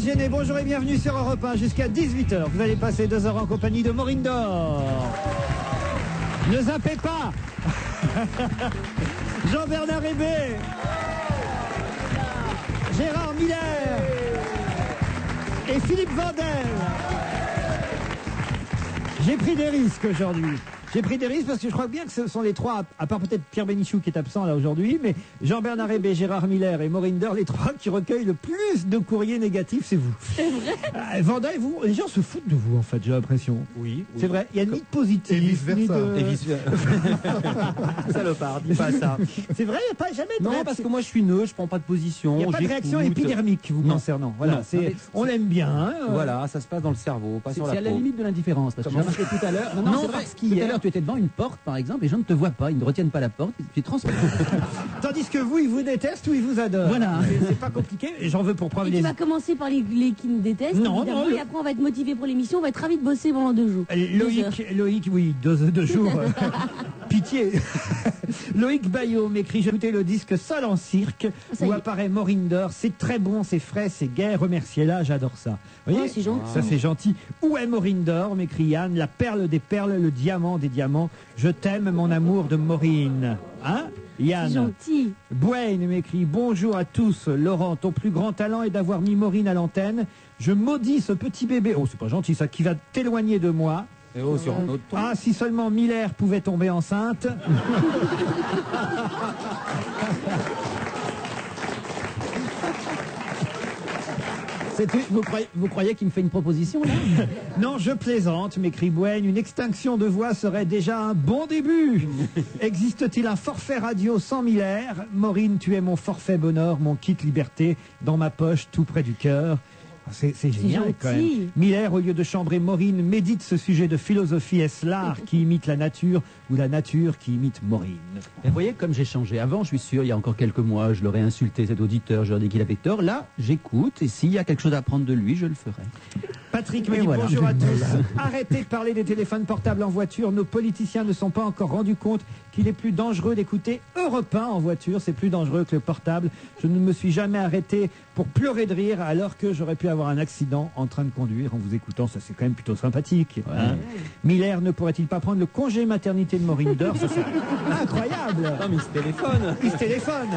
gêner. Bonjour et bienvenue sur Europe 1 jusqu'à 18h. Vous allez passer 2 heures en compagnie de Maureen Dor. Ne zappez pas. Jean-Bernard Hébé. Gérard Miller. Et Philippe Vandel. J'ai pris des risques aujourd'hui. J'ai pris des risques parce que je crois bien que ce sont les trois, à part peut-être Pierre Bénichou qui est absent là aujourd'hui, mais Jean-Bernard Hébé, Gérard Miller et Maureen Dor, les trois qui recueillent le plus de courriers négatifs, c'est vous. C'est vrai. Vanda et vous, les gens se foutent de vous en fait, j'ai l'impression. Oui. C'est vrai, il y a ni de positif, Et vice versa. ni de... Et vice Salopard, dis pas ça. C'est vrai, il n'y a pas jamais de Non, réaction. parce que moi je suis neutre, je prends pas de position. Il n'y a pas de réaction épidermique vous Non. concernant. Voilà, Non. c'est, on l'aime bien. Hein, Voilà, ça se passe dans le cerveau, pas sur la C'est à la peau. limite de l'indifférence. Parce que j'ai remarqué tout à l'heure. Non, c'est vrai, parce tout à l'heure, tu étais devant une porte, par exemple, et les gens ne te voient pas. Ils ne retiennent pas la porte. Tu es transparent. Tandis que vous, ils vous détestent ou ils vous adorent. Voilà. C'est pas compliqué. Et j'en veux pour preuve Et tu vas commencer par les qui nous détestent, Non, évidemment, non, et après on va être motivé pour l'émission, on va être ravis de bosser pendant 2 jours. 2 heures. Loïc, oui, 2 jours. Pitié. Loïc Baillot m'écrit: j'ai écouté le disque Seul en cirque Ça où y est. apparaît Maureen Dor. C'est très bon, c'est frais, c'est gai. Remerciez-la, j'adore ça. Vous voyez, Oh, c'est gentil. ça c'est gentil. Où est Maureen Dor m'écrit Yann, la perle des perles, le diamant des diamants. Je t'aime, mon amour de Maureen. Hein, Yann? C'est gentil. Bwayne m'écrit: bonjour à tous. Laurent, ton plus grand talent est d'avoir mis Maureen à l'antenne. Je maudis ce petit bébé. Oh, c'est pas gentil ça, qui va t'éloigner de moi. Et oh, sur un autre ton. Ah, si seulement Miller pouvait tomber enceinte. Vous croyez qu'il me fait une proposition là? Non, je plaisante, m'écrit Bwayne. Une extinction de voix serait déjà un bon début. Existe-t-il un forfait radio sans Miller? Maureen, tu es mon forfait bonheur, mon kit liberté, dans ma poche, tout près du cœur. C'est génial gentil. quand même. Miller, au lieu de chambrer Maureen, médite ce sujet de philosophie. Est-ce l'art qui imite la nature ou la nature qui imite Maureen? Et vous voyez, comme j'ai changé. Avant, je suis sûr, il y a encore quelques mois, je l'aurais insulté, cet auditeur, je leur dis qu'il avait tort. Là, j'écoute, et s'il y a quelque chose à apprendre de lui, je le ferai. Patrick me Et dit voilà. bonjour à tous. Arrêtez de parler des téléphones portables en voiture. Nos politiciens ne sont pas encore rendus compte qu'il est plus dangereux d'écouter Europe 1 en voiture. C'est plus dangereux que le portable. Je ne me suis jamais arrêté pour pleurer de rire alors que j'aurais pu avoir un accident en train de conduire en vous écoutant. Ça, c'est quand même plutôt sympathique. Hein. Miller ne pourrait-il pas prendre le congé maternité de Maureen Dor? Ça, c'est incroyable. Non, mais il se téléphone. Il se téléphone.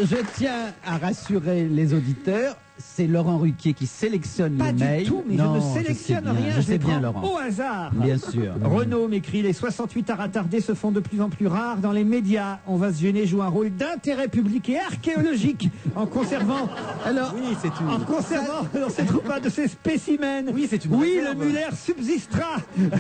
Je tiens à rassurer les auditeurs. C'est Laurent Ruquier qui sélectionne Pas les du mails. tout, mais Non, je ne sais sélectionne bien, rien. Je sais les bien, prends Laurent. au hasard. Bien sûr. Renaud m'écrit: les 68 à retarder se font de plus en plus rares dans les médias. On va se gêner, joue un rôle d'intérêt public et archéologique en conservant. Alors, Oui, c'est une. en conservant dans ces troupas de ces spécimens. Oui, c'est une Oui, réserve. le Muller subsistera.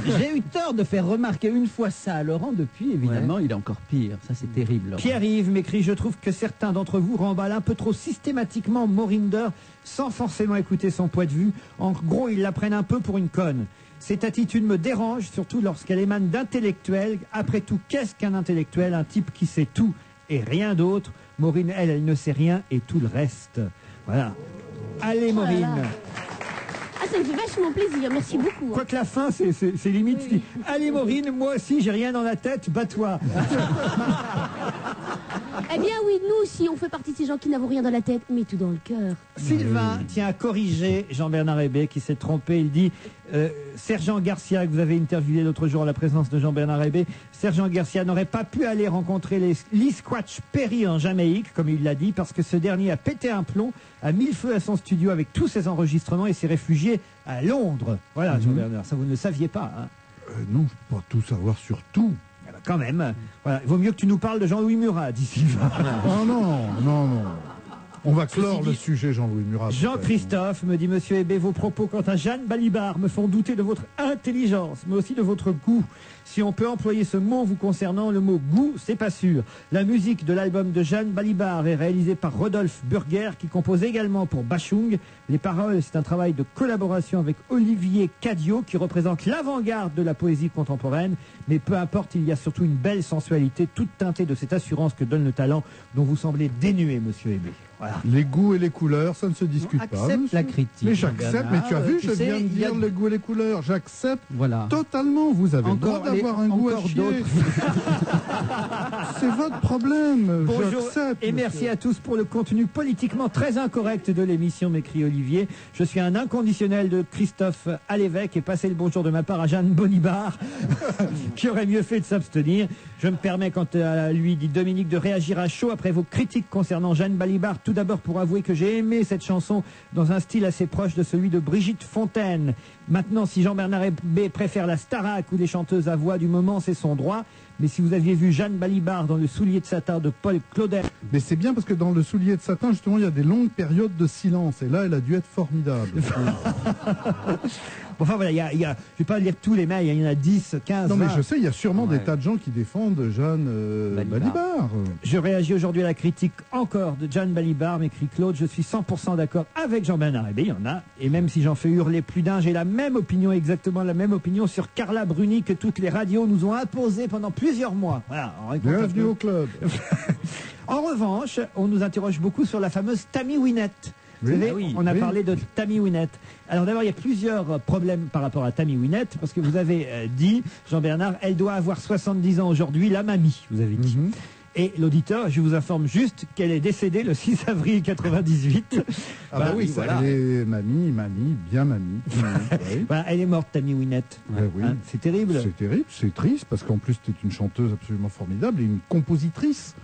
J'ai eu tort de faire remarquer une fois ça à Laurent. Depuis, évidemment, il est encore pire. Ça, c'est terrible, Laurent. Pierre-Yves m'écrit: je trouve que certains d'entre vous remballent un peu trop systématiquement Maureen Dor sans forcément écouter son point de vue. En gros, ils la prennent un peu pour une conne. Cette attitude me dérange, surtout lorsqu'elle émane d'intellectuels. Après tout, qu'est-ce qu'un intellectuel? Un type qui sait tout et rien d'autre. Maureen, elle ne sait rien et tout le reste. Voilà. Allez, Maureen. Ah, ça me fait vachement plaisir, merci beaucoup. hein. Quoique la fin, c'est limite. Allez, Maureen, moi aussi, j'ai rien dans la tête, bats-toi. Eh bien oui, nous aussi, on fait partie de ces gens qui n'avons rien dans la tête, mais tout dans le cœur. Sylvain tient à corriger Jean-Bernard Hébé qui s'est trompé. Il dit Sergent Garcia, que vous avez interviewé l'autre jour à la présence de Jean-Bernard Hébé, Sergent Garcia n'aurait pas pu aller rencontrer Lee Scratch Perry en Jamaïque, comme il l'a dit, parce que ce dernier a pété un plomb, a mis le feu à son studio avec tous ses enregistrements et s'est réfugié à Londres. Voilà, Jean-Bernard, ça vous ne le saviez pas. Hein. Non, je peux pas tout savoir sur tout. Eh ben, quand même, voilà, il vaut mieux que tu nous parles de Jean-Louis Murat, dit Sylvain. Oh non, non, non. On va clore le sujet, Jean-Louis Murat. Jean-Christophe me dit: Monsieur Hébé, vos propos quant à Jeanne Balibar me font douter de votre intelligence, mais aussi de votre goût. Si on peut employer ce mot vous concernant, le mot goût, c'est pas sûr. La musique de l'album de Jeanne Balibar est réalisée par Rodolphe Burger, qui compose également pour Bachung. Les paroles, c'est un travail de collaboration avec Olivier Cadio, qui représente l'avant-garde de la poésie contemporaine. Mais peu importe, il y a surtout une belle sensualité, toute teintée de cette assurance que donne le talent, dont vous semblez dénué, Monsieur Hébé. Voilà. Les goûts et les couleurs, ça ne se discute pas. Accepte monsieur. la critique. Mais j'accepte, mais tu as vu, Tu je sais, viens de il y a dire les goûts et les couleurs. J'accepte Voilà. totalement. Vous avez le droit Encore d'avoir un goût à encore chier. d'autres. C'est votre problème. Bonjour J'accepte. et merci à tous pour le contenu politiquement très incorrect de l'émission, m'écrit Olivier. Je suis un inconditionnel de Christophe Alévèque et passez le bonjour de ma part à Jeanne Bonibar, qui aurait mieux fait de s'abstenir. Je me permets, quant à lui, dit Dominique, de réagir à chaud après vos critiques concernant Jeanne Balibar. Tout d'abord pour avouer que j'ai aimé cette chanson dans un style assez proche de celui de Brigitte Fontaine. Maintenant, si Jean-Bernard Hébé préfère la Starac ou les chanteuses à voix du moment, c'est son droit. Mais si vous aviez vu Jeanne Balibar dans le soulier de satin de Paul Claudel... Mais c'est bien parce que dans le soulier de satin, justement, il y a des longues périodes de silence. Et là, elle a dû être formidable. Enfin voilà, je ne vais pas lire tous les mails, il y en a 10, 15, Non, mais 20. je sais, il y a sûrement Ouais. des tas de gens qui défendent Jeanne Balibar. Je réagis aujourd'hui à la critique encore de Jeanne Balibar, m'écrit Claude. Je suis 100% d'accord avec Jean-Bernard Hébé, il y en a. Et même si j'en fais hurler plus d'un, j'ai la même opinion, exactement la même opinion sur Carla Bruni que toutes les radios nous ont imposé pendant plusieurs mois. Voilà, on raconte un Bienvenue peu. au club. En revanche, on nous interroge beaucoup sur la fameuse Tammy Wynette. Vous Oui. savez, Ah oui. on a Oui. parlé de Tammy Wynette. Alors d'abord, il y a plusieurs problèmes par rapport à Tammy Wynette, parce que vous avez dit, Jean-Bernard, elle doit avoir 70 ans aujourd'hui, la mamie, vous avez dit. Mhm. Et l'auditeur, je vous informe juste qu'elle est décédée le 6 avril 98. Ah bah oui, voilà. elle est mamie, bien mamie. Oui. Voilà, elle est morte, Tammy Wynette. Ouais, oui. Hein, c'est terrible. C'est terrible, c'est triste, parce qu'en plus, tu es une chanteuse absolument formidable et une compositrice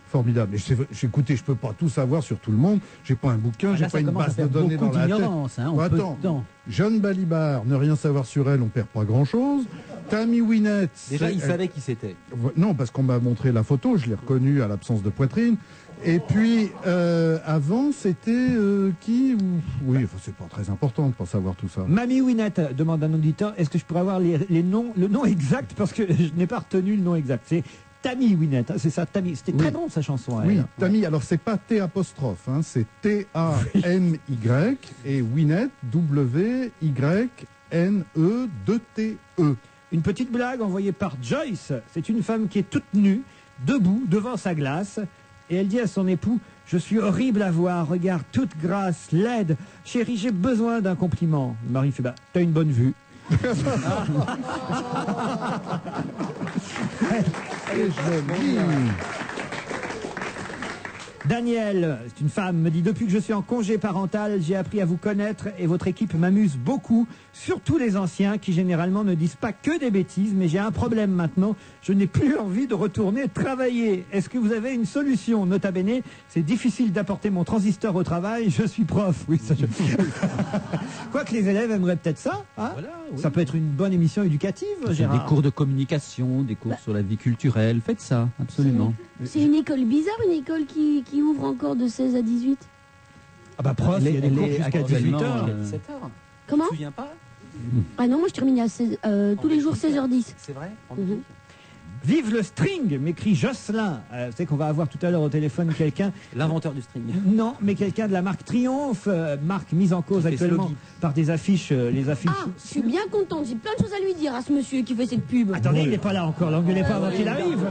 formidable. Et écoutez, je peux pas tout savoir sur tout le monde. J'ai pas un bouquin, Ah, j'ai là, pas ça une commence à base de faire données dans beaucoup la tête. d'ignorance, hein, on peut Attends, dedans. Jeanne Balibar, ne rien savoir sur elle, on perd pas grand-chose. Tammy Wynette... Déjà, il c'est- savait qui c'était. Non, parce qu'on m'a montré la photo, je l'ai reconnue à l'absence de poitrine. Et puis, avant, c'était qui Oui, enfin, c'est pas très important de pas savoir tout ça. Mamie Wynette, demande un auditeur, est-ce que je pourrais avoir les noms, le nom exact, parce que je n'ai pas retenu le nom exact. C'est Tammy Wynette, hein, c'est ça, Tammy. C'était très Oui. bon, sa chanson. Oui, elle. Tammy, alors c'est pas T apostrophe, hein, c'est T-A-M-Y et Wynette, W-Y-N-E-2-T-E. Une petite blague envoyée par Joyce. C'est une femme qui est toute nue, debout, devant sa glace. Et elle dit à son époux, je suis horrible à voir, regarde, toute grasse, laide. Chérie, j'ai besoin d'un compliment. Le mari fait, bah, t'as une bonne vue. Elle est jolie. Daniel, c'est une femme, me dit, depuis que je suis en congé parental, j'ai appris à vous connaître et votre équipe m'amuse beaucoup, surtout les anciens qui généralement ne disent pas que des bêtises, mais j'ai un problème maintenant, je n'ai plus envie de retourner travailler. Est-ce que vous avez une solution? Nota bene, c'est difficile d'apporter mon transistor au travail, je suis prof. Oui, ça, Quoique les élèves aimeraient peut-être ça, hein. Voilà, oui. Ça peut être une bonne émission éducative, Gérard. Des cours de communication, des cours sur la vie culturelle, faites ça, absolument. C'est une école bizarre, une école qui ouvre encore de 16 à 18. Ah bah prof, il y a des Elle cours est jusqu'à actuellement, 18h. 17h. Comment Tu te souviens pas Ah non, moi je termine à 16, tous les jours 16h10. C'est vrai Mhm. Vive le string, m'écrit Jocelyn. Vous savez qu'on va avoir tout à l'heure au téléphone quelqu'un, L'inventeur du string. non, mais quelqu'un de la marque Triomphe, marque mise en cause Qui fait actuellement Sloggy. par des affiches, les affiches. Ah, je suis bien contente, j'ai plein de choses à lui dire à ce monsieur qui fait cette pub. Attendez, il n'est pas là encore, l'engueulez pas avant qu'il arrive.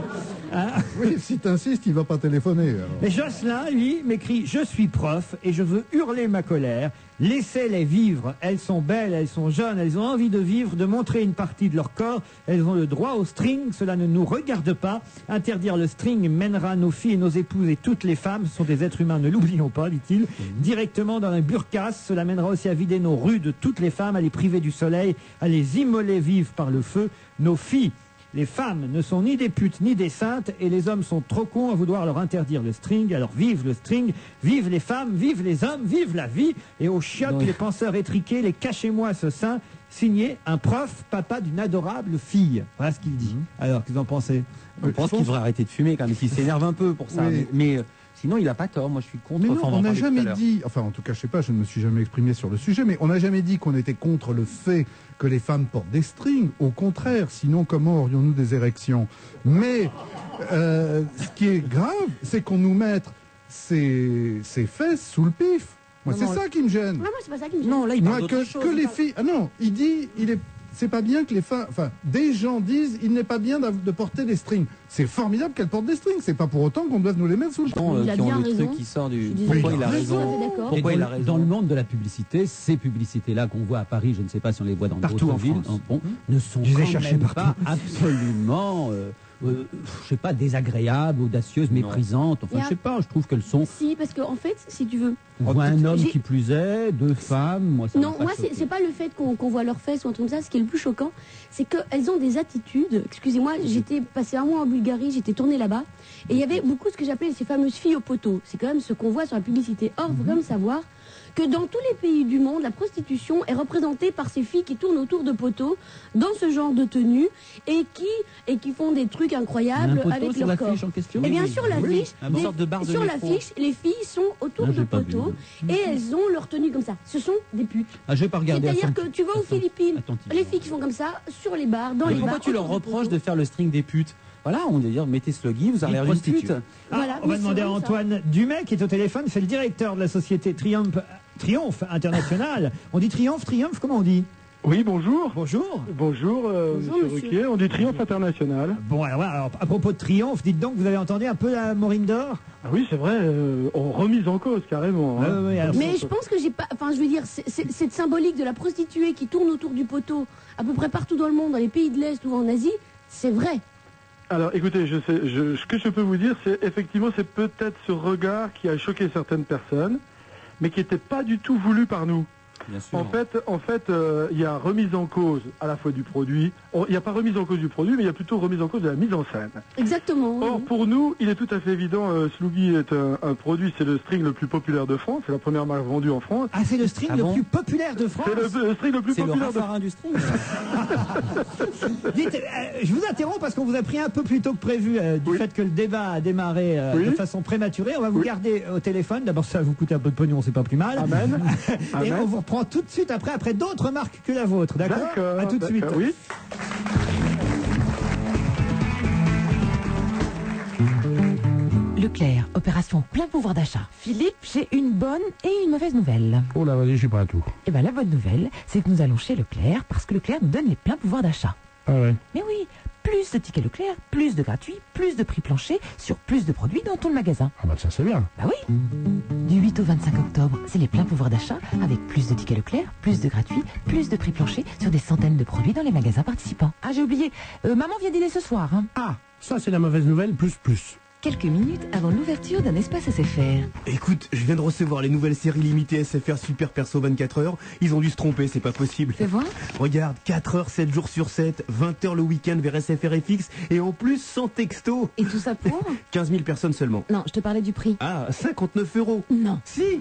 Hein. Oui, si t'insistes, il va pas téléphoner. alors. Mais Jocelyn, lui, m'écrit « Je suis prof et je veux hurler ma colère. Laissez-les vivre. Elles sont belles, elles sont jeunes, elles ont envie de vivre, de montrer une partie de leur corps. Elles ont le droit au string. Cela ne nous regarde pas. Interdire le string mènera nos filles et nos épouses et toutes les femmes. Ce sont des êtres humains, ne l'oublions pas, dit-il. Directement dans un burkas. Cela mènera aussi à vider nos rues de toutes les femmes, à les priver du soleil, à les immoler vives par le feu. Nos filles. Les femmes ne sont ni des putes ni des saintes et les hommes sont trop cons à vouloir leur interdire le string. Alors vive le string, vive les femmes, vive les hommes, vive la vie. Et aux chiottes, les penseurs étriqués, les cachez-moi ce sein. Signé un prof, papa d'une adorable fille. Voilà ce qu'il dit. Alors, qu'est-ce que vous en pensez? Je pense qu'il devrait arrêter de fumer quand même, s'il s'énerve un peu pour ça. Oui. Mais sinon, il a pas tort. Moi, je suis contre. Mais non, Enfin, va on en n'a parler tout à jamais l'heure. dit, enfin en tout cas je sais pas, je ne me suis jamais exprimé sur le sujet, mais on n'a jamais dit qu'on était contre le fait que les femmes portent des strings. Au contraire, sinon comment aurions-nous des érections? Mais ce qui est grave, c'est qu'on nous mette ces fesses sous le pif. Moi, Non, c'est non, ça qui me gêne. Ah, moi c'est pas ça qui me gêne. Non, là, il Moi, parle d'autre chose. que les filles... Ah non, il dit, c'est pas bien que les femmes, enfin, des gens disent, il n'est pas bien de porter des strings. C'est formidable qu'elles portent des strings. C'est pas pour autant qu'on doit nous les mettre sous le Il a qui ont bien le raison. truc qui sort du. Je suis Pourquoi désolée. il a raison Tout à fait d'accord. Pourquoi Et il dans, a raison dans le monde de la publicité, ces publicités-là qu'on voit à Paris, je ne sais pas si on les voit dans Partout d'autres en villes, France. ne sont Je les ai quand cherchés même partout. pas absolument, je sais pas, désagréables, audacieuses, méprisantes. Enfin, Et je sais pas, je trouve qu'elles sont. Si, parce qu'en fait, si tu veux, On voit un homme j'ai- qui plus est, deux femmes. Moi, ça non, m'a pas moi, choqué. c'est pas le fait qu'on voit leurs fesses ou un truc comme ça. Ce qui est le plus choquant, c'est qu'elles ont des attitudes. Excusez-moi, j'étais passé un mois en Bulgarie, j'étais tournée là-bas, et il y avait beaucoup ce que j'appelais ces fameuses filles au poteau. C'est quand même ce qu'on voit sur la publicité. Or, il faut quand même savoir que dans tous les pays du monde, la prostitution est représentée par ces filles qui tournent autour de poteaux, dans ce genre de tenue, et qui font des trucs Il y a un incroyables poteau avec sur leur corps. l'affiche en question. Et bien sûr, l'affiche, Une sorte de barre de sur métro. l'affiche, les filles sont autour Ah, de j'ai pas vu. poteaux, et elles ont leur tenue comme ça. Ce sont des putes. Ah, je vais pas regarder. C'est-à-dire que tu vas aux Philippines, attentivement. les filles qui font comme ça, sur les bars, dans Mais les pourquoi bars. tu leur autour de reproches poteaux. de faire le string des putes? Voilà, on va dire, mettez Sluggy, vous avez l'air d'une prostituée. pute. Ah, Voilà, on va mais demander c'est à vrai, ça. Antoine Dumay qui est au téléphone, c'est le directeur de la société Triomphe International. On dit Triomphe, comment on dit? Oui, bonjour. Bonjour. Bonjour, Bonjour, monsieur monsieur. Ruquier. On dit Triomphe International. Bon, alors, à propos de Triomphe, dites donc, vous avez entendu un peu la Maureen d'Or? Ah oui, c'est vrai, on remise en cause carrément. hein. Ouais, alors, Mais je pense que j'ai pas. Enfin, je veux dire, cette symbolique de la prostituée qui tourne autour du poteau, à peu près partout dans le monde, dans les pays de l'Est ou en Asie, c'est vrai. Alors écoutez, ce que je peux vous dire, c'est effectivement, c'est peut-être ce regard qui a choqué certaines personnes, mais qui n'était pas du tout voulu par nous. Bien sûr. En fait, il y a remise en cause à la fois du produit. Il n'y a pas remise en cause du produit, mais il y a plutôt remise en cause de la mise en scène. Exactement. Or, pour nous, il est tout à fait évident, Sluggy est un produit, c'est le string le plus populaire de France, c'est la première marque vendue en France. Ah, c'est le string Ah le bon plus populaire de France. C'est le string le plus C'est le populaire de France. raffarin du string. Dites, je vous interromps parce qu'on vous a pris un peu plus tôt que prévu du Oui. fait que le débat a démarré Oui. de façon prématurée. On va vous Oui. garder au téléphone. D'abord, ça va vous coûter un peu de pognon, c'est pas plus mal. Amen. Et Amen. on vous reprend tout de suite après d'autres marques que la vôtre, d'accord? D'accord. À tout de suite. d'accord, Oui. Leclerc, opération plein pouvoir d'achat. Philippe, j'ai une bonne et une mauvaise nouvelle. Oh là, vas-y, je suis pas à tout. Eh bien, la bonne nouvelle, c'est que nous allons chez Leclerc parce que Leclerc nous donne les pleins pouvoirs d'achat. Ah ouais. Mais oui, plus de tickets Leclerc, plus de gratuits, plus de prix plancher sur plus de produits dans tout le magasin. Ah bah ça c'est bien. Bah oui. Du 8 au 25 octobre, c'est les pleins pouvoirs d'achat avec plus de tickets Leclerc, plus de gratuits, plus de prix plancher sur des centaines de produits dans les magasins participants. Ah, j'ai oublié, maman vient dîner ce soir. Hein. Ah, ça c'est la mauvaise nouvelle, plus. Quelques minutes avant l'ouverture d'un espace SFR. Écoute, je viens de recevoir les nouvelles séries limitées SFR Super Perso 24 heures. Ils ont dû se tromper, c'est pas possible. Fais voir. Regarde, 4 heures, 7 jours sur 7, 20 heures le week-end vers SFR FX et en plus sans texto. Et tout ça pour 15 000 personnes seulement. Non, je te parlais du prix. Ah, 59 €. Non. Si.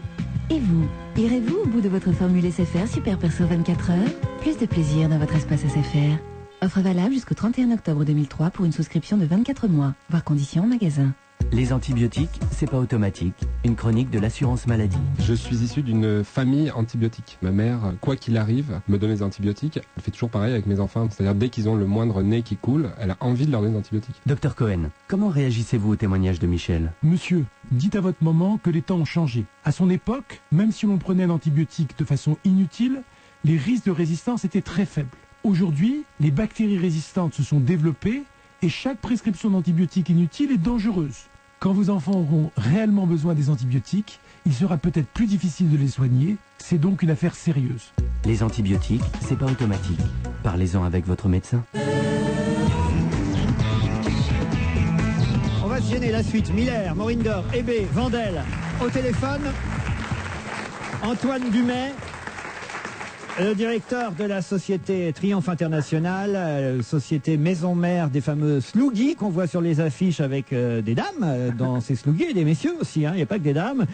Et vous, irez-vous au bout de votre formule SFR Super Perso 24 heures? Plus de plaisir dans votre espace SFR. Offre valable jusqu'au 31 octobre 2003 pour une souscription de 24 mois. Voir conditions en magasin. Les antibiotiques, c'est pas automatique. Une chronique de l'assurance maladie. Je suis issu d'une famille antibiotique. Ma mère, quoi qu'il arrive, me donne des antibiotiques. Elle fait toujours pareil avec mes enfants. C'est-à-dire, dès qu'ils ont le moindre nez qui coule, elle a envie de leur donner des antibiotiques. Docteur Cohen, comment réagissez-vous au témoignage de Michel? Monsieur, dites à votre maman que les temps ont changé. À son époque, même si l'on prenait un antibiotique de façon inutile, les risques de résistance étaient très faibles. Aujourd'hui, les bactéries résistantes se sont développées et chaque prescription d'antibiotiques inutile est dangereuse. Quand vos enfants auront réellement besoin des antibiotiques, il sera peut-être plus difficile de les soigner. C'est donc une affaire sérieuse. Les antibiotiques, c'est pas automatique. Parlez-en avec votre médecin. On va se gêner la suite. Miller, Maureen d'Or, Hébé, Vandel. Au téléphone, Antoine Dumay, le directeur de la société Triomphe International, société maison mère des fameux Sluggy qu'on voit sur les affiches avec des dames dans ces Sluggy et des messieurs aussi, il n'y a pas que des dames.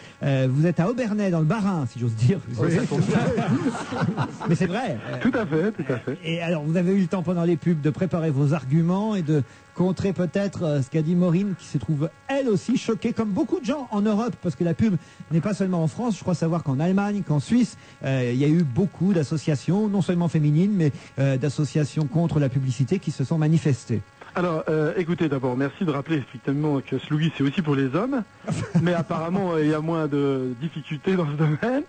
Vous êtes à Aubernais dans le Bas-Rhin, si j'ose dire. Oui. Mais c'est vrai. Tout à fait, tout à fait. Et alors, vous avez eu le temps pendant les pubs de préparer vos arguments et de contrer peut-être ce qu'a dit Maureen, qui se trouve elle aussi choquée, comme beaucoup de gens en Europe, parce que la pub n'est pas seulement en France. Je crois savoir qu'en Allemagne, qu'en Suisse, il y a eu beaucoup d'associations, non seulement féminines, mais d'associations contre la publicité qui se sont manifestées. Alors, écoutez, d'abord, merci de rappeler effectivement que Sluggy, c'est aussi pour les hommes, mais apparemment, il y a moins de difficultés dans ce domaine.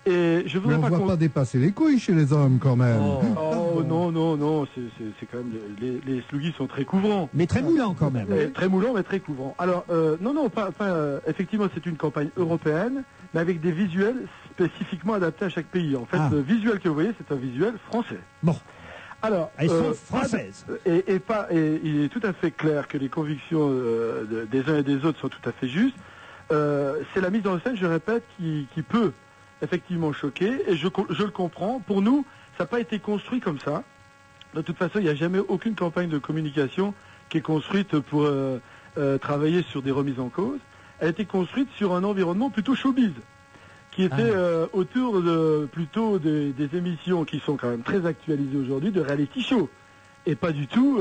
Et je Mais voudrais on ne pas voit qu'on... pas dépasser les couilles chez les hommes quand même. Oh, Oh non, c'est quand même les sluggies sont très couvrants. Mais très moulants quand même. Très moulants, mais très couvrants. Alors effectivement, c'est une campagne européenne, mais avec des visuels spécifiquement adaptés à chaque pays. En fait, le visuel que vous voyez, c'est un visuel français. Bon. Alors, elles sont françaises. Et il est tout à fait clair que les convictions des uns et des autres sont tout à fait justes. C'est la mise en scène, je répète, qui peut effectivement choquer, et je le comprends. Pour nous, ça n'a pas été construit comme ça. De toute façon, il n'y a jamais aucune campagne de communication qui est construite pour travailler sur des remises en cause. Elle a été construite sur un environnement plutôt showbiz, qui était autour plutôt des émissions qui sont quand même très actualisées aujourd'hui, de reality show, et pas du tout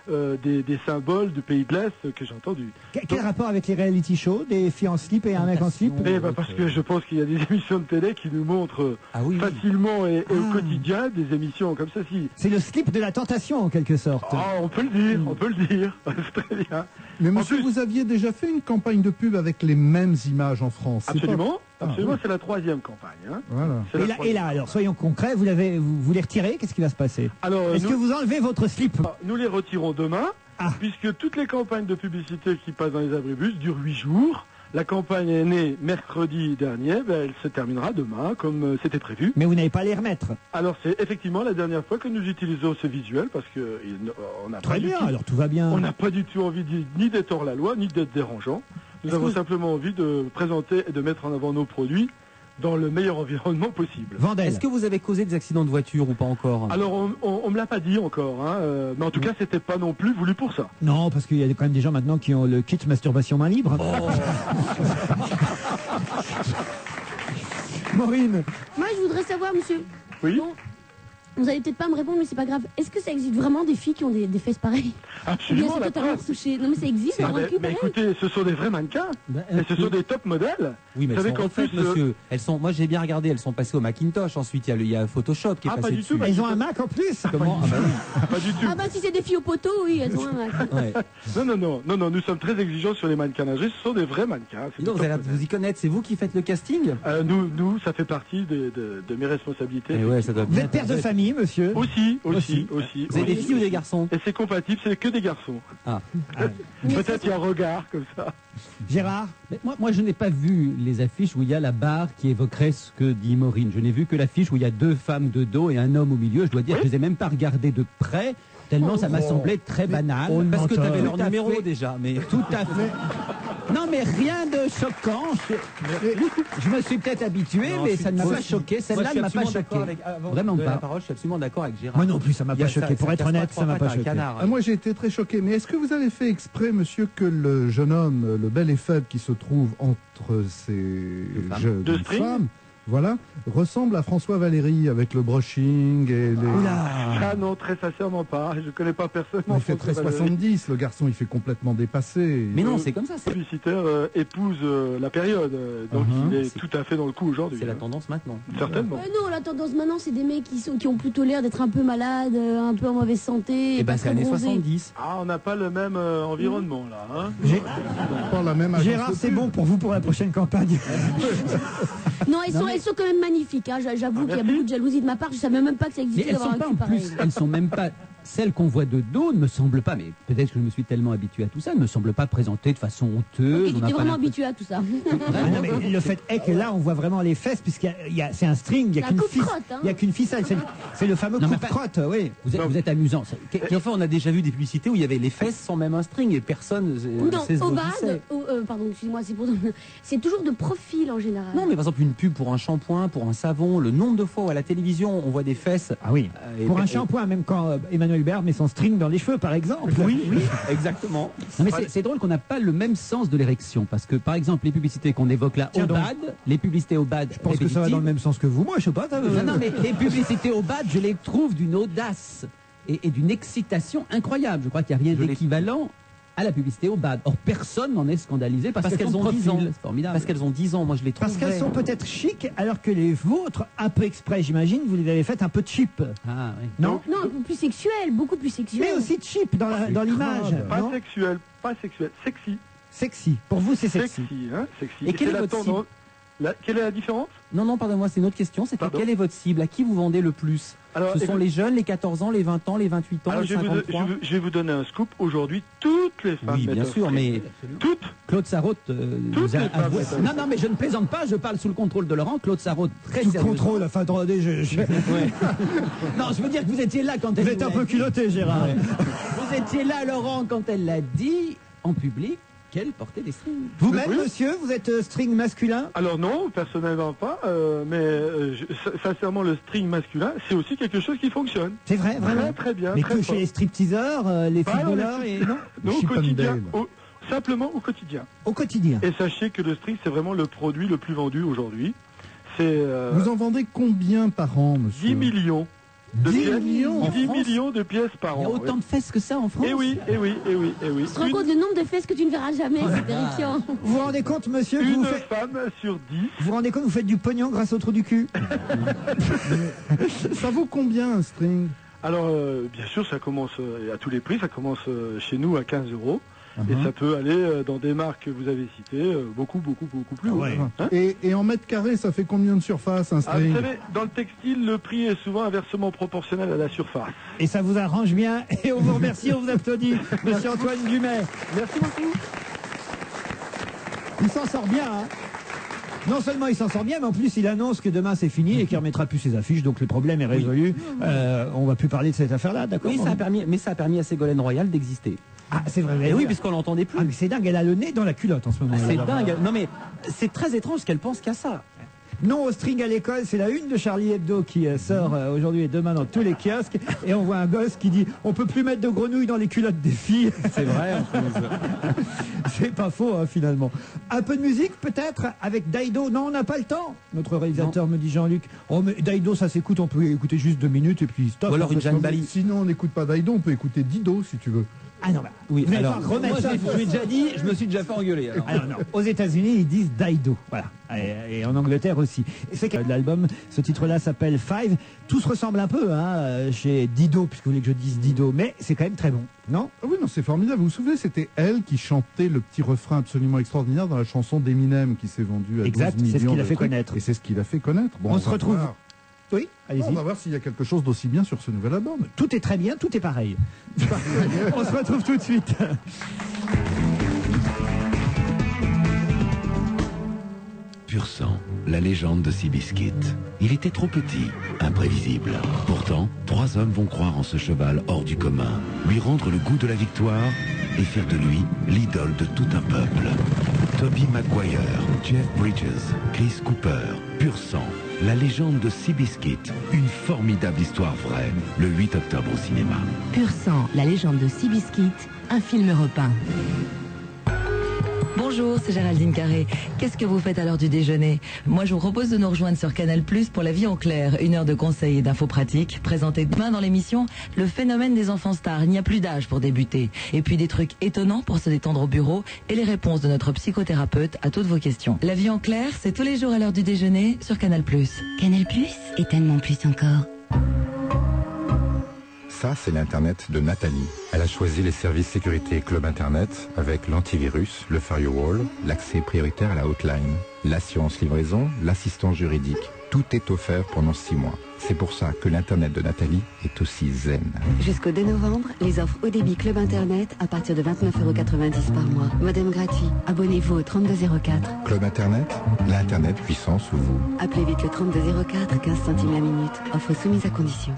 des symboles du pays de l'Est que j'ai entendu. Quel rapport avec les reality shows, des filles en slip et un mec en slip? Parce que je pense qu'il y a des émissions de télé qui nous montrent facilement et au quotidien des émissions comme ceci. C'est le slip de la tentation en quelque sorte. On peut le dire, c'est très bien. Mais monsieur, vous aviez déjà fait une campagne de pub avec les mêmes images en France. Absolument. C'est la 3e campagne. Hein. Voilà. Et là, alors soyons concrets, vous les retirez, qu'est-ce qui va se passer? Est-ce que vous enlevez votre slip? Nous les retirons demain, puisque toutes les campagnes de publicité qui passent dans les abribus durent 8 jours. La campagne est née mercredi dernier, elle se terminera demain, comme c'était prévu. Mais vous n'allez pas les remettre? Alors c'est effectivement la dernière fois que nous utilisons ce visuel, parce que on n'a Très bien, alors tout va bien. On n'a pas du tout envie ni d'être hors la loi, ni d'être dérangeant. Nous avons simplement envie de présenter et de mettre en avant nos produits dans le meilleur environnement possible. Est-ce que vous avez causé des accidents de voiture ou pas encore? Alors on me l'a pas dit encore, mais en tout cas c'était pas non plus voulu pour ça. Non, parce qu'il y a quand même des gens maintenant qui ont le kit masturbation main libre. Maureen. Moi, je voudrais savoir, monsieur. Oui. Bon, vous allez peut-être pas me répondre, mais c'est pas grave. Est-ce que ça existe vraiment des filles qui ont des fesses pareilles? Absolument. Ou bien c'est totalement retouché? Non, mais ça existe, un recul mais pareil? écoutez, ce sont des vrais mannequins. Et ce sont des top modèles. Oui, mais vous savez qu'en plus, monsieur, moi j'ai bien regardé, elles sont passées au Macintosh. Ensuite, il y a Photoshop qui est passé dessus. Ils ont un Mac en plus. Comment? Pas du tout. Ah bah si c'est des filles au poteau, oui, elles ont un Mac. Non, nous sommes très exigeants sur les mannequinages. Ce sont des vrais mannequins. Vous y connaissez, c'est vous qui faites le casting? Nous, ça fait partie de mes responsabilités. Vous êtes père de famille, monsieur? Aussi. Vous avez des filles ou des garçons? Et c'est compatible, c'est que des garçons. Peut-être il y a un regard comme ça. Gérard? Mais moi, je n'ai pas vu les affiches où il y a la barre qui évoquerait ce que dit Maureen. Je n'ai vu que l'affiche où il y a 2 femmes de dos et un homme au milieu. Je dois dire que je ne les ai même pas regardées de près, tellement ça m'a semblé très banal. Parce que tu avais leur numéro déjà. Mais tout à fait. Non, mais rien de choquant. Je me suis peut-être habitué, mais ça ne m'a pas choqué. Celle-là ne m'a pas choqué. Vraiment pas. Je suis absolument d'accord avec Gérard. Moi non plus, ça m'a pas choqué. Pour être honnête, ça m'a pas choqué. Moi, j'ai été très choqué. Mais est-ce que vous avez fait exprès, monsieur, que le jeune homme, le bel et faible qui se trouve entre ces jeunes femmes, voilà, ressemble à François Valéry avec le brushing et les... Ah non, très sincèrement pas. Je connais pas personnellement. Il fait très 70, le garçon, il fait complètement dépassé. Mais non, c'est comme ça. Le publicitaire épouse la période, donc il est tout à fait dans le coup aujourd'hui. C'est la tendance maintenant. Certainement. Non, la tendance maintenant, c'est des mecs qui ont plutôt l'air d'être un peu malades, un peu en mauvaise santé. Et ben c'est années 70. Ah, on n'a pas le même environnement là. Hein. Pas la même Gérard, c'est bon pour vous pour la prochaine campagne. Non, elles sont quand même magnifiques. Hein. J'avoue qu'il y a beaucoup de jalousie de ma part. Je savais même pas que ça existait d'avoir un cul pareil. Elles sont même pas. Celles qu'on voit de dos ne me semblent pas, mais peut-être que je me suis tellement habitué à tout ça, ne me semblent pas présentées de façon honteuse. Il était vraiment habitué à tout ça. Non, mais le fait est que là, on voit vraiment les fesses, puisqu'il y a c'est un string, il n'y a qu'une ficelle. C'est le fameux coupe-crotte, oui. Vous êtes amusant. Enfin, on a déjà vu des publicités où il y avait les fesses sans même un string et personne. Non, au bad, pardon, excuse-moi, c'est toujours de profil en général. Non, mais par exemple, une pub pour un shampoing, pour un savon, le nombre de fois où à la télévision on voit des fesses. Ah oui. Pour un shampoing, même quand Emmanuel Hubert met son string dans les cheveux, par exemple. Oui, exactement. Non, mais c'est drôle qu'on n'a pas le même sens de l'érection, parce que par exemple les publicités qu'on évoque là, au bad, les publicités au bad, je pense que ça va dans le même sens que vous. Moi, je sais pas. Non, mais les publicités au bad, je les trouve d'une audace et d'une excitation incroyable. Je crois qu'il n'y a rien d'équivalent à la publicité au bad. Or, personne n'en est scandalisé parce qu'elles ont 10 ans. C'est formidable. Parce qu'elles ont 10 ans, moi je les trouve. Parce qu'elles sont peut-être chic, alors que les vôtres, un peu exprès, j'imagine, vous les avez faites un peu cheap. Ah oui. Non, un peu plus sexuel, beaucoup plus sexuel. Mais aussi cheap dans l'image. Pas sexuel, sexy. Sexy. Pour vous, c'est sexy. Sexy. Et quelle est la tendance? Quelle est la différence? Non, pardonnez-moi, c'est une autre question. C'était quelle est votre cible? À qui vous vendez le plus? Alors, Ce sont les jeunes, les 14 ans, les 20 ans, les 28 ans, alors, les 53? je vais vous donner un scoop. Aujourd'hui, toutes les femmes. Oui, bien sûr, mais toutes. Claude Sarraute Toutes les femmes. Non, mais je ne plaisante pas, je parle sous le contrôle de Laurent. Claude Sarraute, très Sous sérieusement. contrôle, enfin, attendez, Non, je veux dire que vous étiez là quand elle Vous êtes un peu culotté, Gérard. Vous étiez là, Laurent, quand elle l'a dit en public qu'elle portait des strings. Vous-même, monsieur, vous êtes string masculin? Alors non, personnellement pas, sincèrement, le string masculin, c'est aussi quelque chose qui fonctionne. C'est vrai, vraiment? Très, très bien. Mais très que fort. chez les stripteaseurs, les footballeurs et non? Non, au Chip and quotidien. Dale. Simplement au quotidien. Au quotidien. Et sachez que le string, c'est vraiment le produit le plus vendu aujourd'hui. C'est Vous en vendez combien par an, monsieur? 10 millions. 10 millions en 10 France millions de pièces par an. Il y a autant de fesses que ça en France? Eh oui. Tu te rends compte le nombre de fesses que tu ne verras jamais, c'est terrifiant. Vous vous rendez compte, monsieur, que Une vous faites... femme sur 10. Vous vous rendez compte, vous faites du pognon grâce au trou du cul? Ça vaut combien un string? Alors, bien sûr, ça commence à tous les prix. Ça commence chez nous à 15 €. Et ça peut aller dans des marques que vous avez citées, beaucoup plus haut. Ouais. Hein Et en mètres carrés, ça fait combien de surface un Vous string? savez, dans le textile, le prix est souvent inversement proportionnel à la surface. Et ça vous arrange bien. Et on vous remercie, on vous applaudit, monsieur Antoine Dumay. Merci beaucoup. Il s'en sort bien, hein. Non seulement il s'en sort bien, mais en plus il annonce que demain c'est fini et qu'il remettra plus ses affiches, donc le problème est résolu. On va plus parler de cette affaire-là, d'accord? Oui, ça a permis à Ségolène Royal d'exister. Ah, c'est vrai. Et oui, puisqu'on l'entendait plus. Ah, mais c'est dingue, elle a le nez dans la culotte en ce moment. C'est dingue. Non mais c'est très étrange qu'elle pense qu'à ça. Non au string à l'école, c'est la une de Charlie Hebdo qui sort aujourd'hui et demain dans tous les kiosques. Et on voit un gosse qui dit on peut plus mettre de grenouilles dans les culottes des filles. C'est vrai. C'est pas faux, hein, finalement. Un peu de musique peut-être avec Daido. Non, on n'a pas le temps. Notre réalisateur me dit Jean-Luc. Oh mais Daido, ça s'écoute. On peut écouter juste 2 minutes et puis stop. Ou alors une Jeanne Bali. Sinon, on n'écoute pas Daido, on peut écouter Dido si tu veux. Ah non, bah, oui. Vous n'allez Alors, pas remettre ça. Je l'ai déjà dit, je me suis déjà fait engueuler. Alors non, aux États-Unis ils disent Daido, voilà, et en Angleterre aussi. Et c'est que l'album, ce titre-là s'appelle Five. Tout se ressemble un peu, hein, chez Dido, puisque vous voulez que je dise Dido, mais c'est quand même très bon, non? Ah oui, non, c'est formidable. Vous vous souvenez, c'était elle qui chantait le petit refrain absolument extraordinaire dans la chanson d'Eminem qui s'est vendue à 12 Exact, millions. c'est ce qui l'a de fait trucs. connaître. Et c'est ce qui l'a fait connaître. Bon, On se va retrouve. voir. Oui, allez-y. On va voir s'il y a quelque chose d'aussi bien sur ce nouvel album. Tout est très bien, tout est pareil. On se retrouve tout de suite. Pur sang, la légende de Seabiscuit. Il était trop petit, imprévisible. Pourtant, 3 hommes vont croire en ce cheval hors du commun, lui rendre le goût de la victoire et faire de lui l'idole de tout un peuple. Tobey Maguire, Jeff Bridges, Chris Cooper, Pur sang, la légende de Seabiscuit. Une formidable histoire vraie, le 8 octobre au cinéma. Pur sang, la légende de Seabiscuit, un film repeint. Bonjour, c'est Géraldine Carré. Qu'est-ce que vous faites à l'heure du déjeuner? Moi, je vous propose de nous rejoindre sur Canal+ pour La Vie en clair, 1 heure de conseils et d'infos pratiques. Présenté demain dans l'émission, le phénomène des enfants stars. Il n'y a plus d'âge pour débuter. Et puis des trucs étonnants pour se détendre au bureau et les réponses de notre psychothérapeute à toutes vos questions. La Vie en clair, c'est tous les jours à l'heure du déjeuner sur Canal+. Canal+ et tellement plus encore. Ça, c'est l'Internet de Nathalie. Elle a choisi les services sécurité Club Internet avec l'antivirus, le firewall, l'accès prioritaire à la hotline, l'assurance livraison, l'assistance juridique. Tout est offert pendant 6 mois. C'est pour ça que l'Internet de Nathalie est aussi zen. Jusqu'au 2 novembre, les offres haut débit Club Internet à partir de 29,90 € par mois. Modem gratuit. Abonnez-vous au 3204. Club Internet, l'Internet puissant sous vous. Appelez vite le 3204, 15 centimes la minute. Offre soumise à condition.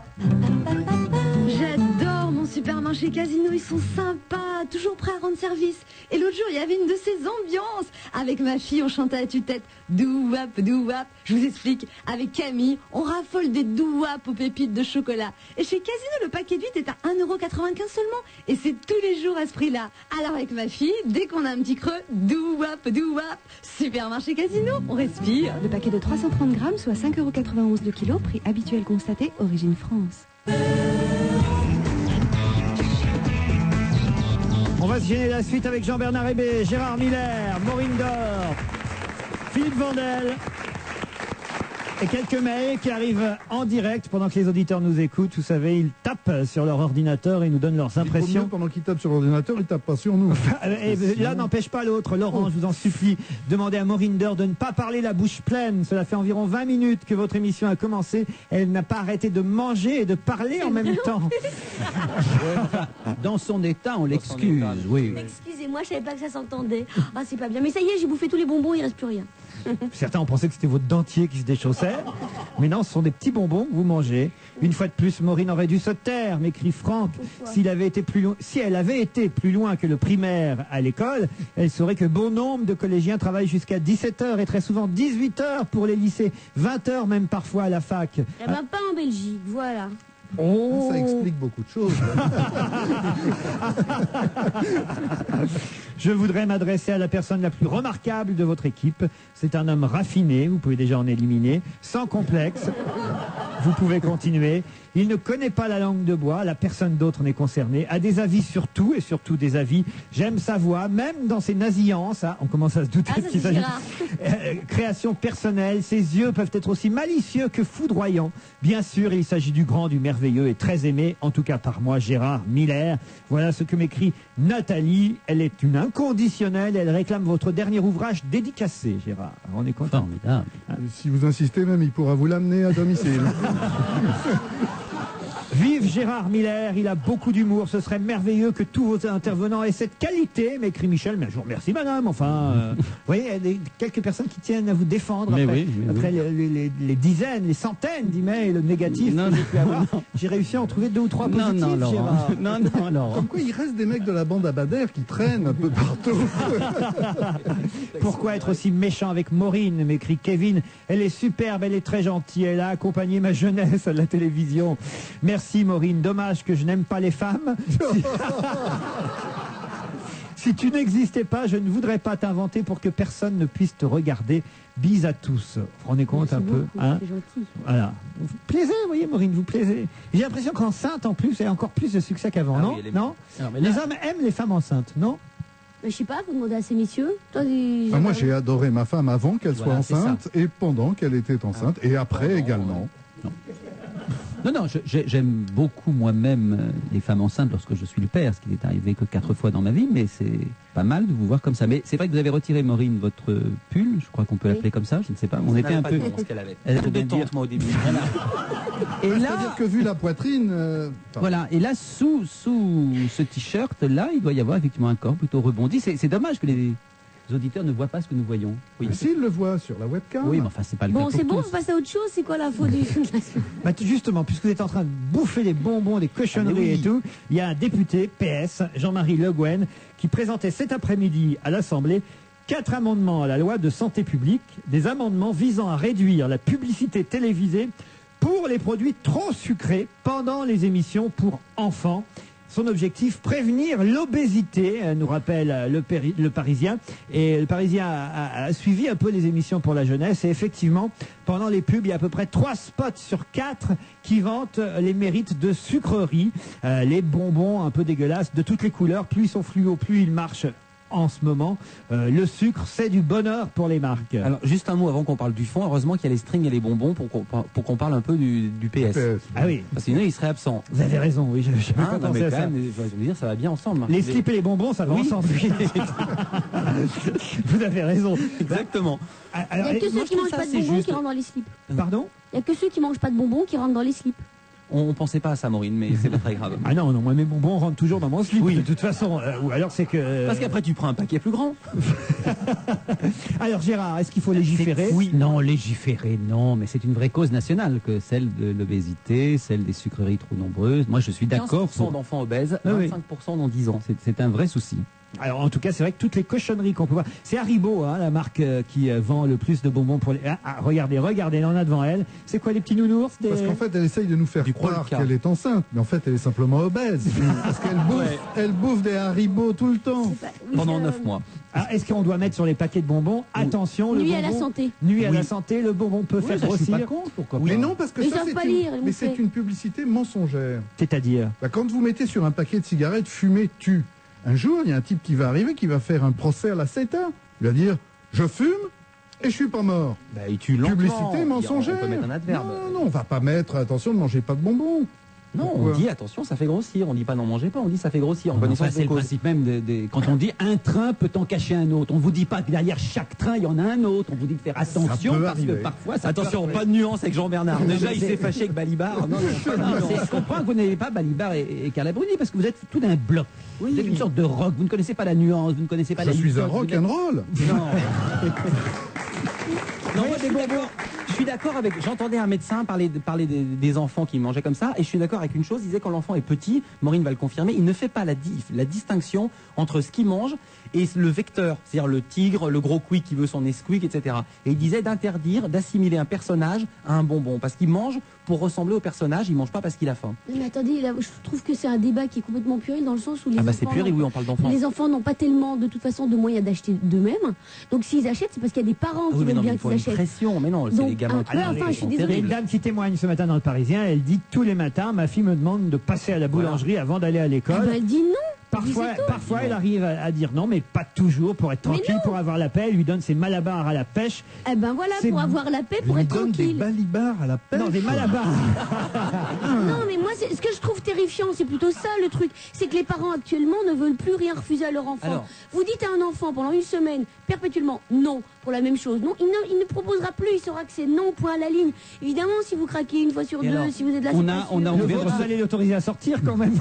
J'adore mon supermarché Casino, ils sont sympas, toujours prêts à rendre service. Et l'autre jour, il y avait une de ces ambiances. Avec ma fille, on chantait à tue-tête doo-wap, doo-wap. Je vous explique, avec Camille, on raffole des doo-wap aux pépites de chocolat. Et chez Casino, le paquet de 8 est à 1,95 € seulement. Et c'est tous les jours à ce prix-là. Alors avec ma fille, dès qu'on a un petit creux, doo-wap, doo-wap. Supermarché Casino, on respire. Le paquet de 330 grammes, soit 5,91 € le kilo, prix habituel constaté, origine France. On va se gêner la suite avec Jean-Bernard Hébé, Gérard Miller, Maureen Dor, Philippe Vandel, Et quelques mails qui arrivent en direct pendant que les auditeurs nous écoutent. Vous savez, ils tapent sur leur ordinateur et nous donnent leurs impressions. Pendant qu'ils tapent sur l'ordinateur, ils tapent pas sur nous. Et l'un n'empêche pas l'autre. Laurent, je vous en supplie, demandez à Morinder de ne pas parler la bouche pleine. Cela fait environ 20 minutes que votre émission a commencé. Elle n'a pas arrêté de manger et de parler en même temps. Dans son état, on l'excuse. Oui. Excusez-moi, je savais pas que ça s'entendait. Ah, c'est pas bien. Mais ça y est, j'ai bouffé tous les bonbons, il reste plus rien. Certains ont pensé que c'était votre dentier qui se déchaussait. Mais non, ce sont des petits bonbons que vous mangez. Une fois de plus, Maureen aurait dû se taire, m'écrit Franck. Si elle avait été plus loin que le primaire à l'école, elle saurait que bon nombre de collégiens travaillent jusqu'à 17h et très souvent 18h pour les lycées, 20h même parfois à la fac. Eh ben, pas en Belgique, voilà. Oh. Ça explique beaucoup de choses. Je voudrais m'adresser à la personne la plus remarquable de votre équipe. C'est un homme raffiné, vous pouvez déjà en éliminer, sans complexe. Vous pouvez continuer. Il ne connaît pas la langue de bois, la personne d'autre n'est concernée, a des avis sur tout et surtout des avis. J'aime sa voix, même dans ses nasillances. On commence à se douter qu'il s'agit. Création personnelle, ses yeux peuvent être aussi malicieux que foudroyants. Bien sûr, il s'agit du grand, du merveilleux et très aimé, en tout cas par moi, Gérard Miller. Voilà ce que m'écrit Nathalie. Elle est une inconditionnelle, elle réclame votre dernier ouvrage dédicacé, Gérard. On est content. Formidable. Si vous insistez même, il pourra vous l'amener à domicile. Vive Gérard Miller, il a beaucoup d'humour, ce serait merveilleux que tous vos intervenants aient cette qualité, m'écrit Michel. Mais je vous remercie madame, enfin, vous voyez, il y a quelques personnes qui tiennent à vous défendre après les dizaines, les centaines d'emails négatifs que j'ai pu avoir. J'ai réussi à en trouver 2 ou 3 positifs, Gérard. Non. Comme quoi il reste des mecs de la bande Abadère qui traînent un peu partout. Pourquoi être aussi méchant avec Maureen, m'écrit Kevin. Elle est superbe, elle est très gentille, elle a accompagné ma jeunesse à la télévision. Merci Maureen, dommage que je n'aime pas les femmes. Si tu n'existais pas, je ne voudrais pas t'inventer pour que personne ne puisse te regarder. Bise à tous. Vous vous rendez compte un peu, hein? C'est gentil. Voilà. Vous plaisez, vous voyez Maureen, vous plaisez. J'ai l'impression qu'enceinte en plus, elle a encore plus de succès qu'avant, non? Oui, Non. Les hommes aiment les femmes enceintes, non? Mais je sais pas, vous demandez à ces messieurs. Toi, moi j'ai adoré ma femme avant qu'elle soit enceinte et pendant qu'elle était enceinte et après également. Non, j'aime beaucoup moi-même les femmes enceintes lorsque je suis le père, ce qui n'est arrivé que 4 fois dans ma vie, mais c'est pas mal de vous voir comme ça. Mais c'est vrai que vous avez retiré, Maureen, votre pull, je crois qu'on peut l'appeler comme ça, je ne sais pas. On était un peu... ce qu'elle avait. Elle était détente, moi, au début. Voilà. Et là... C'est-à-dire que vu la poitrine... Voilà, et là, sous ce t-shirt-là, il doit y avoir effectivement un corps plutôt rebondi. C'est dommage que les auditeurs ne voient pas ce que nous voyons. Oui. S'ils le voient sur la webcam. Oui, mais enfin, c'est pas le cas. Bon, c'est bon, on passe à autre chose. C'est quoi la faute du... Justement, puisque vous êtes en train de bouffer des bonbons, des cochonneries et tout, il y a un député, PS, Jean-Marie Le Guen, qui présentait cet après-midi à l'Assemblée 4 amendements à la loi de santé publique, des amendements visant à réduire la publicité télévisée pour les produits trop sucrés pendant les émissions pour enfants. Son objectif, prévenir l'obésité, nous rappelle le Parisien. Et le Parisien a suivi un peu les émissions pour la jeunesse. Et effectivement, pendant les pubs, il y a à peu près 3 spots sur 4 qui vantent les mérites de sucreries. Les bonbons un peu dégueulasses de toutes les couleurs. Plus ils sont fluo, plus ils marchent. En ce moment, le sucre, c'est du bonheur pour les marques. Alors, juste un mot avant qu'on parle du fond. Heureusement qu'il y a les strings et les bonbons pour qu'on parle un peu du PS. Ah oui. Parce que sinon, il serait absent. Vous avez raison, oui. Je peux pas penser à ça. Je veux dire, ça va bien ensemble. Les slips et les bonbons, ça va ensemble. Vous avez raison. Exactement. Il n'y a que ceux qui ne mangent pas de bonbons qui rentrent dans les slips. Pardon? Il n'y a que ceux qui ne mangent pas de bonbons qui rentrent dans les slips. On pensait pas à ça, Maureen, mais c'est pas très grave. Ah non, moi mes bonbons rentrent toujours dans mon slip, de toute façon. Ou alors c'est que... Parce qu'après tu prends un paquet plus grand. Alors Gérard, est-ce qu'il faut légiférer? Oui, non, légiférer, non, mais c'est une vraie cause nationale, que celle de l'obésité, celle des sucreries trop nombreuses. Moi je suis d'accord. 15% d'enfants obèses, 25% dans 10 ans. C'est un vrai souci. Alors en tout cas, c'est vrai que toutes les cochonneries qu'on peut voir, c'est Haribo, la marque qui vend le plus de bonbons pour les... regardez, elle en a devant elle. C'est quoi les petits nounours Parce qu'en fait, elle essaye de nous faire croire qu'elle est enceinte, mais en fait, elle est simplement obèse. Parce qu'elle bouffe des Haribo tout le temps. Pendant 9 mois. Est-ce qu'on doit mettre sur les paquets de bonbons, attention, le nuit bonbon... à la santé. Nuit à la santé, le bonbon peut faire grossir. Je suis pas contre, pourquoi pas. Mais non, parce que Ils ça, savent pas lire, ils c'est une publicité mensongère. C'est-à-dire Quand vous mettez sur un paquet de cigarettes, fumer tue. Un jour, il y a un type qui va arriver, qui va faire un procès à la CETA. Il va dire, je fume, et je suis pas mort. Bah, il tue lentement. Publicité mensongère. On peut mettre un adverbe. Non, on va pas mettre, attention, ne mangez pas de bonbons. Non, Pourquoi on dit attention, ça fait grossir. On dit pas n'en mangez pas, on dit ça fait grossir. C'est le principe même quand on dit un train peut en cacher un autre. On vous dit pas que derrière chaque train il y en a un autre. On vous dit de faire attention parce que parfois ça attention, pas de nuance avec Jean-Bernard. Déjà il s'est fâché avec Balibar. Non, je comprends que vous n'avez pas Balibar et Carla Bruni parce que vous êtes tout d'un bloc. Oui. Vous êtes une sorte de rock. Vous ne connaissez pas la nuance, vous ne connaissez pas la. Je suis un rock and roll. Non, moi, je suis d'accord avec. J'entendais un médecin parler des enfants qui mangeaient comme ça, et je suis d'accord avec une chose. Il disait quand l'enfant est petit, Maureen va le confirmer, il ne fait pas la distinction entre ce qu'il mange et le vecteur, c'est-à-dire le tigre, le gros quick qui veut son Nesquik, etc. Et il disait d'interdire d'assimiler un personnage à un bonbon, parce qu'il mange pour ressembler au personnage, il mange pas parce qu'il a faim. Mais attendez, là, je trouve que c'est un débat qui est complètement puéril dans le sens où les enfants c'est puéril, oui, on parle d'enfants. Les enfants n'ont pas tellement de toute façon de moyens d'acheter d'eux-mêmes. Donc s'ils achètent, c'est parce qu'il y a des parents qui veulent bien qu'ils achètent. Pression, mais non, c'est les gamins. Je suis désolée. Il y a une dame qui témoigne ce matin dans le Parisien, elle dit tous les matins, ma fille me demande de passer à la boulangerie avant d'aller à l'école. Elle dit non. Parfois, elle arrive à dire non, mais pas toujours, pour être tranquille, pour avoir la paix. Elle lui donne ses malabars à la pêche. Eh ben voilà, pour avoir la paix, pour être tranquille. Des balibars à la pêche. Non, des malabars. Non, mais moi, ce que je trouve terrifiant, c'est plutôt ça le truc. C'est que les parents actuellement ne veulent plus rien refuser à leur enfant. Alors, vous dites à un enfant pendant une semaine, perpétuellement, non, pour la même chose. Non, il ne proposera plus, il saura que c'est non, point à la ligne. Évidemment, si vous craquez une fois sur deux, si vous êtes là, vous allez l'autoriser à sortir quand même.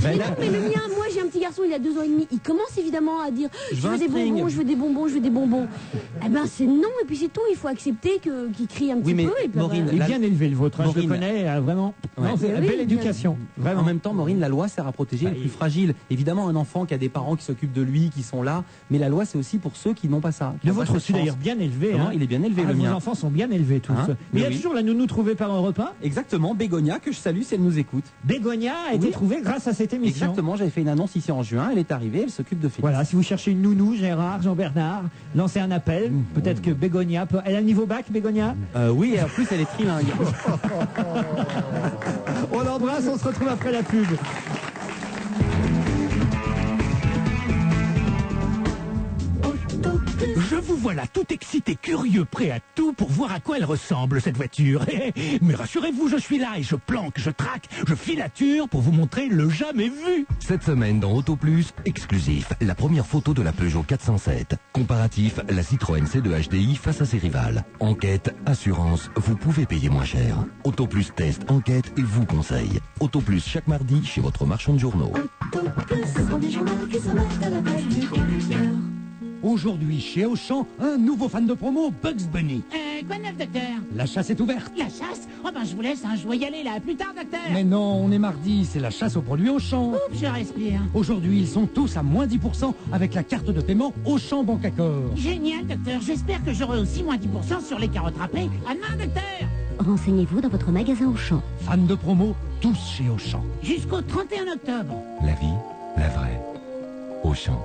Mais non, mais le mien, moi j'ai un petit garçon, il a 2 ans et demi, il commence évidemment à dire je veux des bonbons, je veux des bonbons, je veux des bonbons. Eh ben c'est non, et puis c'est tout, il faut accepter qu'il crie un petit peu. Et puis Maureen, il est bien élevé le vôtre, je le connais, vraiment. Ouais. Non, c'est une belle éducation. Vraiment. En même temps, Maureen, la loi sert à protéger les plus fragiles. Évidemment, un enfant qui a des parents qui s'occupent de lui, qui sont là, mais la loi c'est aussi pour ceux qui n'ont pas ça. Le vôtre aussi d'ailleurs bien élevé. Il est bien élevé, le mien. Vos enfants sont bien élevés tous. Mais il y a toujours la nounou trouvée par Europe 1. Exactement, Bégonia, que je salue si elle nous écoute. Bégonia a été trouvée grâce à cette émission. Exactement, j'avais fait une annonce ici en juin, elle est arrivée, elle s'occupe de Félix. Voilà, si vous cherchez une nounou, Gérard, Jean-Bernard, lancez un appel. Peut-être que Bégonia peut... Elle a le niveau bac, Bégonia Oui, et en plus elle est trilingue. On l'embrasse, on se retrouve après la pub. Je vous voilà tout excité, curieux, prêt à tout pour voir à quoi elle ressemble, cette voiture. Mais rassurez-vous, je suis là et je planque, je traque, je filature pour vous montrer le jamais vu. Cette semaine dans Auto Plus, exclusif, la première photo de la Peugeot 407. Comparatif, la Citroën C2 HDI face à ses rivales. Enquête, assurance, vous pouvez payer moins cher. Auto Plus teste, enquête et vous conseille. Auto Plus chaque mardi chez votre marchand de journaux. Auto Plus, ce sont des journaux qui se mettent à la page du conducteur. Aujourd'hui, chez Auchan, un nouveau fan de promo, Bugs Bunny. Quoi de neuf, docteur? La chasse est ouverte. La chasse? Oh ben je vous laisse, je dois y aller là. Plus tard, docteur. Mais non, on est mardi, c'est la chasse aux produits Auchan. Oups, je respire. Aujourd'hui, ils sont tous à moins 10% avec la carte de paiement Auchan Banque Accord. Génial, docteur. J'espère que j'aurai aussi moins 10% sur les carottes râpées. À demain, docteur. Renseignez-vous dans votre magasin Auchan. Fans de promo, tous chez Auchan. Jusqu'au 31 octobre. La vie, la vraie. Auchan.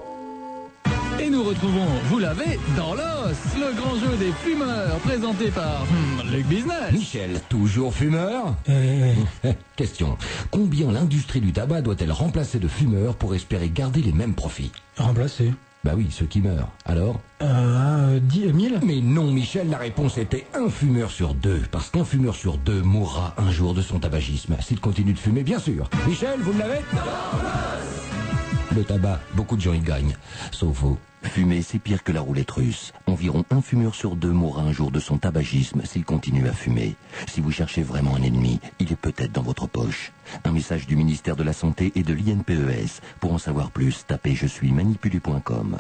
Et nous retrouvons, vous l'avez, dans l'os, le grand jeu des fumeurs, présenté par Luc Business. Michel, toujours fumeur Question. Combien l'industrie du tabac doit-elle remplacer de fumeurs pour espérer garder les mêmes profits? Remplacer? Bah oui, ceux qui meurent. Alors 10 000? Mais non, Michel, la réponse était un fumeur sur 2. Parce qu'un fumeur sur 2 mourra un jour de son tabagisme. S'il continue de fumer, bien sûr. Michel, vous l'avez? Le tabac, beaucoup de gens y gagnent. Sauf vous. Fumer, c'est pire que la roulette russe. Environ un fumeur sur 2 mourra un jour de son tabagisme s'il continue à fumer. Si vous cherchez vraiment un ennemi, il est peut-être dans votre poche. Un message du ministère de la Santé et de l'INPES. Pour en savoir plus, tapez je suis manipulé.com.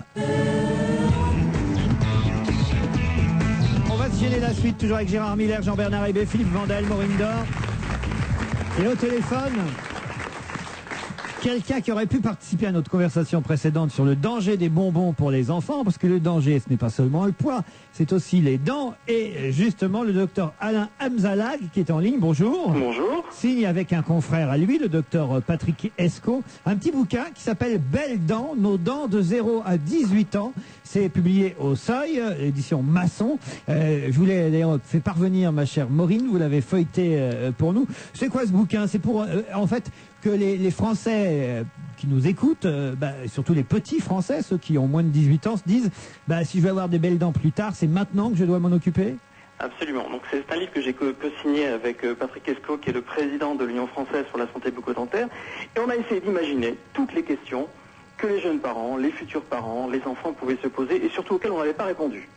On va se gêner la suite, toujours avec Gérard Miller, Jean-Bernard Hébé, Philippe Vandel, Maureen Dor. Et au téléphone... quelqu'un qui aurait pu participer à notre conversation précédente sur le danger des bonbons pour les enfants, parce que le danger, ce n'est pas seulement le poids, c'est aussi les dents. Et justement, le docteur Alain Hamzalag, qui est en ligne, bonjour. Bonjour. Signe avec un confrère à lui, le docteur Patrick Esco, un petit bouquin qui s'appelle Belles dents, nos dents de 0 à 18 ans. C'est publié au Seuil, édition Masson. Je voulais d'ailleurs faire parvenir ma chère Maureen, vous l'avez feuilleté pour nous. C'est quoi ce bouquin? C'est pour, en fait, que les Français qui nous écoutent, surtout les petits Français, ceux qui ont moins de 18 ans, se disent si je veux avoir des belles dents plus tard, c'est maintenant que je dois m'en occuper? Absolument. Donc c'est un livre que j'ai co-signé avec Patrick Escaut, qui est le président de l'Union française sur la santé bucco-dentaire. Et on a essayé d'imaginer toutes les questions que les jeunes parents, les futurs parents, les enfants pouvaient se poser et surtout auxquelles on n'avait pas répondu.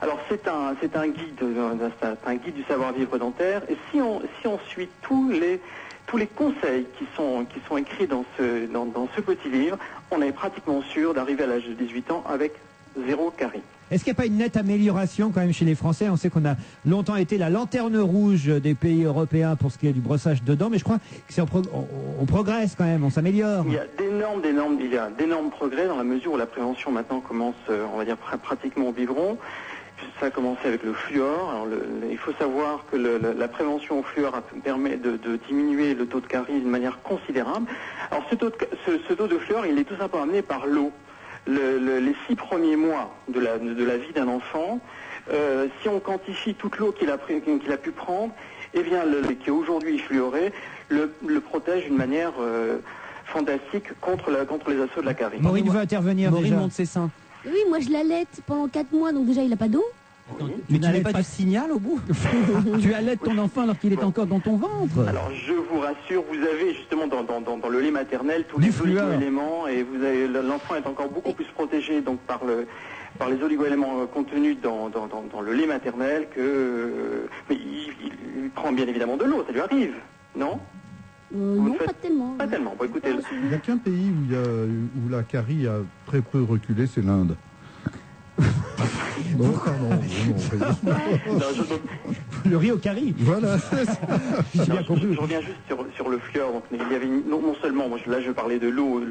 Alors c'est un guide du savoir-vivre dentaire. Et si on suit tous les conseils qui sont écrits dans ce petit livre, on est pratiquement sûr d'arriver à l'âge de 18 ans avec 0 carie. Est-ce qu'il n'y a pas une nette amélioration quand même chez les Français? On sait qu'on a longtemps été la lanterne rouge des pays européens pour ce qui est du brossage de dents, mais je crois que on progresse quand même, on s'améliore. Il y a d'énormes progrès dans la mesure où la prévention maintenant commence, on va dire, pratiquement au biberon. Ça a commencé avec le fluor. Alors il faut savoir que la prévention au fluor permet de diminuer le taux de carie d'une manière considérable. Alors ce taux de fluor, il est tout simplement amené par l'eau. Les 6 premiers mois de la vie d'un enfant, si on quantifie toute l'eau qu'il a pu prendre, eh bien, qui est aujourd'hui fluoré, le protège d'une manière fantastique contre les assauts de la carie. Maureen veut intervenir. Maureen monte ses seins. Oui, moi je l'allaite pendant 4 mois, donc déjà il n'a pas d'eau. Mais tu n'avais pas du signal au bout? Tu allaites ton enfant alors qu'il est encore dans ton ventre. Alors je vous rassure, vous avez justement dans le lait maternel tous les oligo-éléments et l'enfant est encore beaucoup plus protégé donc par les oligo-éléments contenus dans le lait maternel mais il prend bien évidemment de l'eau, ça lui arrive, non? Non, pas tellement. Pas tellement. Bon, écoutez, il n'y a qu'un pays où la carie a très peu reculé, c'est l'Inde. Bon, pardon. Le riz au curry. Voilà. Je reviens juste sur le fluor. Donc, il y avait non seulement, là je parlais de l'eau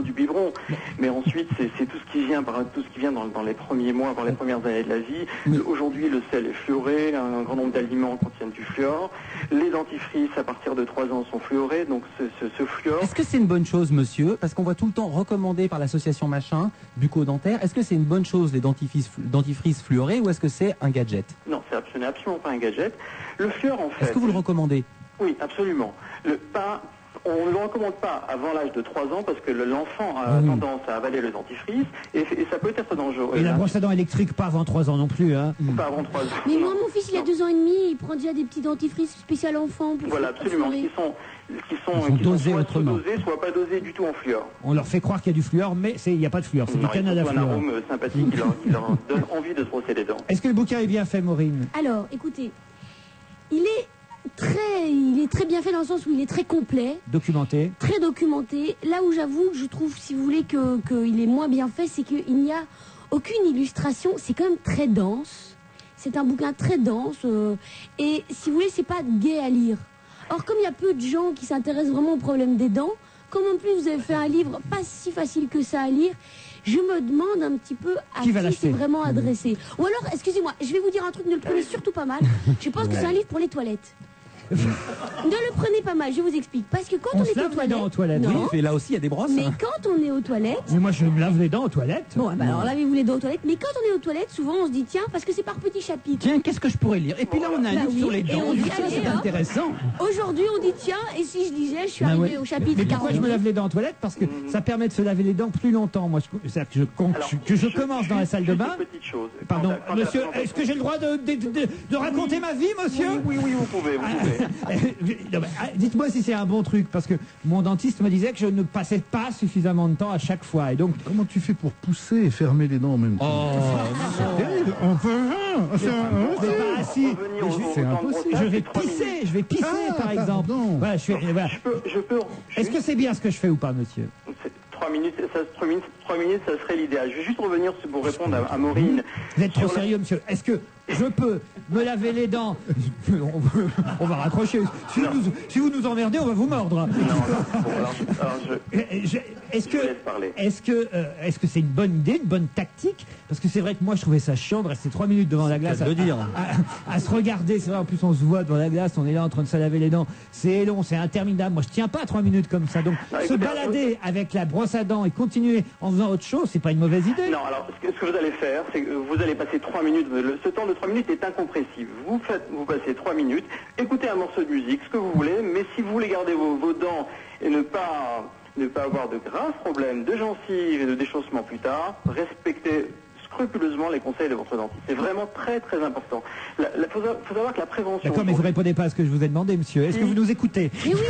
du biberon, mais ensuite c'est tout ce qui vient dans les premiers mois, dans les premières années de la vie. Aujourd'hui, le sel est fluoré, un grand nombre d'aliments contiennent du fluor. Les dentifrices à partir de 3 ans sont fluorés, donc ce fluor. Est-ce que c'est une bonne chose, monsieur? Parce qu'on voit tout le temps recommandé par l'association machin bucco-dentaire. Est-ce que c'est une bonne chose les dentifrices fluorés ou est-ce que c'est un gadget? Non, ce n'est absolument pas un gadget. Le fluor, en fait. Est-ce que vous le recommandez? Oui, absolument. On ne le recommande pas avant l'âge de 3 ans parce que l'enfant a tendance à avaler le dentifrice et ça peut être dangereux. Et la brosse à dents électrique pas avant 3 ans non plus, hein? Pas avant 3 ans. Mais moi, mon fils, il a 2 ans et demi, il prend déjà des petits dentifrices spécial enfants. Voilà, absolument. Qui sont dosés soit autrement. Dosés, soit pas dosés du tout en fluor. On leur fait croire qu'il y a du fluor, mais il n'y a pas de fluor, c'est du Canada fluor. fluor. Un arôme sympathique qui leur donne envie de se brosser les dents. Est-ce que le bouquin est bien fait, Maureen? Alors, écoutez, il est très bien fait dans le sens où il est très complet. Documenté. Très documenté. Là où j'avoue que je trouve, si vous voulez, qu'il est moins bien fait, c'est qu'il n'y a aucune illustration. C'est quand même très dense. C'est un bouquin très dense. Et si vous voulez, c'est pas gai à lire. Or, comme il y a peu de gens qui s'intéressent vraiment au problème des dents, comme en plus vous avez fait un livre pas si facile que ça à lire, je me demande un petit peu à qui c'est vraiment adressé. Ou alors, excusez-moi, je vais vous dire un truc, ne le prenez surtout pas mal. Je pense que c'est un livre pour les toilettes. Ne le prenez pas mal, je vous explique. Parce que quand on est aux toilettes, non. Oui, et là aussi il y a des brosses. Mais quand on est aux toilettes. Mais moi je me lave les dents aux toilettes. Bon, alors lavez-vous les dents aux toilettes. Mais quand on est aux toilettes, souvent on se dit tiens, parce que c'est par petits chapitres. Tiens, qu'est-ce que je pourrais lire? Et puis là on a un livre sur les dents. C'est intéressant. Aujourd'hui on dit tiens, et si je disais, je suis arrivé au chapitre 40. Mais pourquoi je me lave les dents aux toilettes? Parce que ça permet de se laver les dents plus longtemps. Moi, je commence dans la salle de bain. Pardon, monsieur, est-ce que j'ai le droit de raconter ma vie, monsieur? Oui, vous pouvez. Dites-moi si c'est un bon truc, parce que mon dentiste me disait que je ne passais pas suffisamment de temps à chaque fois. Et donc, comment tu fais pour pousser et fermer les dents en même temps? C'est terrible. Pas assis. C'est impossible. Je vais pisser, par exemple. Voilà, Est-ce que c'est bien ce que je fais ou pas, monsieur? 3 minutes, ça serait l'idéal. Je vais juste revenir pour répondre à Maureen. Vous êtes trop sérieux, monsieur. Est-ce que je peux me laver les dents? On va raccrocher. Si vous nous emmerdez, on va vous mordre. Est-ce que c'est une bonne idée, une bonne tactique? Parce que c'est vrai que moi, je trouvais ça chiant de rester 3 minutes devant la glace à se regarder. C'est vrai, en plus, on se voit devant la glace, on est là en train de se laver les dents. C'est long, c'est interminable. Moi, je tiens pas 3 minutes comme ça. Donc, se balader avec la brosse à dents et continuer en faisant autre chose, c'est pas une mauvaise idée. Non, alors, ce que vous allez faire, c'est que vous allez passer 3 minutes. Ce temps de 3 minutes est incompressible. Vous passez 3 minutes, écoutez un morceau de musique, ce que vous voulez, mais si vous voulez garder vos dents et ne pas ne pas avoir de graves problèmes de gencives et de déchaussement plus tard, respectez scrupuleusement les conseils de votre dentiste. C'est vraiment très très important. Il faut savoir que la prévention... D'accord, mais vous répondez pas à ce que je vous ai demandé, monsieur. Est-ce que vous nous écoutez? Mais oui,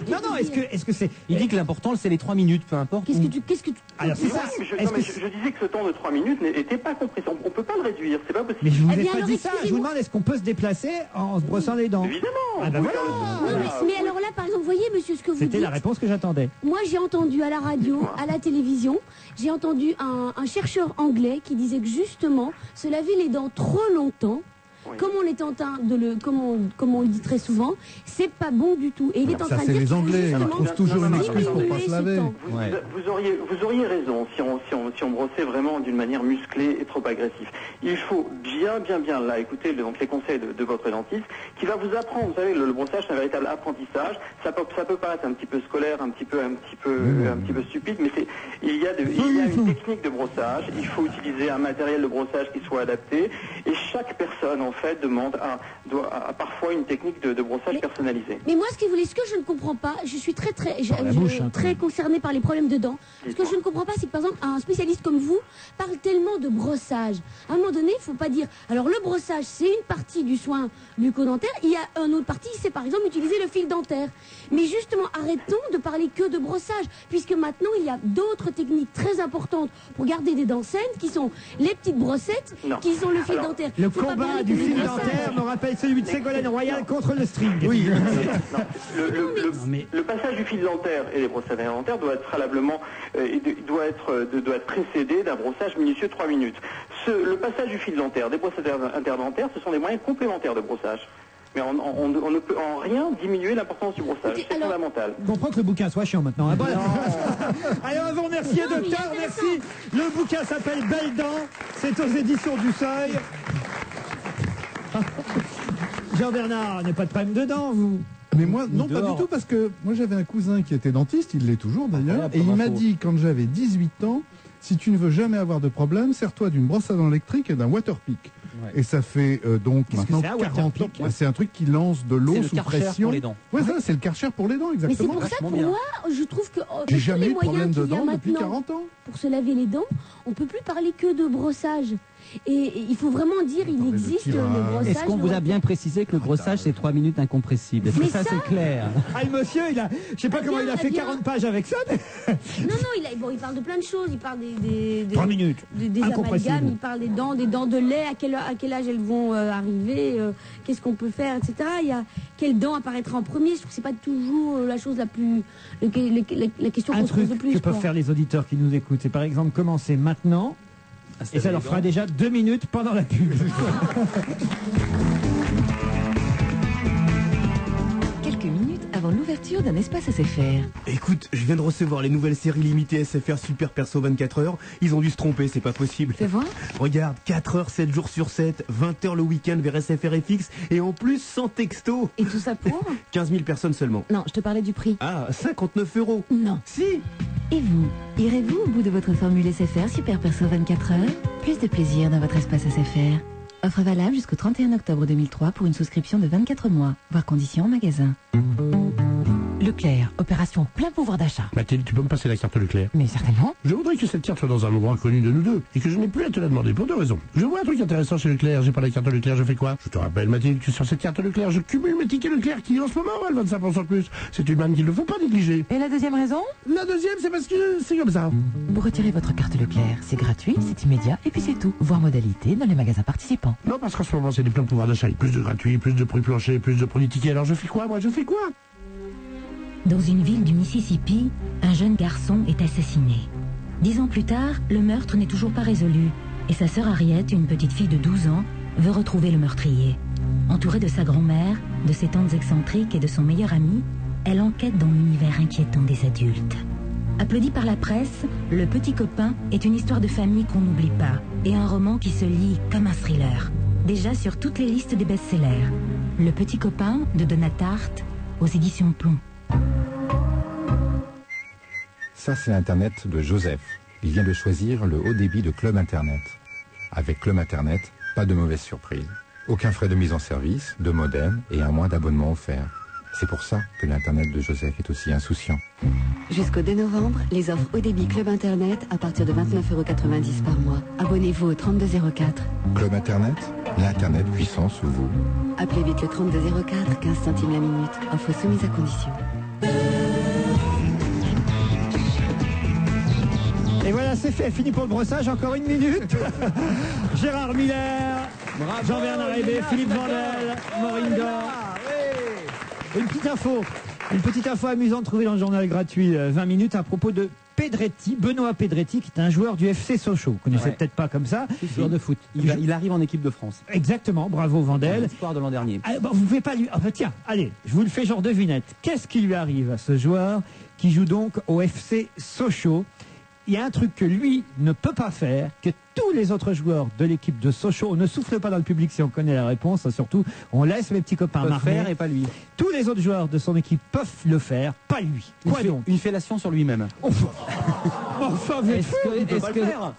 non, est-ce que c'est... Il dit que l'important, c'est les 3 minutes, peu importe. Qu'est-ce que tu... Alors, c'est ça. Je disais que ce temps de 3 minutes n'était pas compris. On ne peut pas le réduire, c'est pas possible. Mais je vous ai pas dit ça. Je vous demande, est-ce qu'on peut se déplacer en se brossant les dents? Évidemment. Ah ben voilà. Non, mais alors là, par exemple, voyez, monsieur, ce que vous dites... C'était la réponse que j'attendais. Moi, j'ai entendu à la radio, à la télévision, j'ai entendu un chercheur anglais qui disait que justement, se laver les dents trop longtemps, comme on est en train de comme on le dit très souvent, c'est pas bon du tout. Et il est en train de dire les Anglais, ils trouvent toujours une excuse pour pas se laver. Vous auriez raison si on brossait vraiment d'une manière musclée et trop agressive. Il faut bien là écouter les conseils de votre dentiste qui va vous apprendre. Vous savez, le brossage c'est un véritable apprentissage. Ça peut paraître un petit peu scolaire, un petit peu stupide, mais il y a une technique de brossage. Il faut utiliser un matériel de brossage qui soit adapté. Et chaque personne en fait demande à parfois une technique de brossage personnalisée. Mais moi, ce que je ne comprends pas, je suis très concernée par les problèmes de dents. Ce que je ne comprends pas, c'est que par exemple, un spécialiste comme vous parle tellement de brossage. À un moment donné, il ne faut pas dire. Alors le brossage, c'est une partie du soin bucco-dentaire. Il y a une autre partie, c'est par exemple utiliser le fil dentaire. Mais justement, arrêtons de parler que de brossage, puisque maintenant il y a d'autres techniques très importantes pour garder des dents saines, qui sont les petites brossettes, qui sont le fil dentaire. Le combat du fil dentaire me rappelle celui de Ségolène Royal contre le string. Oui. Le passage du fil dentaire et les brossages dentaires doit être préalablement, doit être précédé d'un brossage minutieux de 3 minutes. Le passage du fil dentaire, des brossages interdentaires, ce sont des moyens complémentaires de brossage. Mais on ne peut en rien diminuer l'importance du brossage. C'est fondamental. Je comprends que le bouquin soit chiant maintenant. Allez, on va vous remercier, docteur. Merci. Le bouquin s'appelle Belles dents. C'est aux éditions du Seuil. Jean-Bernard, n'est pas de problème de dents, vous? Mais moi, non, pas du tout, parce que moi j'avais un cousin qui était dentiste, il l'est toujours d'ailleurs, et il m'a dit quand j'avais 18 ans, si tu ne veux jamais avoir de problème, sers-toi d'une brosse à dents électrique et d'un waterpick. Ouais. Et ça fait donc maintenant 40 ans. C'est un truc qui lance de l'eau sous pression. Pour les dents. Ouais, ça, c'est le Karcher pour les dents, exactement. Mais c'est pour ça, pour moi, je trouve que j'ai jamais eu de problème de dents depuis 40 ans. Pour se laver les dents, on peut plus parler que de brossage. Et il faut vraiment dire, il existe le brossage. Est-ce qu'on vous a bien précisé que le brossage, c'est 3 minutes incompressibles? Est-ce que ça, c'est clair? Ah, le monsieur, je sais pas comment il a fait 40 pages avec ça. Non, il parle de plein de choses. Il parle des 3 minutes. Des amalgames, il parle des dents de lait, à quel âge elles vont arriver, qu'est-ce qu'on peut faire, etc. Il y a quelle dent apparaîtra en premier. Je trouve que c'est pas toujours la chose la plus... la question qu'on se pose le plus. Un truc que peuvent faire les auditeurs qui nous écoutent, c'est par exemple commencer maintenant. Et ça leur fera déjà 2 minutes pendant la pub. Quelques minutes avant l'ouverture d'un espace SFR. Écoute, je viens de recevoir les nouvelles séries limitées SFR Super Perso 24 heures. Ils ont dû se tromper, c'est pas possible. Fais voir. Regarde, 4 heures, 7 jours sur 7, 20 heures le week-end vers SFR FX et en plus sans texto. Et tout ça pour 15 000 personnes seulement. Non, je te parlais du prix. Ah, 59 €. Non. Si. Et vous, irez-vous au bout de votre formule SFR Super Perso 24 heures? Plus de plaisir dans votre espace SFR. Offre valable jusqu'au 31 octobre 2003 pour une souscription de 24 mois. Voir conditions en magasin. Leclerc, opération plein pouvoir d'achat. Mathilde, tu peux me passer la carte Leclerc? Mais certainement. Je voudrais que cette carte soit dans un endroit inconnu de nous deux et que je n'ai plus à te la demander pour 2 raisons. Je vois un truc intéressant chez Leclerc, j'ai pas la carte Leclerc, je fais quoi? Je te rappelle, Mathilde, que sur cette carte Leclerc, je cumule mes tickets Leclerc qui en ce moment valent 25% de plus. C'est une manne qu'il ne faut pas négliger. Et la deuxième raison? La deuxième, c'est parce que c'est comme ça. Pour retirer votre carte Leclerc, c'est gratuit, c'est immédiat et puis c'est tout. Voir modalité dans les magasins participants. Non, parce qu'en ce moment, c'est des pleins de pouvoir d'achat, plus de gratuit, plus de prix plancher, plus de produits tickets. Alors je fais quoi, moi? Je fais quoi? Dans une ville du Mississippi, un jeune garçon est assassiné. 10 ans plus tard, le meurtre n'est toujours pas résolu et sa sœur Harriet, une petite fille de 12 ans, veut retrouver le meurtrier. Entourée de sa grand-mère, de ses tantes excentriques et de son meilleur ami, elle enquête dans l'univers inquiétant des adultes. Applaudi par la presse, Le Petit Copain est une histoire de famille qu'on n'oublie pas et un roman qui se lit comme un thriller. Déjà sur toutes les listes des best-sellers. Le Petit Copain de Donna Tartt aux éditions Plomb. Ça, c'est Internet de Joseph. Il vient de choisir le haut débit de Club Internet. Avec Club Internet, pas de mauvaise surprise. Aucun frais de mise en service, de modem et un mois d'abonnement offert. C'est pour ça que l'Internet de Joseph est aussi insouciant. Jusqu'au 2 novembre, les offres haut débit Club Internet à partir de 29,90 € par mois. Abonnez-vous au 3204. Club Internet, l'Internet puissant sous vous. Appelez vite le 3204, 15 centimes la minute. Offre soumise à condition. Et voilà, c'est fait, fini pour le brossage, encore une minute. Gérard Miller, Jean-Bernard Hébé, Philippe Vandel, Maureen Dor. Une petite info amusante trouvée dans le journal gratuit 20 minutes à propos de Pedretti, Benoît Pedretti, qui est un joueur du FC Sochaux. Vous connaissez peut-être pas comme ça. Joueur de foot. Il arrive en équipe de France. Exactement, bravo Vandel. L'histoire de l'an dernier. Ah, bon, vous ne pouvez pas lui... Enfin, tiens, allez, je vous le fais genre devinette. Qu'est-ce qui lui arrive à ce joueur qui joue donc au FC Sochaux? Il y a un truc que lui ne peut pas faire, que tous les autres joueurs de l'équipe de Sochaux, on ne souffle pas dans le public si on connaît la réponse, surtout on laisse mes petits copains marrer. Faire et pas lui. Tous les autres joueurs de son équipe peuvent le faire, pas lui. Quoi donc? Une fellation sur lui-même. Enfin,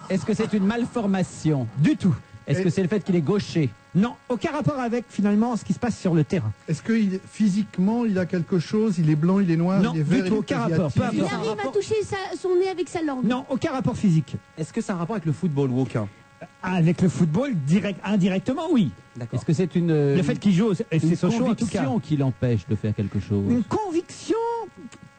est-ce que c'est une malformation? Du tout. Est-ce que c'est le fait qu'il est gaucher? Non, aucun rapport avec finalement ce qui se passe sur le terrain. Est-ce que physiquement il a quelque chose? Il est blanc, il est noir, non, il est vert, du tout, aucun rapport. Il arrive à toucher son nez avec sa langue. Non, aucun rapport physique. Est-ce que ça a un rapport avec le football ou aucun? Avec le football, indirectement, oui. Est-ce que c'est le fait qu'il joue au FC Sochaux, en tout cas, conviction qui l'empêche de faire quelque chose? Une conviction,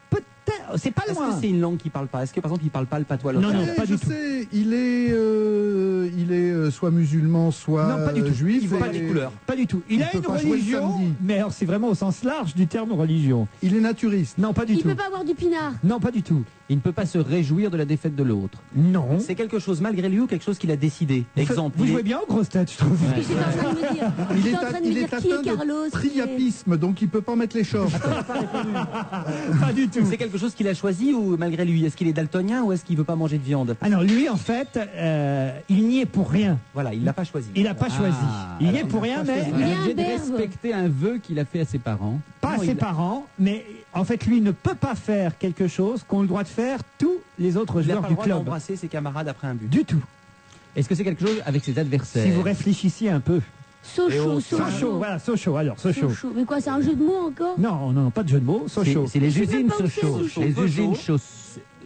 peut-être. C'est pas loin. Est-ce que c'est une langue qu'il parle pas? Est-ce que par exemple il parle pas le patois local? Non, pas du tout. Il est soit musulman, soit non, pas du tout. juif. Il voit pas les couleurs. Pas du tout. Il a une religion, mais alors c'est vraiment au sens large du terme religion. Il est naturiste. Non, pas du tout. Il peut pas avoir du pinard. Non, pas du tout. Il ne peut pas se réjouir de la défaite de l'autre. Non. C'est quelque chose malgré lui ou quelque chose qu'il a décidé. Exemple. Vous jouez bien aux grosses têtes, je trouve. Ouais. J'étais en train de me dire. Il est atteint de priapisme, donc il peut pas mettre les shorts. Pas du tout. C'est quelque chose qu'il a choisi ou malgré lui? Est-ce qu'il est daltonien ou est-ce qu'il veut pas manger de viande? Alors lui, en fait, il n'y est pour rien. Voilà, il l'a pas choisi. Il n'a pas choisi. Il n'y est pour rien, mais il est obligé de respecter un vœu qu'il a fait à ses parents. Pas à ses parents, mais en fait, lui ne peut pas faire quelque chose qu'ont le droit de faire tous les autres joueurs du club. Il n'a pas le droit d'embrasser ses camarades après un but. Du tout. Est-ce que c'est quelque chose avec ses adversaires? Si vous réfléchissiez un peu. Sochaux. Voilà, Sochaux. Alors, Sochaux. Mais quoi, c'est un jeu de mots encore? Non, pas de jeu de mots. Sochaux. C'est les usines Sochaux. Les usines Sochaux.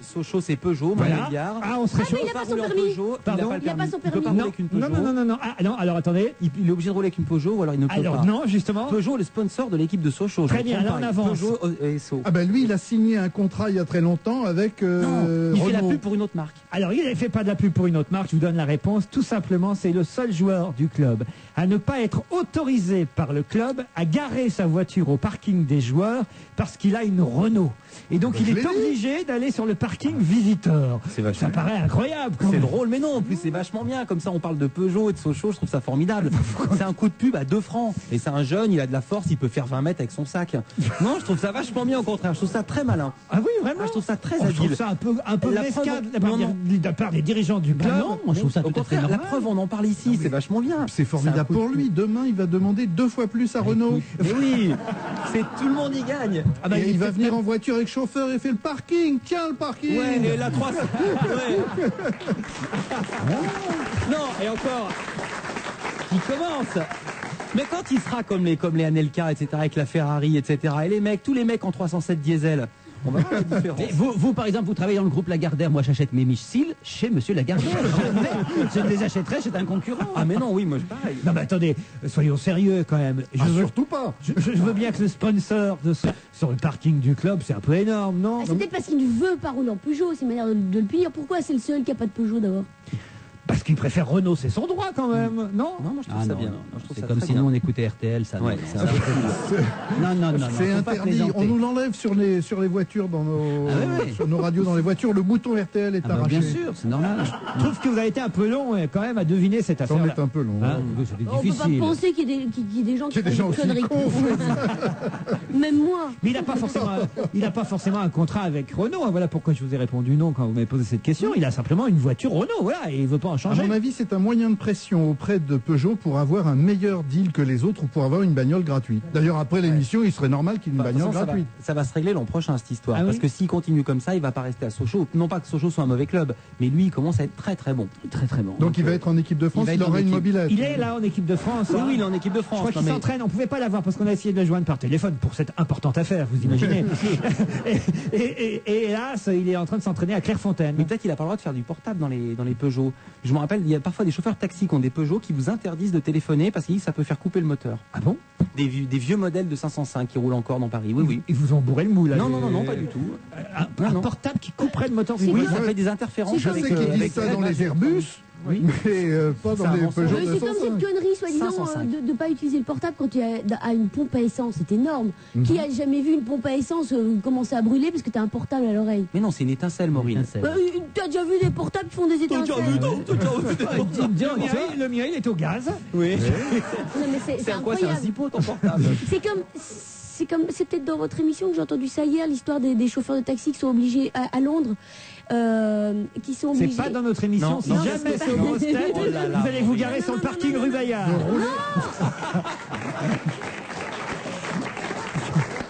Sochaux, c'est Peugeot, voilà. Ah, on serait chaud. Mais il n'a pas son permis. Pardon, il n'a pas son permis. Il peut pas permis. rouler avec une Peugeot. Non. Ah, non, alors attendez. Il est obligé de rouler avec une Peugeot ou alors il ne peut pas. Alors non, justement. Peugeot, le sponsor de l'équipe de Sochaux. Très bien, alors on avance. Peugeot et So. Ah ben lui, il a signé un contrat il y a très longtemps avec non, il Renault. fait la pub pour une autre marque. Alors il ne fait pas de la pub pour une autre marque, je vous donne la réponse. Tout simplement, c'est le seul joueur du club à ne pas être autorisé par le club à garer sa voiture au parking des joueurs parce qu'il a une Renault. Et donc il est obligé d'aller sur le parking visiteur. Ça paraît incroyable. C'est drôle, mais non, en plus c'est vachement bien. Comme ça, on parle de Peugeot et de Sochaux, je trouve ça formidable. C'est un coup de pub à 2 francs. Et c'est un jeune, il a de la force, il peut faire 20 mètres avec son sac. Non, je trouve ça vachement bien, au contraire. Je trouve ça très malin. Ah oui, vraiment. Je trouve ça très habile. habile. Je trouve ça un peu mescade de la part des dirigeants du club. Non, moi je trouve ça tout à fait normal. La preuve, on en parle ici, c'est vachement bien. C'est formidable pour lui. Demain, il va demander 2 fois plus à Renault. Mais oui, c'est tout le monde y gagne. Ah bah, il va venir en voiture avec chauffeur et fait le parking. Tiens, le parking. Ouais, et la 300. Ouais. Non, et encore, il commence. Mais quand il sera comme les Anelka, etc., avec la Ferrari, etc., et les mecs, tous les mecs en 307 diesel, on va voir la différence. Vous, par exemple, vous travaillez dans le groupe Lagardère. Moi, j'achète mes missiles chez Monsieur Lagardère. Je ne les achèterai chez un concurrent. Ah, mais non, oui, moi, je pareil. Non, mais attendez, soyons sérieux quand même. Surtout pas. Je veux bien que le sponsor sur le parking du club, c'est un peu énorme, non? C'est peut-être parce qu'il ne veut pas rouler en Peugeot, c'est une manière de le punir. Pourquoi c'est le seul qui n'a pas de Peugeot d'abord? Parce qu'il préfère Renault, c'est son droit quand même, non? Non, moi je trouve ça bien. C'est comme si nous on écoutait RTL, ça. Ouais, c'est un peu non. C'est interdit. On nous l'enlève sur les voitures dans sur nos radios dans les voitures. Le bouton RTL est arraché. Bien sûr, c'est normal. Je trouve que vous avez été un peu long quand même à deviner cette affaire. On est un peu long. Hein, on peut pas penser qu'il y ait des gens qui font des conneries. Même moi. Mais il n'a pas forcément un contrat avec Renault. Voilà pourquoi je vous ai répondu non quand vous m'avez posé cette question. Il a simplement une voiture Renault, voilà, et il veut pas en changer. changer. À mon avis, c'est un moyen de pression auprès de Peugeot pour avoir un meilleur deal que les autres ou pour avoir une bagnole gratuite. D'ailleurs, après l'émission, il serait normal qu'il y ait une bagnole gratuite. Ça va se régler l'an prochain, cette histoire. Ah parce oui que s'il continue comme ça, il va pas rester à Sochaux. Non pas que Sochaux soit un mauvais club, mais lui, il commence à être très très bon. Très très bon. Donc il va être en équipe de France, il aura une mobilette. Il est là en équipe de France. Oui, hein. oui, il est en équipe de France. Je crois qu'il s'entraîne. On pouvait pas l'avoir parce qu'on a essayé de le joindre par téléphone pour cette importante affaire, vous imaginez. et hélas, il est en train de s'entraîner à Clairefontaine. Mais peut-être qu'il a pas le droit de faire du portable dans les Peugeot. Je me rappelle, il y a parfois des chauffeurs de taxi qui ont des Peugeot qui vous interdisent de téléphoner parce qu'ils disent que ça peut faire couper le moteur. Ah bon? Des vieux modèles de 505 qui roulent encore dans Paris. Oui, oui. Ils vous ont bourré le moule. Non, pas du tout. Un portable qui couperait le moteur du Oui, moteur. ça fait des interférences. Je sais qu'ils disent ça dans les Airbus. Oui. Mais pas dans les Peugeot C'est comme 205. cette connerie, soi-disant, de ne pas utiliser le portable quand tu as une pompe à essence. C'est énorme. Qui a jamais vu une pompe à essence commencer à brûler parce que tu as un portable à l'oreille? Mais non, c'est une étincelle, Maureen. T'as déjà vu des portables qui font des étincelles? Le mien, il est au gaz. Oui. Non, mais c'est C'est un quoi? C'est un incroyable. zippo, ton portable. C'est peut-être dans votre émission que j'ai entendu ça hier, l'histoire des chauffeurs de taxi qui sont obligés à Londres. Qui sont obligés. C'est pas dans notre émission, Non, si non, jamais c'est c'est pas- aux grosses têtes, Oh là là. vous allez vous garer sur le parking rue Bayard.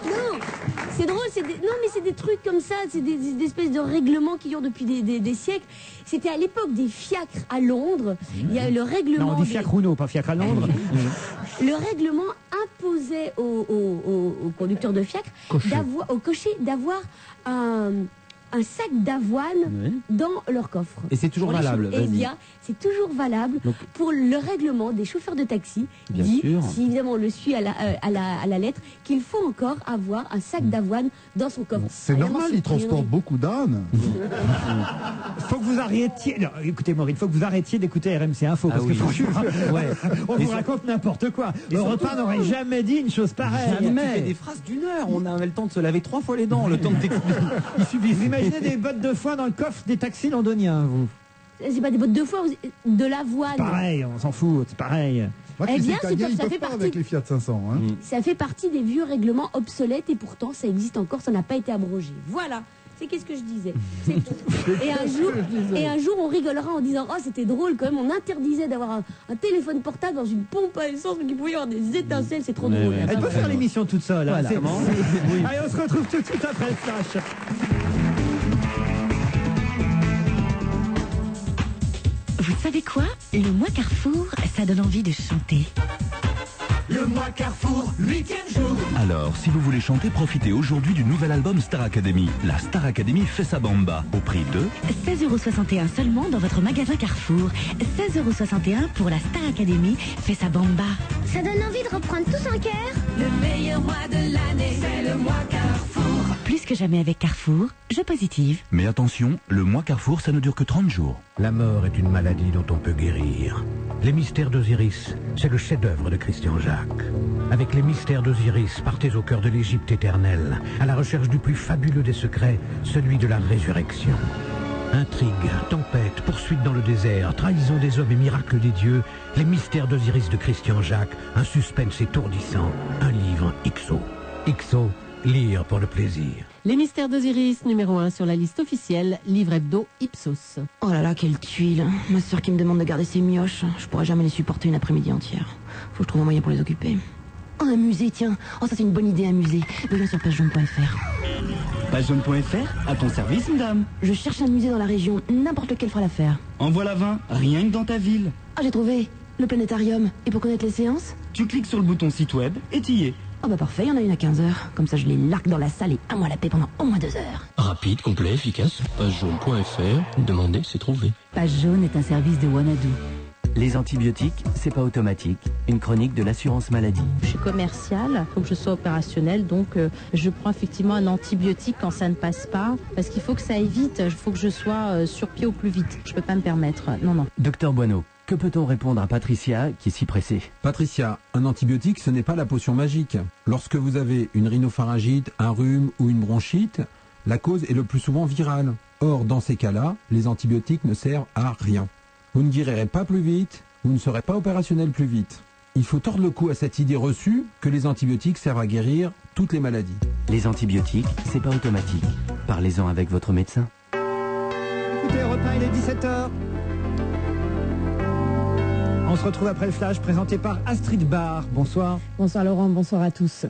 Non, c'est drôle, non mais c'est des trucs comme ça, c'est des espèces de règlements qui durent depuis des siècles. C'était à l'époque des fiacres à Londres. Il y a le règlement. Non, on dit fiacre Rouneau, pas fiacre à Londres. Le règlement imposait aux conducteurs de fiacre au cocher d'avoir un sac d'avoine dans leur coffre. Et c'est toujours Pour les valable, Eh vas-y. bien, c'est toujours valable Donc- pour le règlement des chauffeurs de taxi. Bien dit, sûr. si évidemment on le suit à la lettre, qu'il faut encore avoir un sac d'avoine dans son coffre. C'est Évidemment, normal, c'est ils transportent une beaucoup d'ânes. Faut que vous arrêtiez. Non, écoutez, Maureen, faut que vous arrêtiez d'écouter RMC Info parce Ah que oui. franchement, Ouais. on vous raconte n'importe quoi. Le repas n'aurait jamais dit une chose pareille. Tu fais des phrases d'une heure. On avait le temps de se laver 3 fois les dents, le temps de t'expliquer. Il suffit. Vous imaginez des bottes de foin dans le coffre des taxis londoniens, vous? C'est pas des bottes de foin, de l'avoine. Pareil, on s'en fout, c'est pareil. Moi, Eh les bien, Italiens, ils ça peuvent fait pas partie- avec les Fiat 500. Hein. Ça fait partie des vieux règlements obsolètes et pourtant ça existe encore, ça n'a pas été abrogé. Voilà, c'est qu'est-ce que je disais. C'est tout. Et un jour, on rigolera en disant oh c'était drôle quand même, on interdisait d'avoir un téléphone portable dans une pompe à essence, mais qu'il pouvait y avoir des étincelles, c'est trop drôle. Elle peut faire l'émission toute seule. Voilà. C'est- Comment Allez, on se retrouve tout de suite après le flash. Vous savez quoi? Le mois Carrefour, ça donne envie de chanter. Le mois Carrefour, 8e jour. Alors, si vous voulez chanter, profitez aujourd'hui du nouvel album Star Academy. La Star Academy fait sa bamba au prix de 16,61€ seulement dans votre magasin Carrefour. 16,61€ pour la Star Academy fait sa bamba. Ça donne envie de reprendre tous en cœur. Le meilleur mois de l'année, c'est le mois Carrefour. Plus que jamais avec Carrefour, je positive. Mais attention, le mois Carrefour, ça ne dure que 30 jours. La mort est une maladie dont on peut guérir. Les mystères d'Osiris, c'est le chef-d'œuvre de Christian Jacques. Avec les mystères d'Osiris, partez au cœur de l'Égypte éternelle, à la recherche du plus fabuleux des secrets, celui de la résurrection. Intrigue, tempête, poursuite dans le désert, trahison des hommes et miracles des dieux, les mystères d'Osiris de Christian Jacques, un suspense étourdissant, un livre XO. XO, lire pour le plaisir. Les mystères d'Osiris, numéro 1 sur la liste officielle, livre hebdo Ipsos. Oh là là, quelle tuile. Ma soeur qui me demande de garder ses mioches. Je pourrais jamais les supporter une après-midi entière. Faut que je trouve un moyen pour les occuper. Oh, un musée, tiens. Oh, ça c'est une bonne idée, un musée. Venez sur pagejaune.fr. Pagejaune.fr, à ton service, madame. Je cherche un musée dans la région. N'importe lequel fera l'affaire. En voilà 20, rien que dans ta ville. Ah, j'ai trouvé. Le planétarium. Et pour connaître les séances? Tu cliques sur le bouton site web et t'y es. Ah bah parfait, il y en a une à 15h. Comme ça, je les largue dans la salle et à moi la paix pendant au moins 2 heures. Rapide, complet, efficace. Pagejaune.fr, demandez, c'est trouvé. Page jaune est un service de Wanadoo. Les antibiotiques, c'est pas automatique. Une chronique de l'assurance maladie. Je suis commerciale, il faut que je sois opérationnelle, donc je prends effectivement un antibiotique quand ça ne passe pas, parce qu'il faut que ça aille vite, il faut que je sois sur pied au plus vite. Je peux pas me permettre, non. Docteur Boineau, que peut-on répondre à Patricia qui est si pressée? Patricia, un antibiotique, ce n'est pas la potion magique. Lorsque vous avez une rhinopharyngite, un rhume ou une bronchite, la cause est le plus souvent virale. Or, dans ces cas-là, les antibiotiques ne servent à rien. Vous ne guérirez pas plus vite, vous ne serez pas opérationnel plus vite. Il faut tordre le cou à cette idée reçue que les antibiotiques servent à guérir toutes les maladies. Les antibiotiques, c'est pas automatique. Parlez-en avec votre médecin. Écoutez, Europe 1, il est 17h. On se retrouve après le flash présenté par Astrid Barr. Bonsoir. Bonsoir Laurent, bonsoir à tous.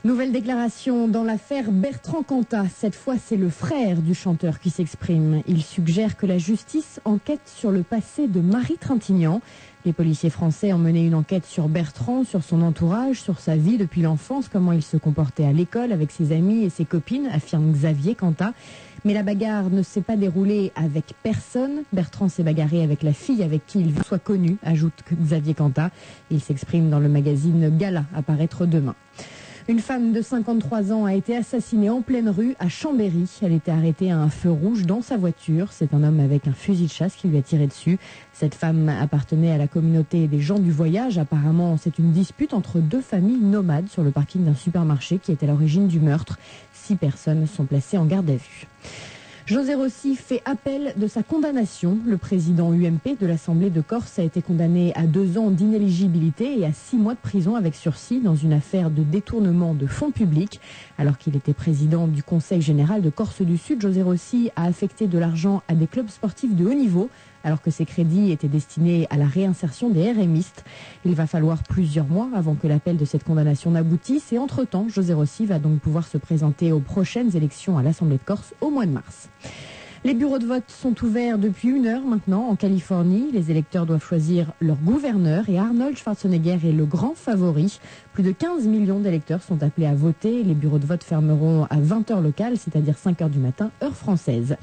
Nouvelle déclaration dans l'affaire Bertrand Cantat. Cette fois, c'est le frère du chanteur qui s'exprime. Il suggère que la justice enquête sur le passé de Marie Trintignant. Les policiers français ont mené une enquête sur Bertrand, sur son entourage, sur sa vie depuis l'enfance, comment il se comportait à l'école avec ses amis et ses copines, affirme Xavier Cantat. Mais la bagarre ne s'est pas déroulée avec personne. Bertrand s'est bagarré avec la fille avec qui il soit connu, ajoute Xavier Cantat. Il s'exprime dans le magazine Gala, à paraître demain. Une femme de 53 ans a été assassinée en pleine rue à Chambéry. Elle était arrêtée à un feu rouge dans sa voiture. C'est un homme avec un fusil de chasse qui lui a tiré dessus. Cette femme appartenait à la communauté des gens du voyage. Apparemment, c'est une dispute entre deux familles nomades sur le parking d'un supermarché qui est à l'origine du meurtre. 6 personnes sont placées en garde à vue. José Rossi fait appel de sa condamnation. Le président UMP de l'Assemblée de Corse a été condamné à 2 ans d'inéligibilité et à 6 mois de prison avec sursis dans une affaire de détournement de fonds publics. Alors qu'il était président du Conseil général de Corse du Sud, José Rossi a affecté de l'argent à des clubs sportifs de haut niveau, alors que ces crédits étaient destinés à la réinsertion des RMistes. Il va falloir plusieurs mois avant que l'appel de cette condamnation n'aboutisse et entre-temps, José Rossi va donc pouvoir se présenter aux prochaines élections à l'Assemblée de Corse au mois de mars. Les bureaux de vote sont ouverts depuis 1 heure maintenant en Californie. Les électeurs doivent choisir leur gouverneur et Arnold Schwarzenegger est le grand favori. Plus de 15 millions d'électeurs sont appelés à voter. Les bureaux de vote fermeront à 20h locales, c'est-à-dire 5h du matin, heure française.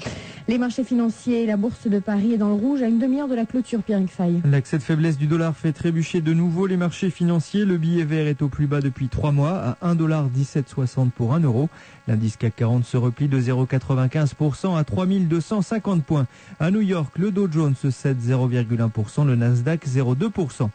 Les marchés financiers et la bourse de Paris est dans le rouge à une demi-heure de la clôture, Pierre-Yves Fay. L'accès de faiblesse du dollar fait trébucher de nouveau les marchés financiers. Le billet vert est au plus bas depuis 3 mois à 1,1760 $ pour 1 euro. L'indice CAC 40 se replie de 0,95% à 3250 points. À New York, le Dow Jones cède 0,1%, le Nasdaq 0,2%.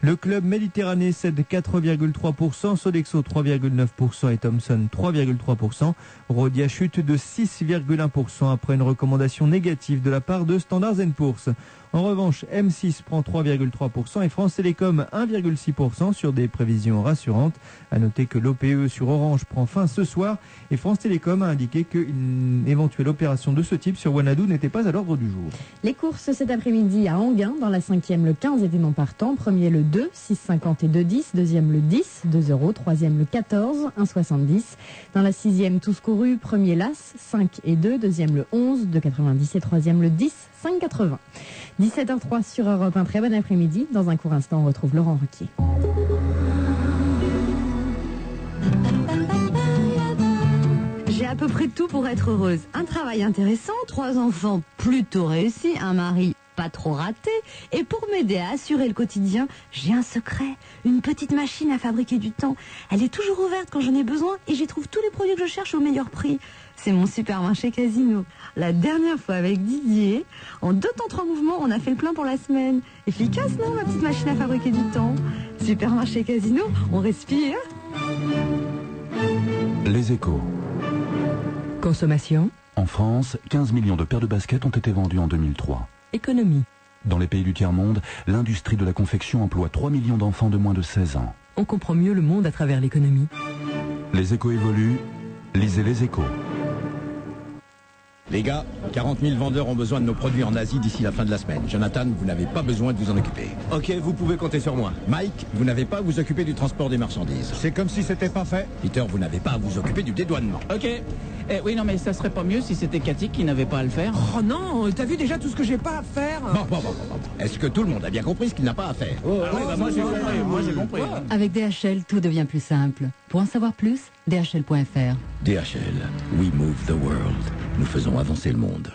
Le club Méditerranée cède 4,3%, Sodexo 3,9% et Thomson 3,3%. Rhodia chute de 6,1% après une recommandation négative de la part de Standard & Poor's. En revanche, M6 prend 3,3% et France Télécom 1,6% sur des prévisions rassurantes. À noter que l'OPE sur Orange prend fin ce soir et France Télécom a indiqué qu'une éventuelle opération de ce type sur Wanadoo n'était pas à l'ordre du jour. Les courses cet après-midi à Enghien. Dans la 5e, le 15 était non partant. Premier, le 2, 6,50 et 2,10. Deuxième, le 10, 2 €. Troisième, le 14, 1,70. Dans la 6e, tous courus. Premier, l'As, 5 et 2. Deuxième, le 11, 2,90. Et troisième, le 10, 5,80. 17h03 sur Europe 1. Très bon après-midi. Dans un court instant, on retrouve Laurent Ruquier. J'ai à peu près tout pour être heureuse. Un travail intéressant, 3 enfants plutôt réussis, un mari pas trop raté. Et pour m'aider à assurer le quotidien, j'ai un secret. Une petite machine à fabriquer du temps. Elle est toujours ouverte quand j'en ai besoin et j'y trouve tous les produits que je cherche au meilleur prix. C'est mon supermarché Casino. La dernière fois avec Didier, en 2 temps 3 mouvements, on a fait le plein pour la semaine. Efficace, non, ma petite machine à fabriquer du temps? Supermarché Casino, on respire. Les Échos. Consommation. En France, 15 millions de paires de baskets ont été vendues en 2003. Économie. Dans les pays du tiers-monde, l'industrie de la confection emploie 3 millions d'enfants de moins de 16 ans. On comprend mieux le monde à travers l'économie. Les Échos évoluent, lisez Les Échos. Les gars, 40 000 vendeurs ont besoin de nos produits en Asie d'ici la fin de la semaine. Jonathan, vous n'avez pas besoin de vous en occuper. Ok, vous pouvez compter sur moi. Mike, vous n'avez pas à vous occuper du transport des marchandises. C'est comme si c'était pas fait. Peter, vous n'avez pas à vous occuper du dédouanement. Ok. Oui, non, mais ça serait pas mieux si c'était Cathy qui n'avait pas à le faire. Oh non, t'as vu déjà tout ce que j'ai pas à faire? Bon. Est-ce que tout le monde a bien compris ce qu'il n'a pas à faire? Moi j'ai compris. Avec DHL, tout devient plus simple. Pour en savoir plus, DHL.fr. DHL, we move the world. Nous faisons avancer le monde.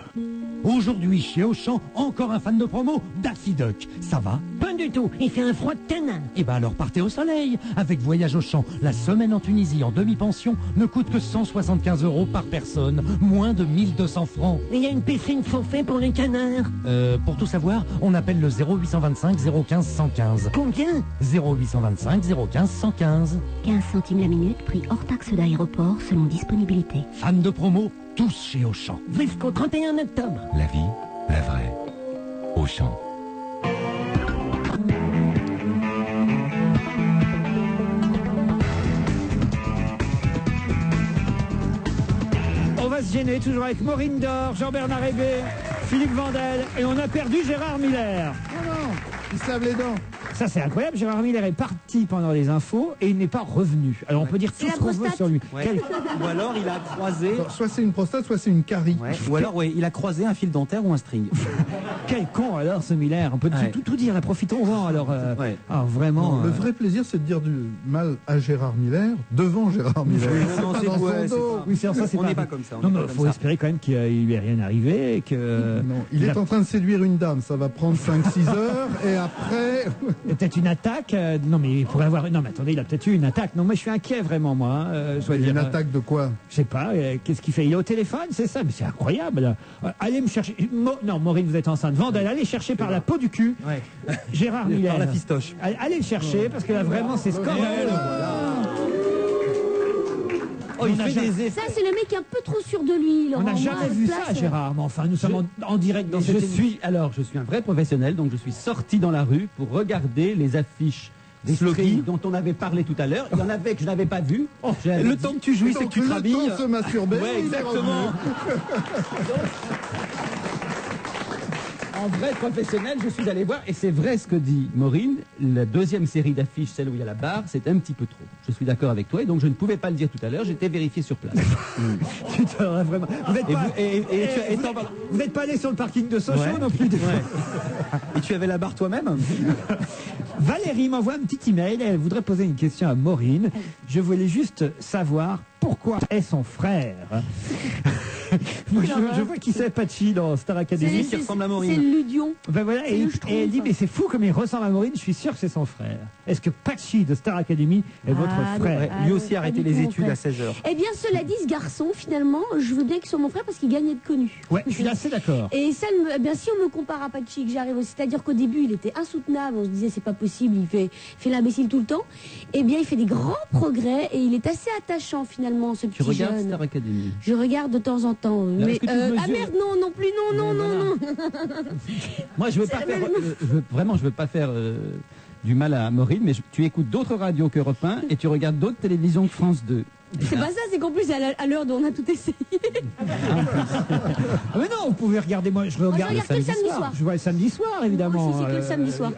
Aujourd'hui, chez Auchan, encore un fan de promo, Daffy Duck. Ça va? Pas du tout, il fait un froid de canin. Eh ben alors partez au soleil. Avec Voyage Auchan, la semaine en Tunisie en demi-pension ne coûte que 175 € par personne, moins de 1200 francs. Il y a une piscine forfait pour les canards. Pour tout savoir, on appelle le 0825 015 115. Combien? 0825 015 115. 15 centimes la minute, prix hors taxe d'aéroport selon disponibilité. Fans de promo, tous chez Auchan. Jusqu'au 31 octobre. La vie, la vraie. Auchan. On va se gêner toujours avec Maureen Dor, Jean-Bernard Hébé, Philippe Vandel et on a perdu Gérard Miller. Non, ils savent les dents. Ça, c'est incroyable. Gérard Miller est parti pendant les infos et il n'est pas revenu. Alors, on peut dire tout ce qu'on veut sur lui. Ou alors il a croisé. Alors, soit c'est une prostate, soit c'est une carie. Ou alors il a croisé un fil dentaire ou un string. Quel con alors ce Miller. On peut tout dire. Là, profitons-en. Alors, vraiment. Non, le vrai plaisir, c'est de dire du mal à Gérard Miller devant Gérard Miller. Non, c'est dans son dos. Oui, ça, c'est on n'est pas comme ça. Non, mais il faut espérer quand même qu'il lui est rien arrivé. Et que non, il est en train de séduire une dame. Ça va prendre 5-6 heures. Et après. Il y a peut-être une attaque. Non, mais il pourrait avoir. Non, mais attendez, il a peut-être eu une attaque. Non, mais je suis inquiet vraiment, moi. Une attaque de quoi? Je sais pas. Qu'est-ce qu'il fait? Il est au téléphone, c'est ça? Mais c'est incroyable. Allez me chercher. Non, Maureen, vous êtes enceinte. Vandel, allez chercher par la peau du cul. Gérard Miller. Par la fistoche. Allez le chercher parce que là vraiment c'est scandaleux. Oh, il fait des effets. Ça, c'est le mec un peu trop sûr de lui. On n'a jamais vu ça, Gérard. Mais enfin, nous sommes en direct dans cette émission. Je suis un vrai professionnel, donc je suis sorti dans la rue pour regarder les affiches des slogans dont on avait parlé tout à l'heure. Il y en avait que je n'avais pas vu. Le temps que tu jouis, c'est que tu te rhabilles. Le temps de se masturber. Ouais, exactement. En vrai professionnel, je suis allé voir, et c'est vrai ce que dit Maureen, la deuxième série d'affiches, celle où il y a la barre, c'est un petit peu trop. Je suis d'accord avec toi, et donc je ne pouvais pas le dire tout à l'heure, j'étais vérifié sur place. Putain, vraiment. Vous n'êtes pas allé sur le parking de Sochaux non plus. Et tu avais la barre toi-même? Valérie m'envoie un petit email, elle voudrait poser une question à Maureen. Je voulais juste savoir pourquoi est son frère. Moi, je vois qui c'est, Pachi, dans Star Academy, qui ressemble à Maureen. C'est Ludion. Ben voilà, et elle dit, mais c'est fou comme il ressemble à Maureen, je suis sûr que c'est son frère. Est-ce que Pachi de Star Academy est votre frère? Lui aussi a arrêté les études à 16 heures. Eh bien, cela dit, ce garçon, finalement, je veux bien qu'il soit mon frère parce qu'il gagne à être connu. Ouais, je suis assez d'accord. Et ça, eh bien, si on me compare à Pachi, que j'arrive aussi, c'est-à-dire qu'au début, il était insoutenable, on se disait, c'est pas possible, il fait l'imbécile tout le temps. Eh bien, il fait des grands progrès et il est assez attachant, finalement, ce petit jeune. Tu regardes Star Academy? Je regarde de temps en temps. Mais, ah merde, non plus, non. Moi, je veux pas faire, je veux pas faire du mal à Maureen, mais tu écoutes d'autres radios qu'Europe 1 et tu regardes d'autres télévisions que France 2. C'est pas ça, c'est qu'en plus, à l'heure dont on a tout essayé. Mais non, vous pouvez regarder, moi je regarde le samedi soir. Je vois le samedi soir, évidemment. Moi aussi, c'est que le samedi soir.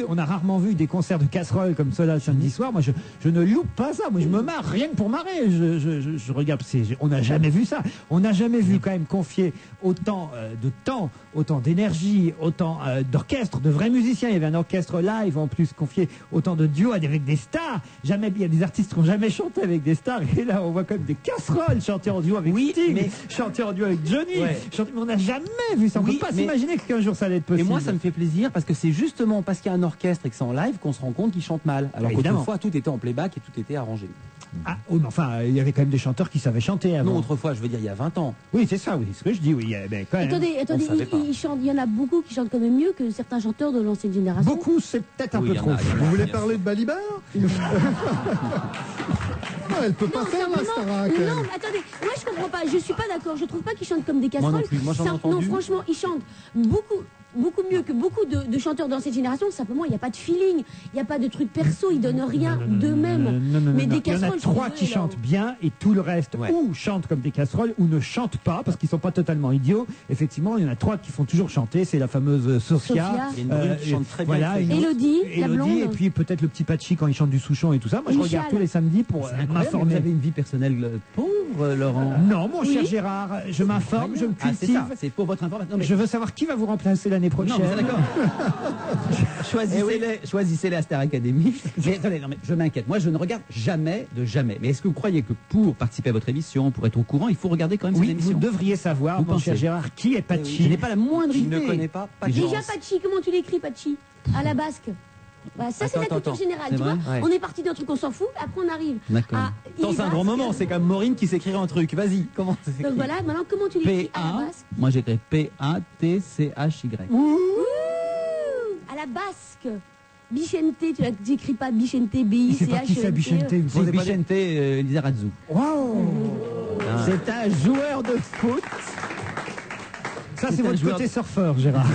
On a rarement vu des concerts de casseroles comme cela le samedi soir. Moi, je ne loupe pas ça. Moi, je me marre rien que pour marrer. Je regarde. On n'a jamais vu ça. On n'a jamais vu quand même confier autant de temps, autant d'énergie, autant d'orchestre, de vrais musiciens. Il y avait un orchestre live en plus, confier autant de duos avec des stars. Jamais, il y a des artistes qui n'ont jamais chanté avec des stars, et là on voit quand même des casseroles chanter en duo avec Sting, chanter en duo avec Johnny, mais on n'a jamais vu ça. On peut pas s'imaginer qu'un jour ça allait être possible. Et moi ça me fait plaisir parce que c'est justement parce qu'il y a un orchestre et que c'est en live qu'on se rend compte qu'ils chantent mal, alors qu'autrefois tout était en playback et tout était arrangé. Ah, oui, mais enfin, il y avait quand même des chanteurs qui savaient chanter avant. Non, autrefois, je veux dire, il y a 20 ans. Oui, c'est ça, oui, c'est ce que je dis, oui. Ben, quand même, attendez, il y en a beaucoup qui chantent quand même mieux que certains chanteurs de l'ancienne génération. Beaucoup, c'est peut-être un peu trop. Vous voulez parler de Balibar? Elle peut pas faire la Starac. Non, mais attendez, moi je comprends pas, je suis pas d'accord, je trouve pas qu'ils chantent comme des casseroles. Moi non plus, moi j'en ai entendu. Non, franchement, ils chantent beaucoup mieux que beaucoup de chanteurs dans cette génération. Simplement, il n'y a pas de feeling, il n'y a pas de truc perso, ils donnent rien d'eux-mêmes. Mais des casseroles. Il y en a 3 qui chantent bien et tout le reste ou chantent comme des casseroles ou ne chantent pas parce qu'ils sont pas totalement idiots. Effectivement, il y en a 3 qui font toujours chanter. C'est la fameuse Sophia. Il y a une brune qui chante très bien. Élodie, la blonde. Et puis peut-être le petit Pachi quand il chante du Souchon et tout ça. Moi, je regarde tous les samedis pour m'informer. Vous avez une vie personnelle pauvre, Laurent? Non, mon cher Gérard, je m'informe, je me cultive. C'est pour votre information. Je veux savoir qui va vous remplacer l'année prochaine. Non, d'accord. Choisissez-les à Star Academy. Mais attendez, non, mais je m'inquiète. Moi, je ne regarde jamais de jamais. Mais est-ce que vous croyez que pour participer à votre émission, pour être au courant, il faut regarder quand même cette émission? Vous devriez savoir, mon cher Gérard, qui est Pachi. Je n'ai pas la moindre idée. Je ne connais pas Pachi. Déjà Pachi, comment tu l'écris, Pachi? À la basque. Bah, ça, c'est la culture générale, tu vois. On est parti d'un truc, on s'en fout, après on arrive à... C'est un grand moment, c'est comme Maureen qui s'écrirait un truc. Vas-y, comment ça s'écrit? Donc voilà, maintenant, comment tu l'écris à la basque? Moi, j'écris P-A-T-C-H-Y. À la basque. Bichente, tu n'écris pas Bichente, B-I-C-H. C'est pas qui c'est Bichente? C'est Bichente Lizarazu. Wow. C'est un joueur de foot. Ça, c'est votre côté surfeur, Gérard.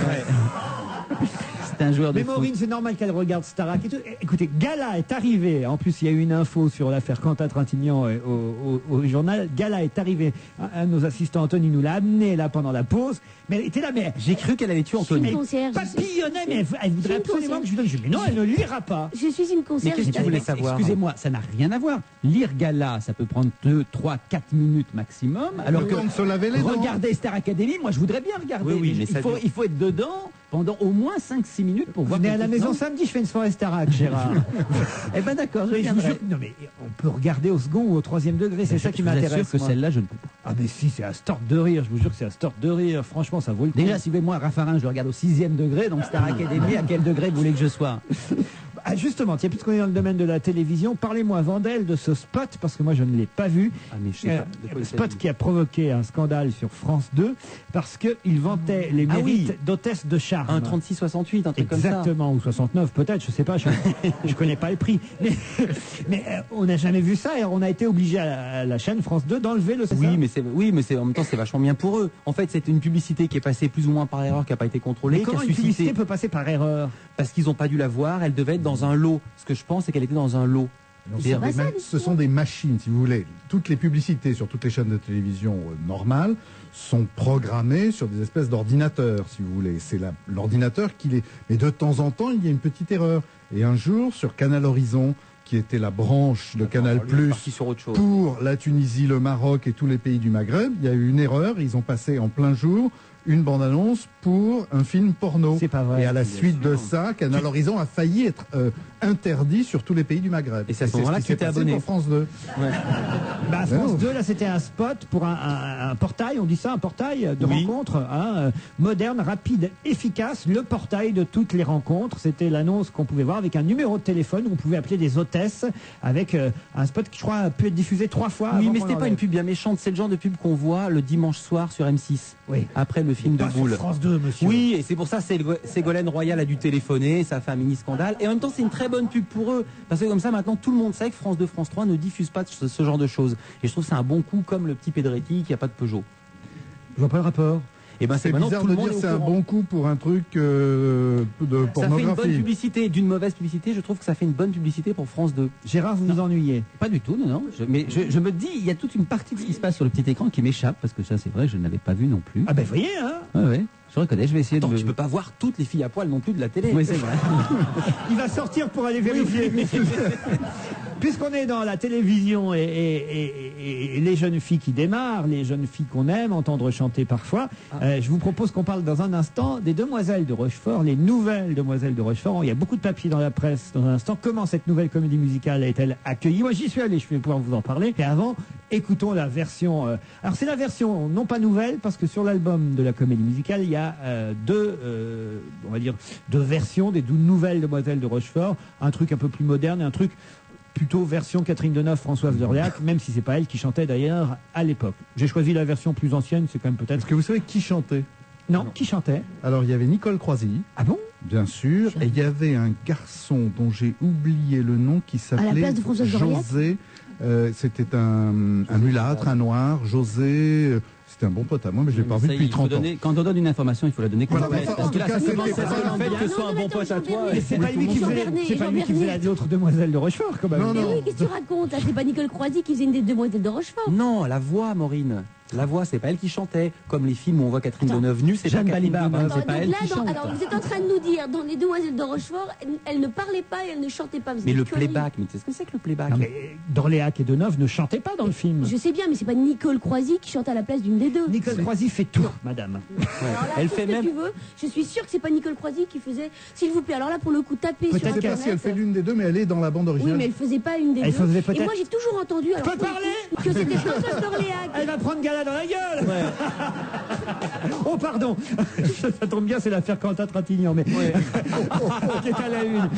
certains joueurs de Mais foot. Maureen, c'est normal qu'elle regarde Starac et tout. Écoutez, Gala est arrivé. En plus, il y a eu une info sur l'affaire Quentin Trintignant au journal. Gala est arrivé. Un de nos assistants, Anthony, nous l'a amené là pendant la pause. Mais elle était là, mais j'ai cru qu'elle allait tuer Anthony. Elle papillonnait, mais elle voudrait absolument que je lui donne. Je dis, mais non, elle ne lira pas. Je suis une concierge. Mais qu'est-ce que tu voulais savoir? Excusez-moi, ça n'a rien à voir. Lire Gala, ça peut prendre 2, 3, 4 minutes maximum. Alors que se laver les dents. regarder Star Academy, moi je voudrais bien regarder. Oui, mais il faut être dedans pendant au moins 5-6 minutes pour voir. Venez à la maison samedi, je fais une soirée Starac, Gérard. Eh ben d'accord, je Mais je vous viendrai. jure, non mais on peut regarder au second ou au troisième degré, c'est ça qui m'intéresse. Je suis sûr que moi. celle-là, je ne peux pas. Ah mais si, c'est à se tordre de rire, je vous jure que c'est à se tordre de rire. Franchement, ça vaut le coup. Déjà, si vous voulez, moi, Raffarin, je le regarde au 6e degré, donc Star Academy, à quel degré vous voulez que je sois? Ah, justement, tiens, puisqu'on est dans le domaine de la télévision, parlez-moi, Vandel, de ce spot, parce que moi je ne l'ai pas vu. Ah, mais je sais pas. De quoi il Spot s'agit. qui a provoqué un scandale sur France 2, parce qu'il vantait les mérites d'hôtesse de charme. Un 36-68, un truc comme ça. Exactement, ou 69 peut-être, je sais pas, je connais pas le prix. Mais on n'a jamais vu ça et on a été obligé à la chaîne France 2 d'enlever le Oui, mais c'est en même temps c'est vachement bien pour eux. En fait, c'est une publicité qui est passée plus ou moins par erreur, qui n'a pas été contrôlée. Mais comment qui a une suscité... publicité peut passer par erreur? Parce qu'ils n'ont pas dû la voir, elle devait être dans un lot. Ce que je pense, c'est qu'elle était dans un lot. Ce sont des machines, si vous voulez. Toutes les publicités sur toutes les chaînes de télévision normales sont programmées sur des espèces d'ordinateurs, si vous voulez. C'est l'ordinateur qui les... Mais de temps en temps, il y a une petite erreur. Et un jour, sur Canal Horizon, qui était la branche de Canal+, pour la Tunisie, le Maroc et tous les pays du Maghreb, il y a eu une erreur. Ils ont passé en plein jour une bande-annonce pour un film porno. C'est pas vrai. Et à la suite de ça, Canal Horizon a failli être interdit sur tous les pays du Maghreb. Et c'est à ce moment-là que tu t'es abonné pour France 2. Bah, France 2, là, c'était un spot pour un portail, on dit ça, un portail de rencontres, moderne, rapide, efficace, le portail de toutes les rencontres. C'était l'annonce qu'on pouvait voir avec un numéro de téléphone où on pouvait appeler des hôtesses, avec un spot qui, je crois, a pu être diffusé 3 fois. Oui, avant mais qu'on c'était pas l'enlève. une pub bien méchante. C'est le genre de pub qu'on voit le dimanche soir sur M6. Oui. Après le film de Pas sur Boule. France 2, monsieur. Oui, et c'est pour ça Ségolène Royal a dû téléphoner, ça a fait un mini scandale. Et en même temps, c'est une très bonne pub pour eux. Parce que comme ça, maintenant, tout le monde sait que France 2, France 3 ne diffuse pas ce genre de choses. Et je trouve que c'est un bon coup, comme le petit Pedretti qui n'a pas de Peugeot. Je vois pas le rapport. Et ben C'est maintenant bizarre tout le de monde dire est au c'est un courant. bon coup pour un truc de Ça fait une bonne pornographie. publicité. D'une mauvaise publicité, je trouve que ça fait une bonne publicité pour France 2. Gérard, vous vous ennuyez? Pas du tout, non. Mais je me dis, il y a toute une partie de ce qui se passe sur le petit écran qui m'échappe, parce que ça, c'est vrai, je ne l'avais pas vu non plus. Ah ben voyez, hein. Ouais, je reconnais, je vais essayer de... Tu peux pas voir toutes les filles à poil non plus de la télé. Oui, c'est vrai. Il va sortir pour aller vérifier. Puisqu'on est dans la télévision et les jeunes filles qui démarrent, les jeunes filles qu'on aime entendre chanter parfois, je vous propose qu'on parle dans un instant des Demoiselles de Rochefort, les nouvelles Demoiselles de Rochefort. Il y a beaucoup de papiers dans la presse dans un instant. Comment cette nouvelle comédie musicale est-elle accueillie? Moi, j'y suis allé, je vais pouvoir vous en parler. Et avant, écoutons la version... Alors, c'est la version non pas nouvelle, parce que sur l'album de la comédie musicale, il y a deux versions des nouvelles Demoiselles de Rochefort. Un truc un peu plus moderne et un truc... plutôt version Catherine Deneuve, Françoise d'Orléac, même si c'est pas elle qui chantait d'ailleurs à l'époque. J'ai choisi la version plus ancienne, c'est quand même peut-être... Est-ce que vous savez qui chantait? Non, qui chantait? Alors il y avait Nicole Croisy. Ah bon? Bien sûr. Et il y avait un garçon dont j'ai oublié le nom qui À la s'appelait place de Françoise d'Orléac? José. C'était un mulâtre, un noir. José. C'était un bon pote à moi, mais je l'ai pas vu Ça y est, depuis il faut 30 ans. donner- Quand on donne une information, il faut la donner Voilà, complète. enfin, Parce en que là, tout cas, ça commence c'était à pas le fait que ce soit un bon pote à toi. Mais c'est pas lui qui faisait, c'est pas lui qui faisait l'autre Demoiselle de Rochefort, quand même. Mais oui, qu'est-ce que tu racontes? Là, c'est pas Nicole Croisy qui faisait une des Demoiselles de Rochefort. Non, la voix, Maureen. La voix, c'est pas elle qui chantait. Comme les films où on voit Catherine Deneuve nue, c'est Jeanne pas Catherine Balibar, Deneuve, hein, c'est pas Donc elle là, qui chante. alors vous êtes en train de nous dire, dans les Demoiselles de Rochefort, elles ne parlaient pas et elles ne chantaient pas. Mais le c'est des conneries. playback, mais tu sais ce que c'est que le playback? Non, mais d'Orléac et Deneuve ne chantaient pas dans le film. Je sais bien, mais c'est pas Nicole Croisy qui chante à la place d'une des deux. Nicole Croisy fait tout, madame. Alors là, Elle tout fait ce que même- tu veux. Je suis sûre que c'est pas Nicole Croisy qui faisait. S'il vous plaît, alors là, pour le coup, tapez sur Je sais Internet. pas si elle fait l'une des deux, mais elle est dans la bande Oui, originale. mais elle faisait pas une des Elle deux. faisait Et peut-être- moi, j'ai toujours entendu. Alors, peux pour le parler coup, que c'était Françoise d'Orléac. Elle va prendre Gala dans la gueule. Oh pardon. Ça tombe bien, c'est l'affaire Quentin Trintignant, mais qui est à la une.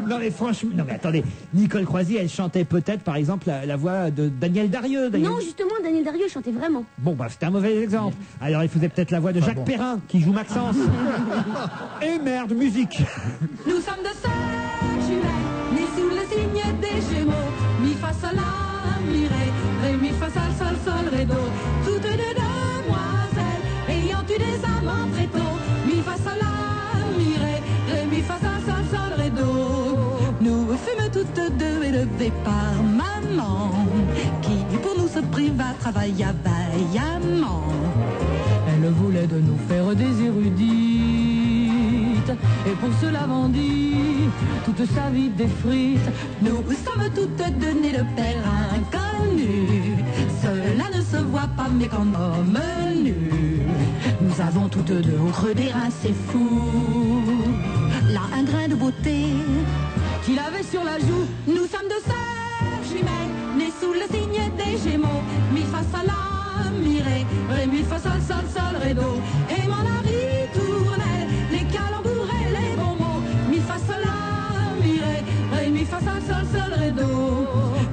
Non mais franchement, non mais attendez, Nicole Croisy, elle chantait peut-être par exemple la voix de Daniel Darieux. Non, justement, Daniel Darieux chantait vraiment. Bon bah c'était un mauvais exemple. Alors il faisait peut-être la voix de Jacques Perrin qui joue Maxence. Et merde, musique. Nous sommes deux sœurs jumelles, nées sous le signe des Gémeaux. Mi fa sol la mi ré, mi fa sol ré do. Toutes deux demoiselles ayant eu des amants très tôt. Mi fa sol la mi ré, élevés par maman, qui pour nous ce priva travailla vaillamment. Elle voulait de nous faire des érudites, et pour cela vendit toute sa vie des frites. Nous sommes toutes données le père inconnu, cela ne se voit pas mais qu'en homme nu. Nous avons toutes deux au creux des reins, c'est fou. Là un grain de beauté qu'il avait sur la joue. Nous sommes deux sœurs jumelles, nées sous le signe des Gémeaux. Mi fa sol la mi ré mi fa sol sol sol ré do. Aimant la ritournelle, les calembours et les bons mots. Mi fa sol la mi ré mi fa sol sol sol ré do.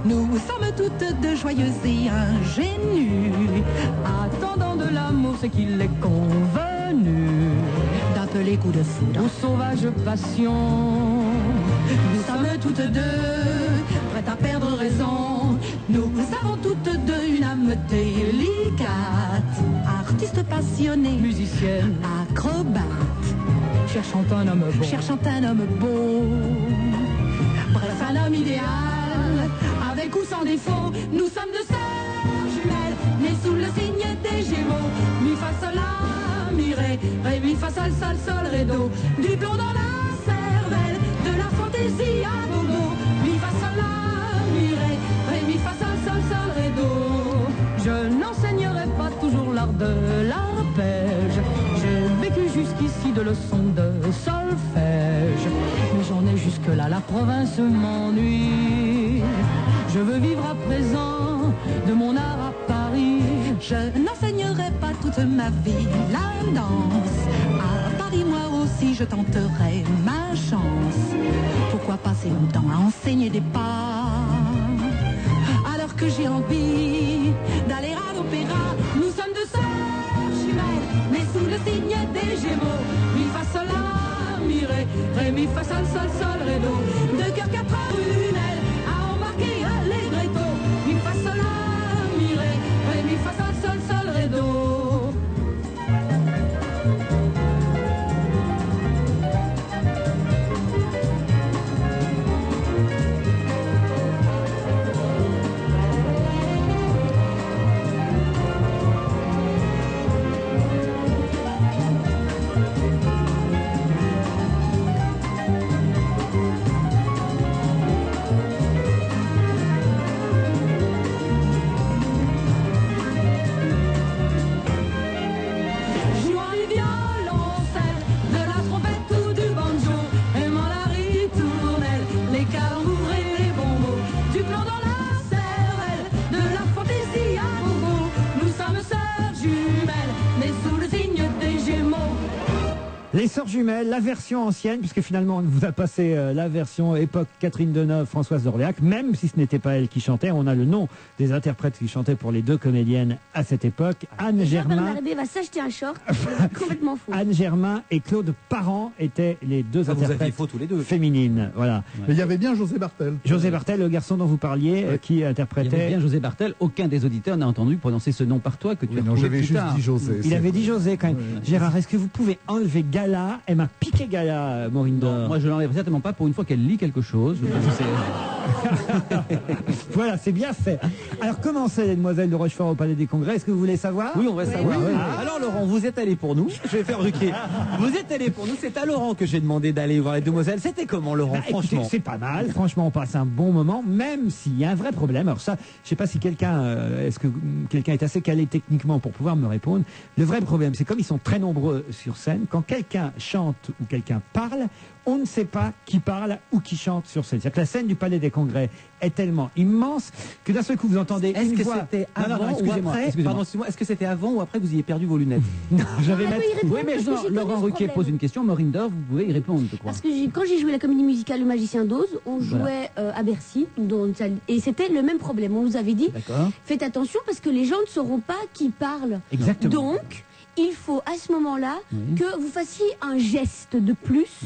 Nous sommes toutes deux joyeuses et ingénues, attendant de l'amour ce qu'il est convenu d'appeler coup de foudre aux sauvages passions. Nous sommes toutes deux prêtes à perdre raison. Nous avons toutes deux une âme délicate, artiste passionnée, musicienne, acrobate, cherchant un homme beau, bref un homme idéal, avec ou sans défaut. Nous sommes deux sœurs jumelles, nées sous le signe des Gémeaux. Mi fa sol la mi ré mi fa sol sol sol ré do. Du plomb dans la cervelle, de la fantaisie à gogo. Mi fa sol la mi ré mi fa sol sol sol ré do. Je n'enseignerai pas toujours l'art de l'arpège, j'ai vécu jusqu'ici de leçons de solfège, mais j'en ai jusque-là, la province m'ennuie. Je veux vivre à présent de mon art à Paris. Je n'enseignerai pas toute ma vie la danse. À Paris, moi aussi, je tenterai ma chance. Pourquoi passer longtemps à enseigner des pas, alors que j'ai envie d'aller à l'opéra. Nous sommes deux sœurs jumelles, nées sous le signe des Gémeaux. Mi fa sol la mi ré mi fa sol sol sol ré do. Deux cœurs, quatre prunelles à embarquer allegretto. Mi fa sol la mi ré mi fa sol sol sol ré do. Les Sœurs Jumelles, la version ancienne, puisque finalement on vous a passé la version époque Catherine Deneuve, Françoise d'Orléac, même si ce n'était pas elle qui chantait. On a le nom des interprètes qui chantaient pour les deux comédiennes à cette époque. Anne Germain. Bernard Hébé va s'acheter un short, complètement fou. Anne Germain et Claude Parent étaient les deux interprètes faux tous les deux. féminines. Voilà. Mais il y avait bien José Bartel. José Bartel, le garçon dont vous parliez, qui interprétait. Il y avait bien José Bartel. Aucun des auditeurs n'a entendu prononcer ce nom par toi que tu as non, trouvé j'avais plus juste tard. dit José. Il avait dit José quand même. Gérard, est-ce que vous pouvez enlever Gala? Elle m'a piqué Gala, Maureen Dor. Moi, je l'enlève certainement pas pour une fois qu'elle lit quelque chose. Je pense que Voilà, c'est bien fait. Alors, comment c'est les demoiselles de Rochefort au Palais des Congrès? Est-ce que vous voulez savoir? Oui, on va savoir. oui. Alors, Laurent, vous êtes allé pour nous. Je vais faire Ruquier. Vous êtes allé pour nous. C'est à Laurent que j'ai demandé d'aller voir les demoiselles. C'était comment, Laurent, Écoutez, franchement? c'est pas mal. Franchement, on passe un bon moment, même s'il y a un vrai problème. Alors ça, je sais pas si est-ce que quelqu'un est assez calé techniquement pour pouvoir me répondre. Le vrai problème, c'est comme ils sont très nombreux sur scène, quand quelqu'un chante ou quelqu'un parle, on ne sait pas qui parle ou qui chante sur scène. C'est-à-dire que la scène du Palais des Congrès est tellement immense que d'un seul coup vous entendez Est-ce une que voix. c'était Non, avant ou excusez-moi, après? excusez-moi. Pardon, excusez-moi. Est-ce que c'était avant ou après que vous ayez perdu vos lunettes? Non, j'avais Ah, mettre. oui, répondre, Oui, mais parce que j'ai Laurent connu ce Ruquier problème. pose une question. Maureen Dor, vous pouvez y répondre, je crois. Parce que quand j'ai joué la comédie musicale Le Magicien d'Oz, on jouait à Bercy, et c'était le même problème. On nous avait dit, D'accord. faites attention parce que les gens ne sauront pas qui parle. Exactement. Donc, il faut à ce moment-là que vous fassiez un geste de plus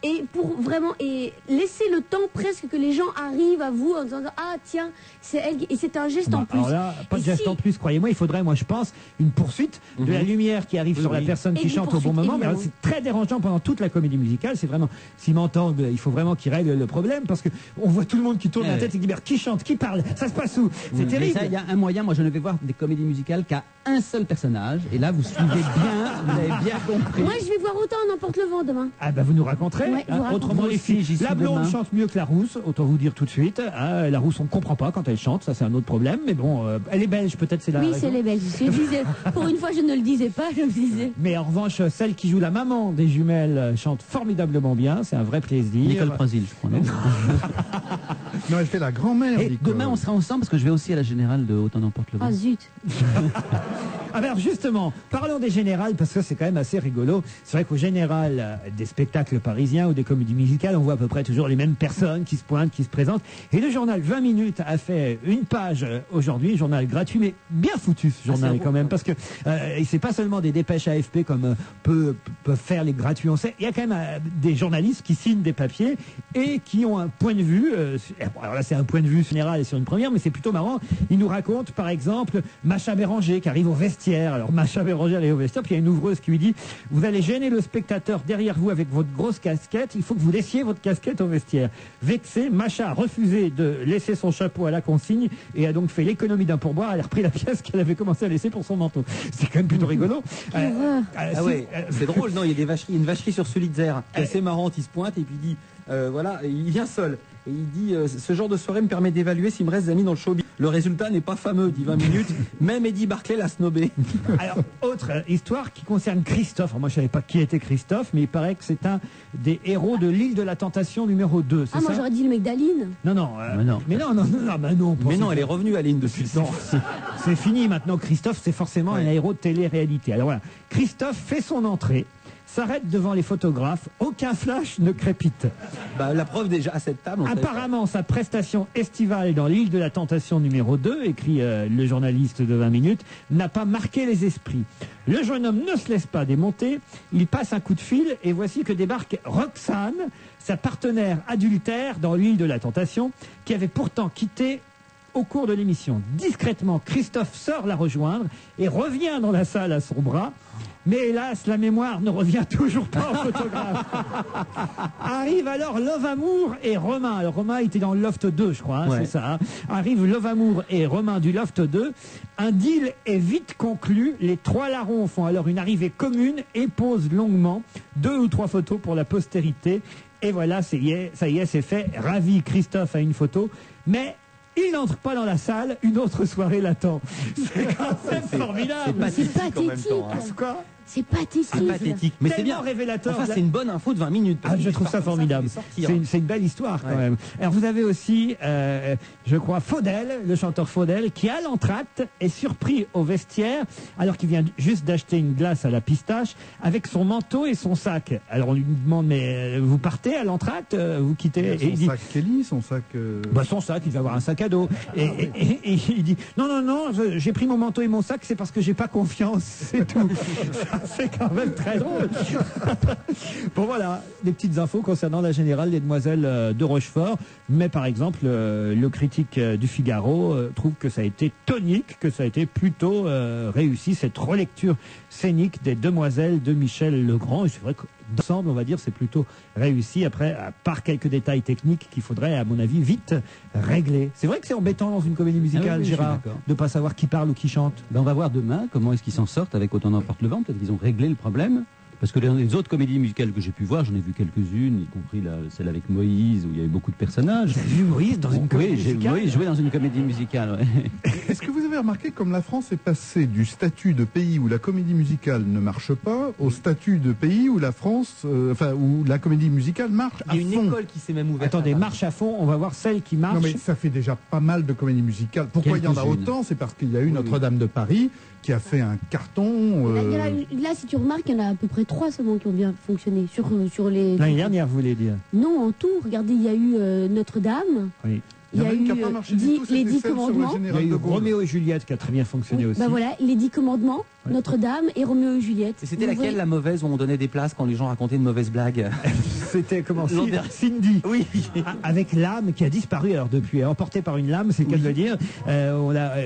et pour vraiment et laisser le temps presque que les gens arrivent à vous en disant ah tiens c'est elle et c'est un geste en plus. Alors là, pas de geste en plus, croyez-moi, il faudrait, moi je pense, une poursuite de la lumière qui arrive sur la personne qui chante au bon moment. Mais c'est très dérangeant pendant toute la comédie musicale. C'est vraiment, s'il m'entend, il faut vraiment qu'il règle le problème parce que on voit tout le monde qui tourne la tête et qui dit qui chante, qui parle, ça se passe où? C'est terrible. Il y a un moyen, moi je ne vais voir des comédies musicales qu'à un seul personnage et là vous suivez bien, vous avez bien compris. Moi je vais voir autant n'importe le vent demain. Ah bah vous nous raconterez. Autrement les filles, la blonde demain. chante mieux que la rousse, autant vous dire tout de suite. La rousse on ne comprend pas quand elle chante, ça c'est un autre problème. Mais bon, elle est belge peut-être, c'est la Oui, raison. c'est les belges. Je disais, pour une fois je ne le disais pas, je me disais. Mais en revanche, celle qui joue la maman des jumelles chante formidablement bien, c'est un vrai plaisir. Nicole Prasil, je crois, non? Non, elle fait la grand-mère. Et demain on sera ensemble parce que je vais aussi à la Générale de Autant n'emporte le vent. Ah zut. Alors justement, parlons des générales parce que c'est quand même assez rigolo. C'est vrai qu'au général des spectacles parisiens ou des comédies musicales, on voit à peu près toujours les mêmes personnes qui se pointent, qui se présentent. Et le journal 20 minutes a fait une page aujourd'hui, journal gratuit, mais bien foutu ce journal quand même, parce que c'est pas seulement des dépêches AFP comme peuvent faire les gratuits, on sait. Il y a quand même des journalistes qui signent des papiers et qui ont un point de vue. Alors là, c'est un point de vue général et sur une première, mais c'est plutôt marrant. Ils nous racontent, par exemple, Macha Béranger qui arrive au vestiaire. Alors Macha Béranger arrive au vestiaire, puis il y a une ouvreuse qui lui dit « Vous allez gêner le spectateur derrière vous avec votre grosse casquette, il faut que vous laissiez votre casquette au vestiaire. » Vexée, Macha a refusé de laisser son chapeau à la consigne et a donc fait l'économie d'un pourboire. Elle a repris la pièce qu'elle avait commencé à laisser pour son manteau. C'est quand même plutôt rigolo. C'est drôle, non, il y a des vacheries, une vacherie sur Sulitzer qui est assez marrante, il se pointe et puis il dit voilà, il vient seul. Et il dit ce genre de soirée me permet d'évaluer s'il me reste des amis dans le showbiz. Le résultat n'est pas fameux, dit 20 minutes. Même Eddie Barclay l'a snobé. Alors, autre histoire qui concerne Christophe. Alors, moi, je savais pas qui était Christophe, mais il paraît que c'est un des héros de l'île de la Tentation numéro 2. Ah, moi j'aurais dit le mec d'Aline. Non, non. Mais non, elle est revenue Aline de suite. C'est fini maintenant. Christophe, c'est forcément un héros de télé-réalité. Alors voilà, Christophe fait son entrée. S'arrête devant les photographes, aucun flash ne crépite. Bah, la preuve déjà à cette table. Apparemment, sa prestation estivale dans l'île de la Tentation numéro 2, écrit le journaliste de 20 minutes, n'a pas marqué les esprits. Le jeune homme ne se laisse pas démonter, il passe un coup de fil et voici que débarque Roxane, sa partenaire adultère dans l'île de la Tentation, qui avait pourtant quitté au cours de l'émission. Discrètement, Christophe sort la rejoindre et revient dans la salle à son bras. Mais hélas, la mémoire ne revient toujours pas au photographe. Arrive alors Love Amour et Romain. Alors Romain était dans le Loft 2, je crois, c'est ça. Hein. Arrive Love Amour et Romain du Loft 2. Un deal est vite conclu. Les trois larrons font alors une arrivée commune et posent longuement 2 ou 3 photos pour la postérité. Et voilà, ça y est, c'est fait. Ravi, Christophe a une photo. Mais il n'entre pas dans la salle, une autre soirée l'attend. C'est quand même formidable. C'est pathétique. Quoi ? C'est pathétique. C'est pathétique. Mais c'est bien révélateur. Enfin, c'est une bonne info de 20 minutes. Ah, je trouve ça formidable. C'est une belle histoire quand même. Alors vous avez aussi, je crois, Faudel, le chanteur Faudel, qui à l'entracte est surpris au vestiaire alors qu'il vient juste d'acheter une glace à la pistache avec son manteau et son sac. Alors on lui demande mais vous partez à l'entracte, vous quittez. Et son sac Kelly, son sac. Son sac, il va avoir un sac à dos. Et il dit non, j'ai pris mon manteau et mon sac, c'est parce que j'ai pas confiance, c'est tout. C'est quand même très drôle. Bon voilà, des petites infos concernant la Générale des Demoiselles de Rochefort. Mais par exemple, le critique du Figaro trouve que ça a été tonique, que ça a été plutôt réussi, cette relecture scénique des Demoiselles de Michel Legrand. Et c'est vrai que d'ensemble, on va dire, c'est plutôt réussi. Après, à part quelques détails techniques qu'il faudrait, à mon avis, vite régler. C'est vrai que c'est embêtant dans une comédie musicale, Gérard, de ne pas savoir qui parle ou qui chante. On va voir demain comment est-ce qu'ils s'en sortent avec Autant n'emporte le vent. Peut-être qu'ils ont réglé le problème. Parce que les autres comédies musicales que j'ai pu voir, j'en ai vu quelques-unes, y compris celle avec Moïse, où il y avait beaucoup de personnages. Vous avez vu Moïse dans une comédie musicale? Oui, joué dans une comédie musicale. Ouais. Est-ce que vous avez remarqué comme la France est passée du statut de pays où la comédie musicale ne marche pas au statut de pays où la France, où la comédie musicale marche à fond? Il y a une école qui s'est même ouverte. Attendez, marche à fond, on va voir celle qui marche. Non mais ça fait déjà pas mal de comédies musicales. Pourquoi il y en a autant? C'est parce qu'il y a eu Notre-Dame de Paris qui a fait un carton. Là, si tu remarques, il y en a à peu près 3 seulement qui ont bien fonctionné sur les. L'année dernière, vous voulez dire? Non, en tout. Regardez, il y a eu Notre-Dame. Oui. Il y a eu les 10 commandements. Il y a eu Roméo et Juliette qui a très bien fonctionné aussi. Bah voilà, les 10 commandements, Notre-Dame et Roméo et Juliette. Et c'était laquelle la mauvaise où on donnait des places quand les gens racontaient une mauvaise blague? C'était comment Cindy. Oui. Avec l'âme qui a disparu alors depuis, emportée par une lame, c'est le cas de le dire.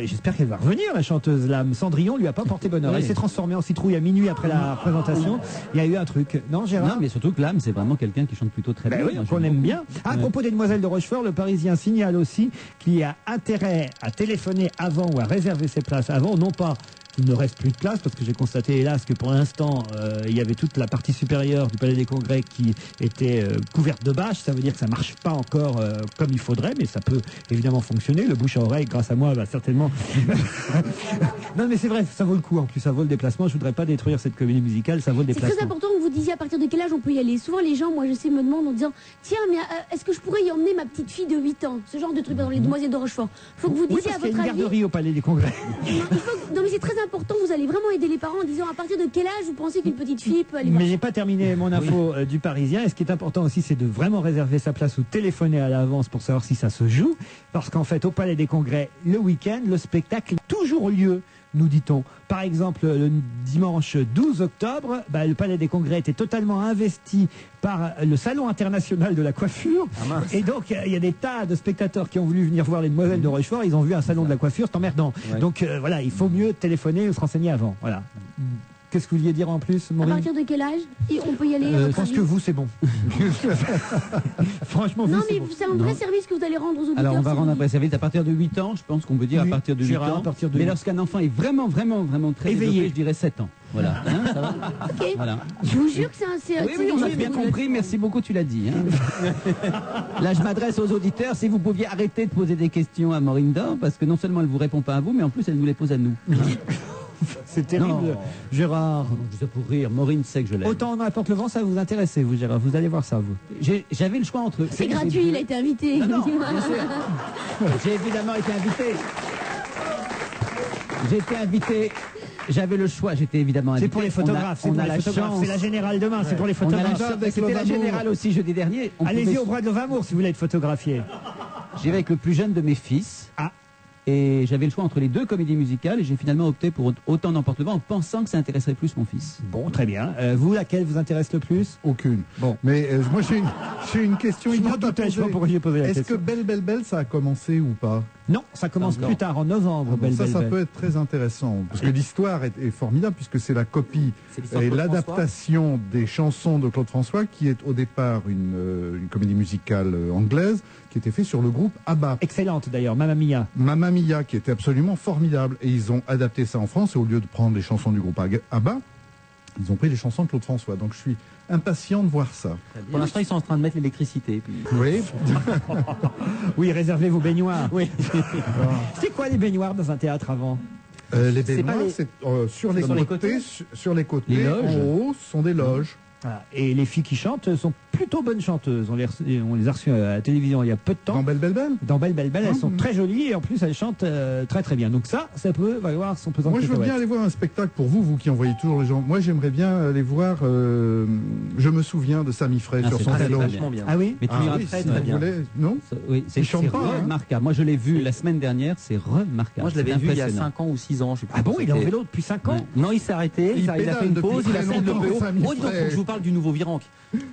J'espère qu'elle va revenir, la chanteuse l'âme. Cendrillon lui a pas porté bonheur. Elle s'est transformée en citrouille à minuit après la présentation. Il y a eu un truc, non Gérard? Non, mais surtout que l'âme, c'est vraiment quelqu'un qui chante plutôt très bien. Oui, qu'on aime bien. À propos des demoiselles de Rochefort, le Parisien signale aussi qu'il y a intérêt à téléphoner avant ou à réserver ses places avant, non pas qu'il ne reste plus de place, parce que j'ai constaté hélas que pour l'instant il y avait toute la partie supérieure du Palais des Congrès qui était couverte de bâches. Ça veut dire que ça marche pas encore comme il faudrait, mais ça peut évidemment fonctionner. Le bouche à oreille grâce à moi va certainement non mais c'est vrai, ça vaut le coup, en plus ça vaut le déplacement. Je voudrais pas détruire cette comédie musicale, ça vaut le déplacement. C'est très important que vous disiez à partir de quel âge on peut y aller. Souvent les gens, moi je sais, me demandent en disant tiens mais est-ce que je pourrais y emmener ma petite fille de 8 ans, ce genre de truc dans les demoiselles de Rochefort. Faut que vous disiez à votre avis. Il y a une garderie au Palais des Congrès. Non mais c'est très important, vous allez vraiment aider les parents en disant à partir de quel âge vous pensez qu'une petite fille peut aller voir. Mais j'ai pas terminé mon info du Parisien. Et ce qui est important aussi, c'est de vraiment réserver sa place ou téléphoner à l'avance pour savoir si ça se joue. Parce qu'en fait, au Palais des Congrès, le week-end, le spectacle a toujours lieu, nous dit-on. Par exemple, le dimanche 12 octobre, le Palais des Congrès était totalement investi par le Salon international de la coiffure. Et donc, il y a des tas de spectateurs qui ont voulu venir voir les demoiselles de Rochefort. Ils ont vu un salon de la coiffure, c'est emmerdant. Ouais. Donc voilà, il faut mieux téléphoner ou se renseigner avant. Voilà. Qu'est-ce que vous vouliez dire en plus, Maureen? À partir de quel âge on peut y aller? Je pense que vous, c'est bon. Franchement, non, mais c'est un vrai service que vous allez rendre aux auditeurs. Alors, on va rendre un vrai service à partir de 8 ans. Je pense qu'on peut dire à partir de 8 ans. À partir de mais lorsqu'un enfant est vraiment très éveillé, je dirais 7 ans. Voilà. Ça va ok. Voilà. Je vous jure que c'est un... Oui, on a bien compris. Merci beaucoup, tu l'as dit. Là, je m'adresse aux auditeurs. Si vous pouviez arrêter de poser des questions à Maureen Dor, parce que non seulement elle ne vous répond pas à vous, mais en plus, elle nous les pose à nous. C'est terrible, non. Gérard. Je sais pour rire, Maureen sait que je l'aime. Autant on apporte le vent, ça vous intéressait, vous, Gérard. Vous allez voir ça, vous. J'avais le choix entre... C'est gratuit, il a été invité. Non, j'ai évidemment été invité. J'ai été invité. J'avais le choix, j'étais évidemment invité. C'est pour les photographes, c'est la générale demain, c'est pour les photographes. C'était la générale aussi jeudi dernier. Allez-y au bras de Lovamour si vous voulez être photographié. J'y vais avec le plus jeune de mes fils. Et j'avais le choix entre les deux comédies musicales et j'ai finalement opté pour Autant n'emporte le vent en pensant que ça intéresserait plus mon fils. Bon, très bien. Vous, laquelle vous intéresse le plus? Aucune. Bon. Mais moi j'ai une question. Je m'en doutais, je sais pas pourquoi j'ai posé la question. Est-ce que Belle Belle Belle ça a commencé ou pas? Non, ça commence plus tard, en novembre. Ça peut être très intéressant parce que l'histoire est formidable puisque c'est la copie et l'adaptation des chansons de Claude François qui est au départ une comédie musicale anglaise qui était faite sur le groupe ABBA. Excellente d'ailleurs, Mamma Mia. Mamma Mia qui était absolument formidable et ils ont adapté ça en France et au lieu de prendre les chansons du groupe ABBA, ils ont pris les chansons de Claude François. Donc je suis impatient de voir ça. Pour l'instant, ils sont en train de mettre l'électricité. Puis... Oui. Oui, réservez vos baignoires. Oui. C'est quoi les baignoires dans un théâtre avant? Les baignoires, c'est sur les côtés. Sur les côtés, les loges. En haut, sont des loges. Voilà. Et les filles qui chantent sont plutôt bonnes chanteuses. On les a reçues à la télévision il y a peu de temps. Dans Belle Belle Belle? Dans Belle Belle Belle, elles sont très jolies et en plus elles chantent très très bien. Donc ça peut valoir son pesant. Moi je veux bien aller voir un spectacle pour vous qui envoyez toujours les gens. Moi j'aimerais bien aller voir Je me souviens de Samy Frey sur son vélo. Ah oui? Mais tu iras très bien. Non? Oui, c'est remarquable. Moi je l'ai vu la semaine dernière, c'est remarquable. Moi je l'avais vu il y a 5 ans ou 6 ans. Ah bon, il est en vélo depuis 5 ans? Non, il s'est arrêté, il a fait une pause, il a fait le vélo. Oh, donc je vous parle du nouveau Virenque.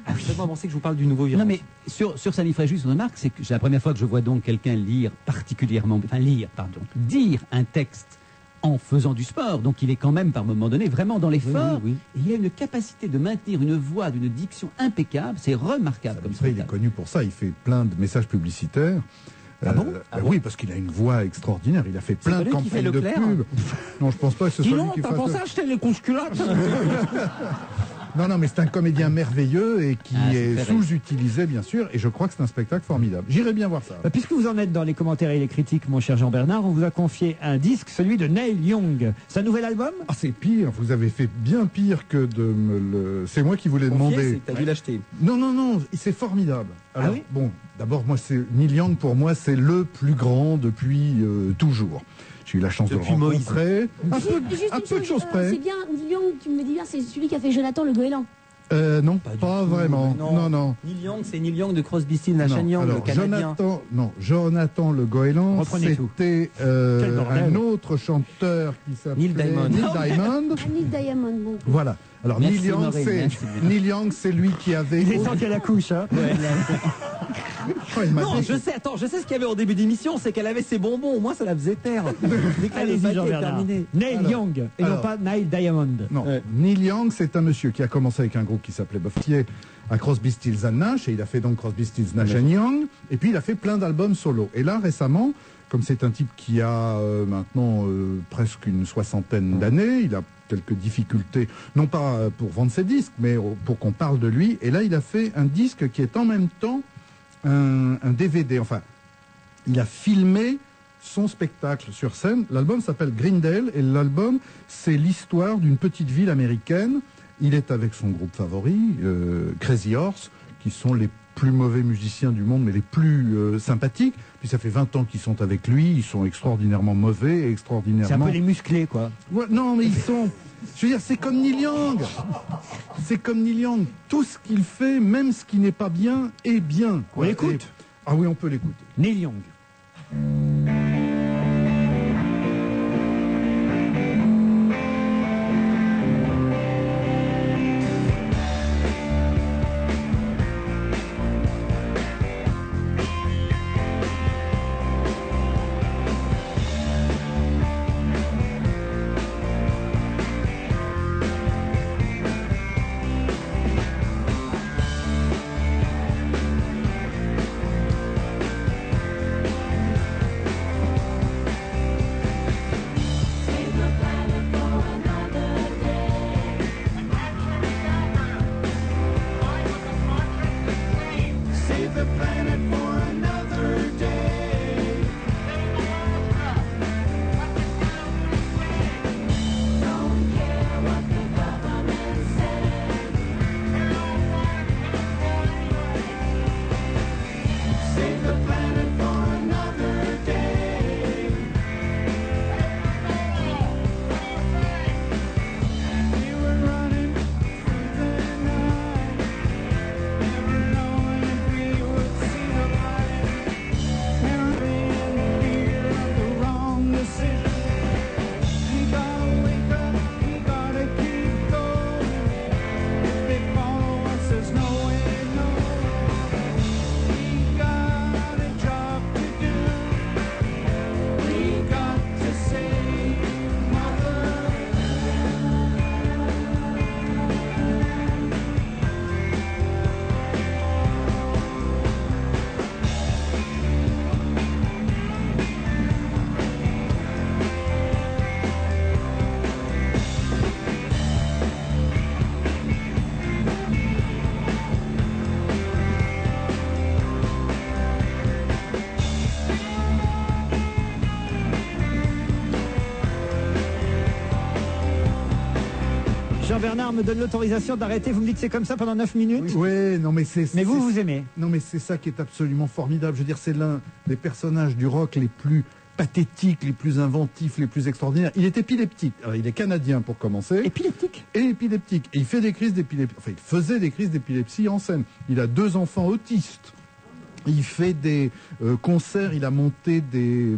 Faites-moi penser que je vous parle du nouveau Virenque. Non mais sur Samy Frey, juste une remarque, c'est que c'est la première fois que je vois donc quelqu'un dire un texte en faisant du sport. Donc il est quand même par moment donné vraiment dans l'effort. Oui. Et il a une capacité de maintenir une voix, d'une diction impeccable. C'est remarquable comme ça. Il est connu pour ça. Il fait plein de messages publicitaires. Ah bon Oui, parce qu'il a une voix extraordinaire. Il a fait plein de campagnes de pub. Non, je pense pas que ce soit lui qui fasse. Dis non, t'as pensé acheter les consculates? Non, mais c'est un comédien merveilleux et qui est sous-utilisé, bien sûr, et je crois que c'est un spectacle formidable. J'irai bien voir ça. Puisque vous en êtes dans les commentaires et les critiques, mon cher Jean-Bernard, on vous a confié un disque, celui de Neil Young. C'est un nouvel album? Ah, c'est pire. Vous avez fait bien pire que de me le... C'est moi qui voulais demander. T'as dû l'acheter. Non, c'est formidable. Alors, bon, d'abord, Neil Young, pour moi, c'est le plus grand depuis toujours. J'ai eu la chance de le rencontrer. Un peu de choses près. C'est bien, Neil Young, tu me dis bien, c'est celui qui a fait Jonathan le goéland. Non, pas vraiment. Non. Neil Young, c'est Neil Young de Crosby, Stills, Nash & Young, le Canadien. Jonathan Le Goéland, c'était un autre chanteur qui s'appelait Neil Diamond. Neil Diamond, bon. Voilà. Alors Merci, Neil Young, c'est lui qui avait... Il est sorti à la couche, hein. Non, je sais ce qu'il y avait au début d'émission, c'est qu'elle avait ses bonbons, au moins ça la faisait taire. Allez-y, Jean-Bernard. Neil Young, et non pas Neil Diamond. Non, Neil Young, c'est un monsieur qui a commencé avec un groupe qui s'appelait Buffy à Crosby, Stills & Nash, et il a fait donc Crosby, Stills, Nash & Young, et puis il a fait plein d'albums solo. Et là, récemment, comme c'est un type qui a maintenant presque une 60aine d'années, il a quelques difficultés, non pas pour vendre ses disques, mais pour qu'on parle de lui. Et là, il a fait un disque qui est en même temps un DVD. Enfin, il a filmé son spectacle sur scène. L'album s'appelle Greendale, et l'album, c'est l'histoire d'une petite ville américaine. Il est avec son groupe favori, Crazy Horse, qui sont les plus mauvais musiciens du monde, mais les plus sympathiques. Puis ça fait 20 ans qu'ils sont avec lui, ils sont extraordinairement mauvais, extraordinairement... C'est un peu les musclés, quoi. Ouais, non, mais ils sont... Je veux dire, c'est comme Neil Young. C'est comme Neil Young. Tout ce qu'il fait, même ce qui n'est pas bien, est bien. On l'écoute. Ah oui, on peut l'écouter. Neil Young. Jean-Bernard me donne l'autorisation d'arrêter. Vous me dites que c'est comme ça pendant 9 minutes. Oui, non mais c'est... Mais vous aimez. Non mais c'est ça qui est absolument formidable. Je veux dire, c'est l'un des personnages du rock les plus pathétiques, les plus inventifs, les plus extraordinaires. Il est épileptique. Alors, il est canadien pour commencer. Épileptique. Et épileptique. Et il fait des crises d'épilepsie. Enfin, il faisait des crises d'épilepsie en scène. Il a 2 enfants autistes. Il fait des concerts, il a monté des...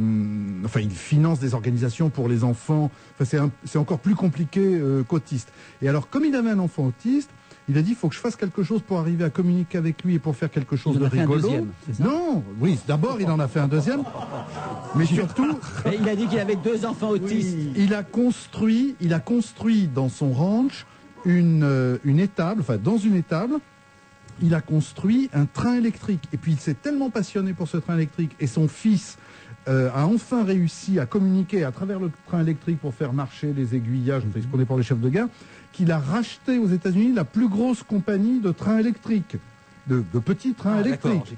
enfin, il finance des organisations pour les enfants. Enfin, c'est encore plus compliqué qu'autiste. Et alors, comme il avait un enfant autiste, il a dit, il faut que je fasse quelque chose pour arriver à communiquer avec lui et pour faire quelque chose de rigolo. Non, oui, d'abord, il en a fait un deuxième. Mais surtout... Et il a dit qu'il avait 2 enfants autistes. Oui, il a construit dans son ranch une étable, enfin, dans une étable, il a construit un train électrique. Et puis il s'est tellement passionné pour ce train électrique. Et son fils a enfin réussi à communiquer à travers le train électrique pour faire marcher les aiguillages, ce qu'on est pour les chefs de gare, qu'il a racheté aux États-Unis la plus grosse compagnie de trains électriques, de petits trains électriques.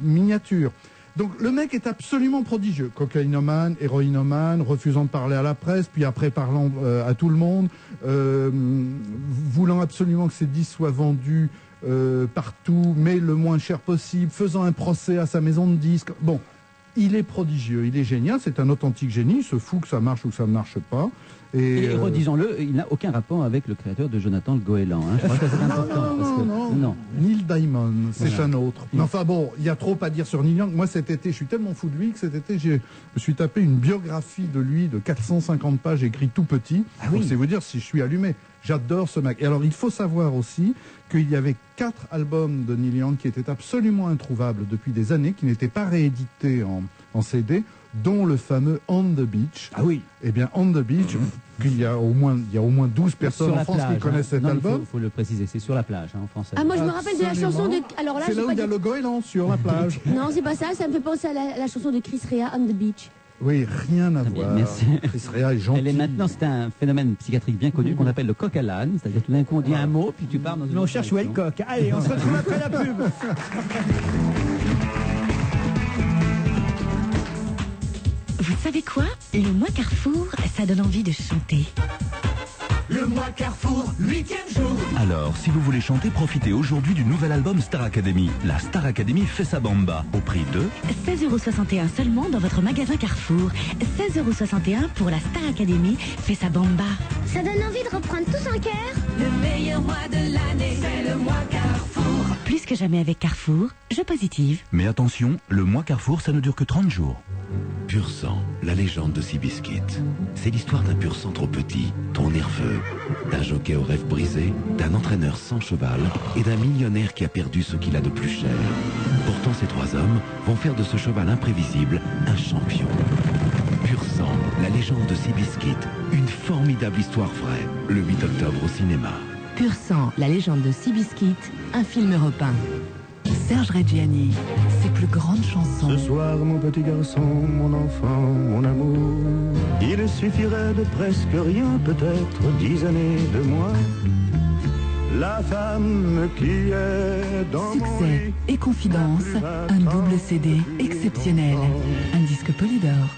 Miniature. Donc le mec est absolument prodigieux. Cocaïnomane, héroïnomane, refusant de parler à la presse, puis après parlant à tout le monde, voulant absolument que ses disques soient vendus partout, mais le moins cher possible, faisant un procès à sa maison de disques. Bon, il est prodigieux, il est génial, c'est un authentique génie, il se fout que ça marche ou que ça ne marche pas. Et redisons-le, il n'a aucun rapport avec le créateur de Jonathan le Goéland. Hein. Je crois que c'est important. Non. Neil Diamond, c'est Voilà. un autre. Mais enfin bon, il y a trop à dire sur Neil Young. Moi cet été, je suis tellement fou de lui que cet été, je me suis tapé une biographie de lui de 450 pages écrite tout petit. Donc c'est vous dire si je suis allumé. J'adore ce mec. Et alors il faut savoir aussi qu'il y avait 4 albums de Neil Young qui étaient absolument introuvables depuis des années, qui n'étaient pas réédités en CD, dont le fameux On the Beach. Ah oui. Eh bien, On the Beach, il y a au moins 12 personnes en France qui connaissent cet album. Il faut le préciser, c'est sur la plage en français. Ah, moi je me rappelle de la chanson de. Alors là, c'est là où il y a le goéland sur la plage. Non, c'est pas ça, ça me fait penser à la chanson de Chris Rea, On the Beach. Oui, rien à voir. Merci. Chris Rea est gentil. Elle est maintenant, c'est un phénomène psychiatrique bien connu qu'on appelle le coq à l'âne, c'est-à-dire tout d'un coup on dit un mot, puis tu pars dans une. Mais on cherche où est le coq. Allez, on se retrouve après la pub. Vous savez quoi? Le mois Carrefour, ça donne envie de chanter. Le mois Carrefour, 8e jour. Alors, si vous voulez chanter, profitez aujourd'hui du nouvel album Star Academy. La Star Academy fait sa bamba au prix de 16,61 € seulement dans votre magasin Carrefour. 16,61 € pour la Star Academy fait sa bamba. Ça donne envie de reprendre tout son cœur. Le meilleur mois de l'année, c'est le mois Carrefour. Plus que jamais avec Carrefour, je positive. Mais attention, le mois Carrefour, ça ne dure que 30 jours. Pur sang, la légende de Seabiscuit. C'est l'histoire d'un pur sang trop petit, trop nerveux, d'un jockey aux rêves brisés, d'un entraîneur sans cheval et d'un millionnaire qui a perdu ce qu'il a de plus cher. Pourtant, ces 3 hommes vont faire de ce cheval imprévisible un champion. Pur sang, la légende de Seabiscuit. Une formidable histoire vraie. Le 8 octobre au cinéma. Pur sang, la légende de Seabiscuit, un film européen. Serge Reggiani, ses plus grandes chansons. Ce soir, mon petit garçon, mon enfant, mon amour, il suffirait de presque rien, peut-être 10 années de moi. La femme qui est dans mon Succès lit, et confidence, un double CD exceptionnel, un disque Polydor.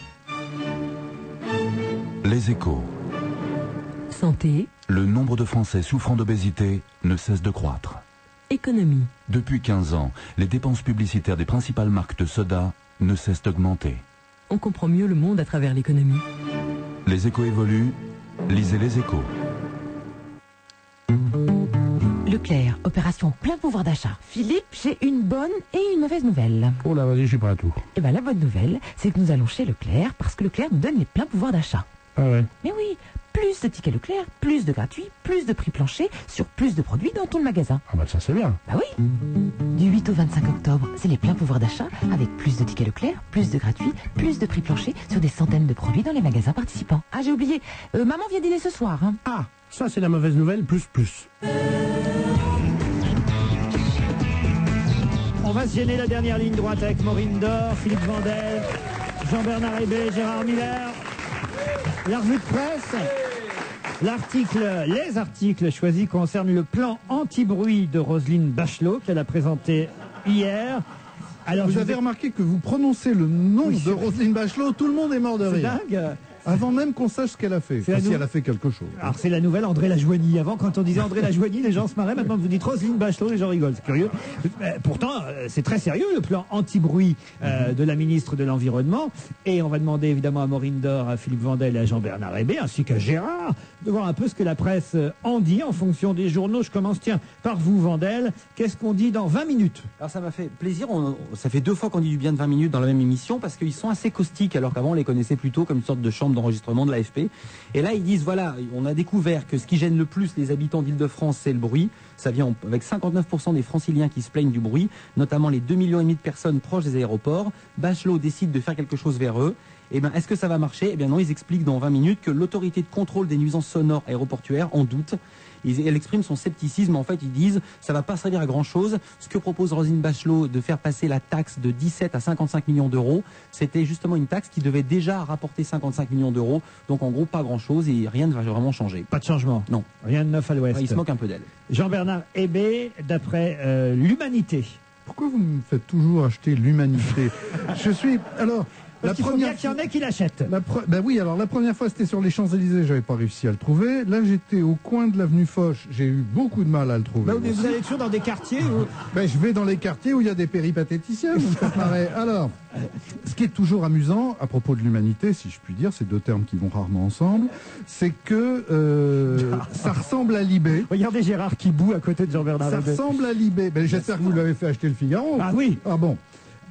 Les Échos. Santé, Le nombre de Français souffrant d'obésité ne cesse de croître. économie. Depuis 15 ans, les dépenses publicitaires des principales marques de soda ne cessent d'augmenter. On comprend mieux le monde à travers l'économie. Les Échos évoluent, lisez les Échos. Leclerc, opération plein pouvoir d'achat. Philippe, j'ai une bonne et une mauvaise nouvelle. Oh là, vas-y, je suis prêt à tout. Eh bien, la bonne nouvelle, c'est que nous allons chez Leclerc parce que Leclerc nous donne les pleins pouvoirs d'achat. Ah ouais. Mais oui, plus de tickets Leclerc, plus de gratuits, plus de prix plancher sur plus de produits dans tout le magasin. Ah bah ça c'est bien. Bah oui. Du 8 au 25 octobre, c'est les pleins pouvoirs d'achat avec plus de tickets Leclerc, plus de gratuits, plus de prix plancher sur des centaines de produits dans les magasins participants. Ah, j'ai oublié, maman vient dîner ce soir. Hein. Ah, ça c'est la mauvaise nouvelle, plus. On va se gêner la dernière ligne droite avec Maureen Dor, Philippe Vandel, Jean-Bernard Hébé, Gérard Miller. La revue de presse. Les articles choisis concernent le plan anti-bruit de Roselyne Bachelot qu'elle a présenté hier. Alors, vous avez remarqué que vous prononcez le nom de Roselyne Bachelot, tout le monde est mort de rire. C'est dingue. Avant même qu'on sache ce qu'elle a fait. Enfin, si elle a fait quelque chose. Alors c'est la nouvelle André Lajoigny. Avant, quand on disait André Lajoigny, les gens se marraient. Maintenant, vous dites Roselyne Bachelot, les gens rigolent. C'est curieux. Pourtant, c'est très sérieux le plan anti-bruit de la ministre de l'Environnement. Et on va demander évidemment à Maureen Dor, à Philippe Vandel et à Jean-Bernard Hébé, ainsi qu'à Gérard, de voir un peu ce que la presse en dit en fonction des journaux. Je commence, tiens, par vous, Vandel. Qu'est-ce qu'on dit dans 20 minutes? Alors ça m'a fait plaisir. Ça fait 2 fois qu'on dit du bien de 20 minutes dans la même émission parce qu'ils sont assez caustiques alors qu'avant on les connaissait plutôt comme une sorte de chambre d'enregistrement de l'AFP. Et là ils disent voilà, on a découvert que ce qui gêne le plus les habitants d'Île-de-France, c'est le bruit. Ça vient avec 59% des franciliens qui se plaignent du bruit, notamment les 2,5 millions de personnes proches des aéroports. Bachelot décide de faire quelque chose vers eux. Eh bien, est-ce que ça va marcher? Eh bien non, ils expliquent dans 20 minutes que l'autorité de contrôle des nuisances sonores aéroportuaires en doute. Elle exprime son scepticisme. En fait, ils disent ça va pas servir à grand chose. Ce que propose Roselyne Bachelot de faire passer la taxe de 17 à 55 millions d'euros, c'était justement une taxe qui devait déjà rapporter 55 millions d'euros. Donc en gros, pas grand chose et rien ne va vraiment changer. Pas de changement. Non. Rien de neuf à l'ouest. Il se moque un peu d'elle. Jean-Bernard Hébé, d'après l'Humanité. Pourquoi vous me faites toujours acheter l'Humanité? Je suis... Alors... Parce qu'il faut bien qu'il y en ait qui l'achètent. Ben oui, alors la première fois c'était sur les Champs-Élysées, j'avais pas réussi à le trouver. Là j'étais au coin de l'avenue Foch, j'ai eu beaucoup de mal à le trouver. Ben, vous allez toujours dans des quartiers où... Ben, je vais dans les quartiers où il y a des péripatéticiens, vous me faites marrer. Alors, ce qui est toujours amusant à propos de l'humanité, si je puis dire, ces deux termes qui vont rarement ensemble, c'est que ça ressemble à Libé. Regardez Gérard qui bout à côté de Jean-Bernard. Ça ressemble à Libé. Ben, j'espère que vous lui avez fait acheter le Figaro. Ah oui. Ah bon.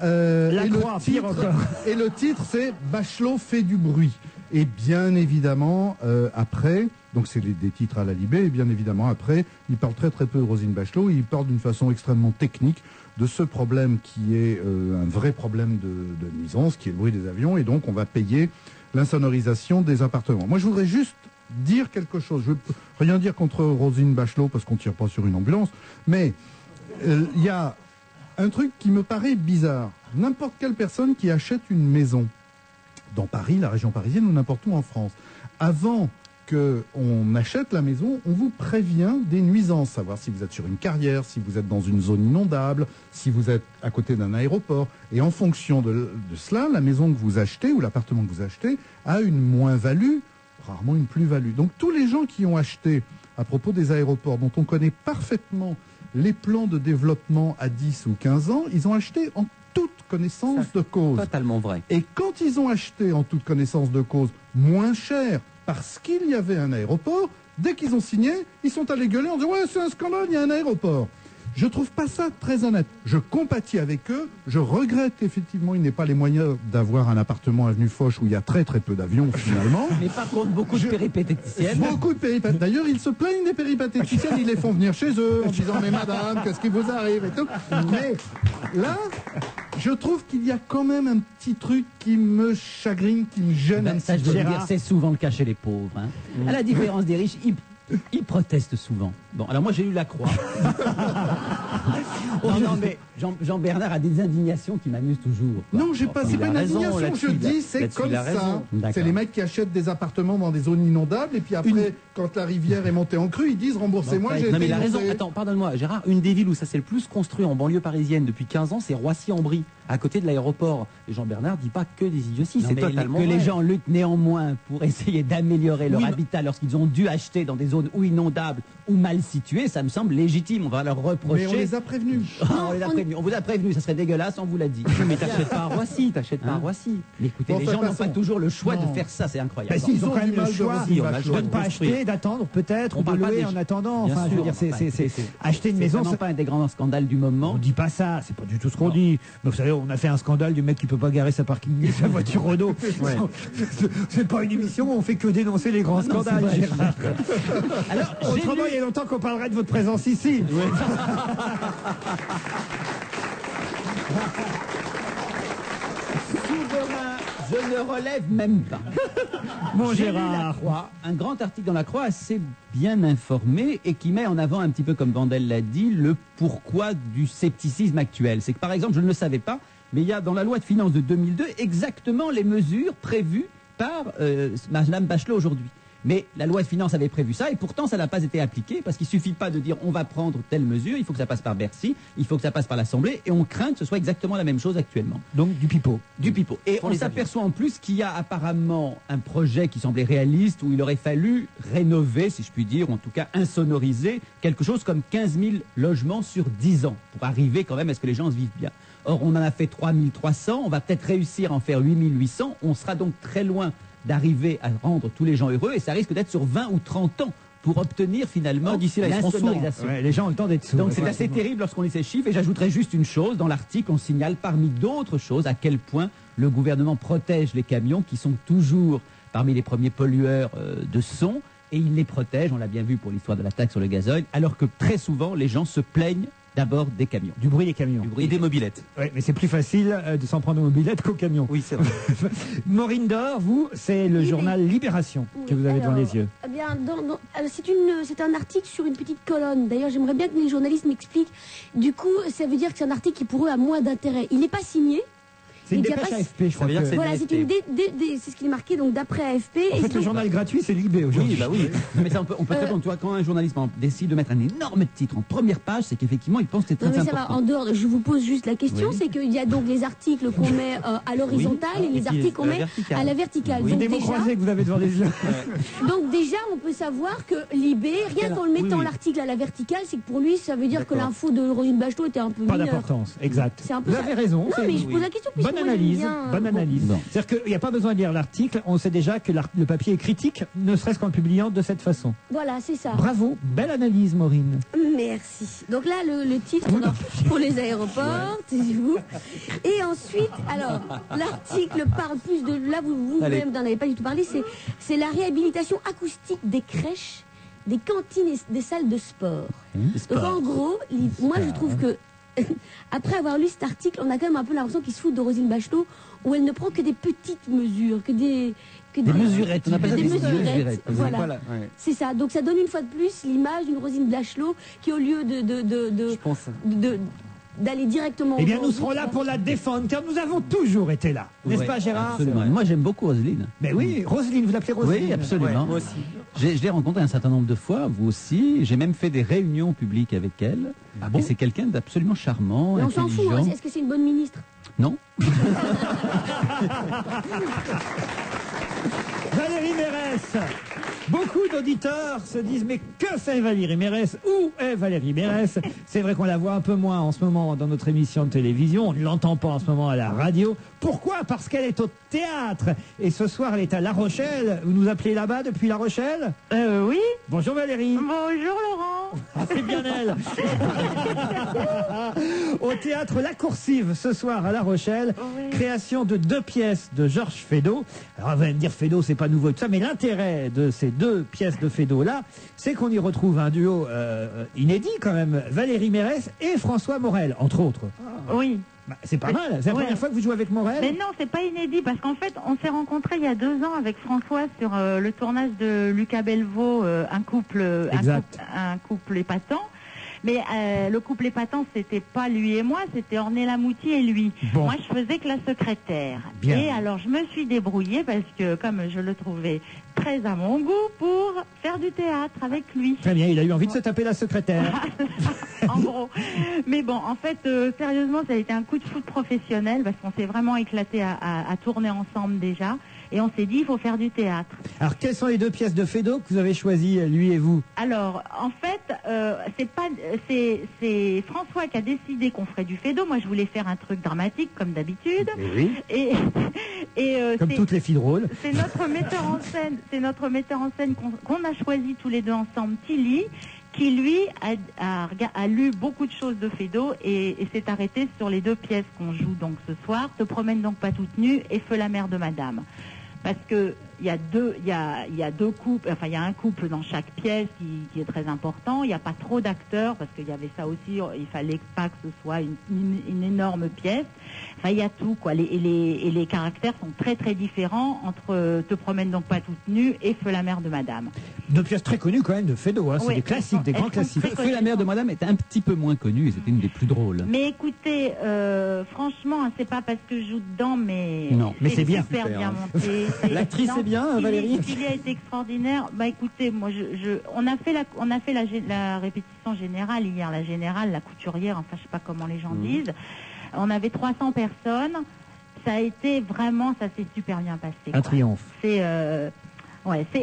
La Croix, pire encore. Et le titre, c'est Bachelot fait du bruit. Et bien évidemment, après, donc c'est des titres à la Libé, et bien évidemment, après, il parle très très peu de Roselyne Bachelot, il parle d'une façon extrêmement technique de ce problème qui est un vrai problème de nuisance, qui est le bruit des avions, et donc on va payer l'insonorisation des appartements. Moi, je voudrais juste dire quelque chose. Je ne veux rien dire contre Roselyne Bachelot, parce qu'on ne tire pas sur une ambulance, mais il y a un truc qui me paraît bizarre. N'importe quelle personne qui achète une maison, dans Paris, la région parisienne ou n'importe où en France, avant qu'on achète la maison, on vous prévient des nuisances, savoir si vous êtes sur une carrière, si vous êtes dans une zone inondable, si vous êtes à côté d'un aéroport. Et en fonction de cela, la maison que vous achetez ou l'appartement que vous achetez a une moins-value, rarement une plus-value. Donc tous les gens qui ont acheté, à propos des aéroports, dont on connaît parfaitement les plans de développement à 10 ou 15 ans, ils ont acheté en toute connaissance de cause. Totalement vrai. Et quand ils ont acheté en toute connaissance de cause moins cher parce qu'il y avait un aéroport, dès qu'ils ont signé, ils sont allés gueuler en disant « Ouais, c'est un scandale, il y a un aéroport ». Je trouve pas ça très honnête. Je compatis avec eux. Je regrette qu'effectivement, il n'ait pas les moyens d'avoir un appartement avenue Foch où il y a très très peu d'avions finalement. Mais par contre, beaucoup de péripatéticiennes. Beaucoup de péripatéticiennes. D'ailleurs, ils se plaignent des péripatéticiennes. Ils les font venir chez eux en disant « Mais madame, qu'est-ce qui vous arrive ?» et tout. Mais là, je trouve qu'il y a quand même un petit truc qui me chagrine, qui me gêne. Ben, ça, je veux dire, c'est souvent le cas chez les pauvres. Hein. À la différence des riches, ils protestent souvent. Bon, alors moi j'ai lu La Croix. non, mais Jean-Bernard a des indignations qui m'amusent toujours. Quoi. Non, c'est pas une indignation, je dis, c'est comme ça. C'est les mecs qui achètent des appartements dans des zones inondables et puis après, quand la rivière est montée en crue, ils disent remboursez-moi, j'ai été Non mais il a raison, attends, pardonne-moi, Gérard, une des villes où ça s'est le plus construit en banlieue parisienne depuis 15 ans, c'est Roissy-en-Brie, à côté de l'aéroport. Et Jean-Bernard dit pas que des idioties, c'est totalement que vrai. les gens luttent néanmoins pour essayer d'améliorer leur habitat lorsqu'ils ont dû acheter dans des zones ou inondables ou mal situées, ça me semble légitime, on va leur reprocher. Mais on les a prévenus. On vous a prévenus, ça serait dégueulasse, on vous l'a dit. Mais t'achètes pas à Roissy, t'achètes pas à Roissy. Mais écoutez, les gens n'ont pas toujours le choix de faire ça, c'est incroyable. Bah, ils ont quand même le choix de ne pas acheter, d'attendre peut-être, ou de louer en attendant. Enfin, je veux dire, c'est acheter une maison. C'est pas un des grands scandales du moment. On dit pas ça, c'est pas du tout ce qu'on dit. Mais vous savez, on a fait un scandale du mec qui peut pas garer sa voiture Renault. C'est pas une émission où on fait que dénoncer les grands scandales, Gérard. Alors, autrement, il y a longtemps qu'on parlerait de votre présence ici. Souverain, je ne relève même pas. Mon J'ai Gérard. lu La Croix, un grand article dans La Croix assez bien informé et qui met en avant un petit peu comme Vandel l'a dit, le pourquoi du scepticisme actuel. C'est que par exemple, je ne le savais pas, mais il y a dans la loi de finances de 2002 exactement les mesures prévues par Madame Bachelot aujourd'hui. Mais la loi de finances avait prévu ça et pourtant ça n'a pas été appliqué parce qu'il ne suffit pas de dire on va prendre telle mesure, il faut que ça passe par Bercy, il faut que ça passe par l'Assemblée et on craint que ce soit exactement la même chose actuellement. Donc du pipeau. Du pipeau. Et on s'aperçoit en plus qu'il y a apparemment un projet qui semblait réaliste où il aurait fallu rénover, si je puis dire, ou en tout cas insonoriser quelque chose comme 15 000 logements sur 10 ans pour arriver quand même à ce que les gens se vivent bien. Or on en a fait 3 300, on va peut-être réussir à en faire 8 800, on sera donc très loin d'arriver à rendre tous les gens heureux et ça risque d'être sur 20 ou 30 ans pour obtenir finalement d'ici là, l'insonorisation. Ouais, les gens ont le temps d'être sourds. Donc c'est assez terrible lorsqu'on lit ces chiffres et j'ajouterai juste une chose, dans l'article on signale parmi d'autres choses à quel point le gouvernement protège les camions qui sont toujours parmi les premiers pollueurs de son et il les protège, on l'a bien vu pour l'histoire de la taxe sur le gazole, alors que très souvent les gens se plaignent d'abord des camions. Du bruit des camions. Et des mobylettes. Oui, mais c'est plus facile de s'en prendre aux mobylettes qu'aux camions. Oui, c'est vrai. Maureen Dor, vous, c'est le journal Libération que vous avez devant les yeux. Eh bien, c'est un article sur une petite colonne. D'ailleurs, j'aimerais bien que les journalistes m'expliquent. Du coup, ça veut dire que c'est un article qui pour eux a moins d'intérêt. Il n'est pas signé. C'est une dépêche AFP, je crois. Voilà, c'est ce qui est marqué donc d'après AFP. En fait, le journal gratuit, c'est Libé aujourd'hui. Oui, bah oui. Mais ça, on peut très bon. Tu vois, quand un journaliste par exemple, décide de mettre un énorme titre en première page, c'est qu'effectivement, il pense que c'est très non, mais ça important. va, en dehors, je vous pose juste la question, c'est qu'il y a donc les articles qu'on met à l'horizontale et les articles qu'on met à la verticale. Oui, donc, des mots croisés que vous avez devant les yeux. Donc déjà, on peut savoir que Libé, rien qu'en le mettant l'article à la verticale, c'est que pour lui, ça veut dire que l'info de Roselyne Bachelot était un peu Pas mineure. d'importance, exact. C'est un peu Vous ça. avez raison. Non, mais je pose la question puisque Bonne moi, analyse. j'aime bien, Bonne analyse. C'est-à-dire qu'il n'y a pas besoin de lire l'article, on sait déjà que le papier est critique, ne serait-ce qu'en le publiant de cette façon. Voilà, c'est ça. Bravo, belle analyse, Maureen. Merci. Donc là, le titre pour les aéroports, taisez-vous. Et ensuite, alors, l'article parle plus de... Là, vous-même n'en avez pas du tout parlé, c'est la réhabilitation acoustique des crèches, des cantines et des salles de sport. Donc en gros, moi je trouve que après avoir lu cet article, on a quand même un peu l'impression qu'il se fout de Roselyne Bachelot, où elle ne prend que des petites mesures, que des mesurettes. On appelle ça des des mesurettes. Voilà. Ouais. C'est ça. Donc ça donne une fois de plus l'image d'une Roselyne Bachelot qui, au lieu d'aller directement... Eh bien, nous serons là pour la défendre, car nous avons toujours été là. N'est-ce pas, Gérard? Absolument. Moi, j'aime beaucoup Roselyne. Mais oui, Roselyne, vous l'appelez Roselyne? Oui, absolument. Ouais, moi aussi. Je l'ai rencontrée un certain nombre de fois, vous aussi. J'ai même fait des réunions publiques avec elle. Ah bon? Et c'est quelqu'un d'absolument charmant, Mais on s'en fout. intelligent. Est-ce que c'est une bonne ministre? Non. Valérie Mérès. Beaucoup d'auditeurs se disent mais que fait Valérie Mérès? Où est Valérie Mérès? C'est vrai qu'on la voit un peu moins en ce moment dans notre émission de télévision, on ne l'entend pas en ce moment à la radio. Pourquoi? Parce qu'elle est au théâtre. Et ce soir elle est à La Rochelle. Vous nous appelez là-bas depuis La Rochelle? Oui. Bonjour Valérie. Bonjour Laurent. Ah, c'est bien elle. Au théâtre La Coursive ce soir à La Rochelle, création de 2 pièces de Georges Feydeau. Alors vous allez me dire Feydeau c'est pas nouveau et tout ça, mais l'intérêt de ces 2 pièces de Feydeau là, c'est qu'on y retrouve un duo inédit quand même, Valérie Mérès et François Morel entre autres. Oui. Bah, c'est pas mal, c'est la première fois que vous jouez avec Morel? Mais non, c'est pas inédit parce qu'en fait, on s'est rencontrés il y a 2 ans avec François sur le tournage de Lucas Belvaux, un couple épatant. Mais le couple épatant, c'était pas lui et moi, c'était Ornella Moutier et lui. Bon. Moi, je faisais que la secrétaire. Bien. Et alors, je me suis débrouillée parce que, comme je le trouvais très à mon goût, pour faire du théâtre avec lui. Très bien, il a eu envie de se taper la secrétaire. En gros. Mais bon, en fait, sérieusement, ça a été un coup de foot professionnel parce qu'on s'est vraiment éclaté à tourner ensemble déjà. Et on s'est dit, il faut faire du théâtre. Alors, quelles sont les 2 pièces de Feydeau que vous avez choisies, lui et vous? Alors, en fait, c'est François qui a décidé qu'on ferait du Feydeau. Moi, je voulais faire un truc dramatique, comme d'habitude. Oui. Comme toutes les filles drôles. C'est notre metteur en scène qu'on a choisi tous les deux ensemble, Tilly, qui lui a lu beaucoup de choses de Feydeau et s'est arrêté sur les 2 pièces qu'on joue donc ce soir, Te promène donc pas toute nue et Feu la mère de madame. Parce que il y a 2 couples, enfin il y a un couple dans chaque pièce qui est très important. Il n'y a pas trop d'acteurs parce qu'il y avait ça aussi. Il fallait pas que ce soit une énorme pièce. Enfin il y a tout quoi. Et les caractères sont très très différents entre Te promène donc pas toute nue et Feu la mère de madame. 2 pièces très connues quand même de Feydeau, hein. C'est Oui, des classiques, des grands classiques. Feu la mère de madame est un petit peu moins connue et c'était une des plus drôles. Mais écoutez, franchement, c'est pas parce que je joue dedans, mais non, mais c'est bien. Super bien monté. L'actrice est bien, Valérie. Tilly a été extraordinaire. Bah écoutez, moi, on a fait la répétition générale hier, la générale, la couturière, enfin je sais pas comment les gens disent. On avait 300 personnes. Ça a été vraiment, ça s'est super bien passé. Un triomphe. C'est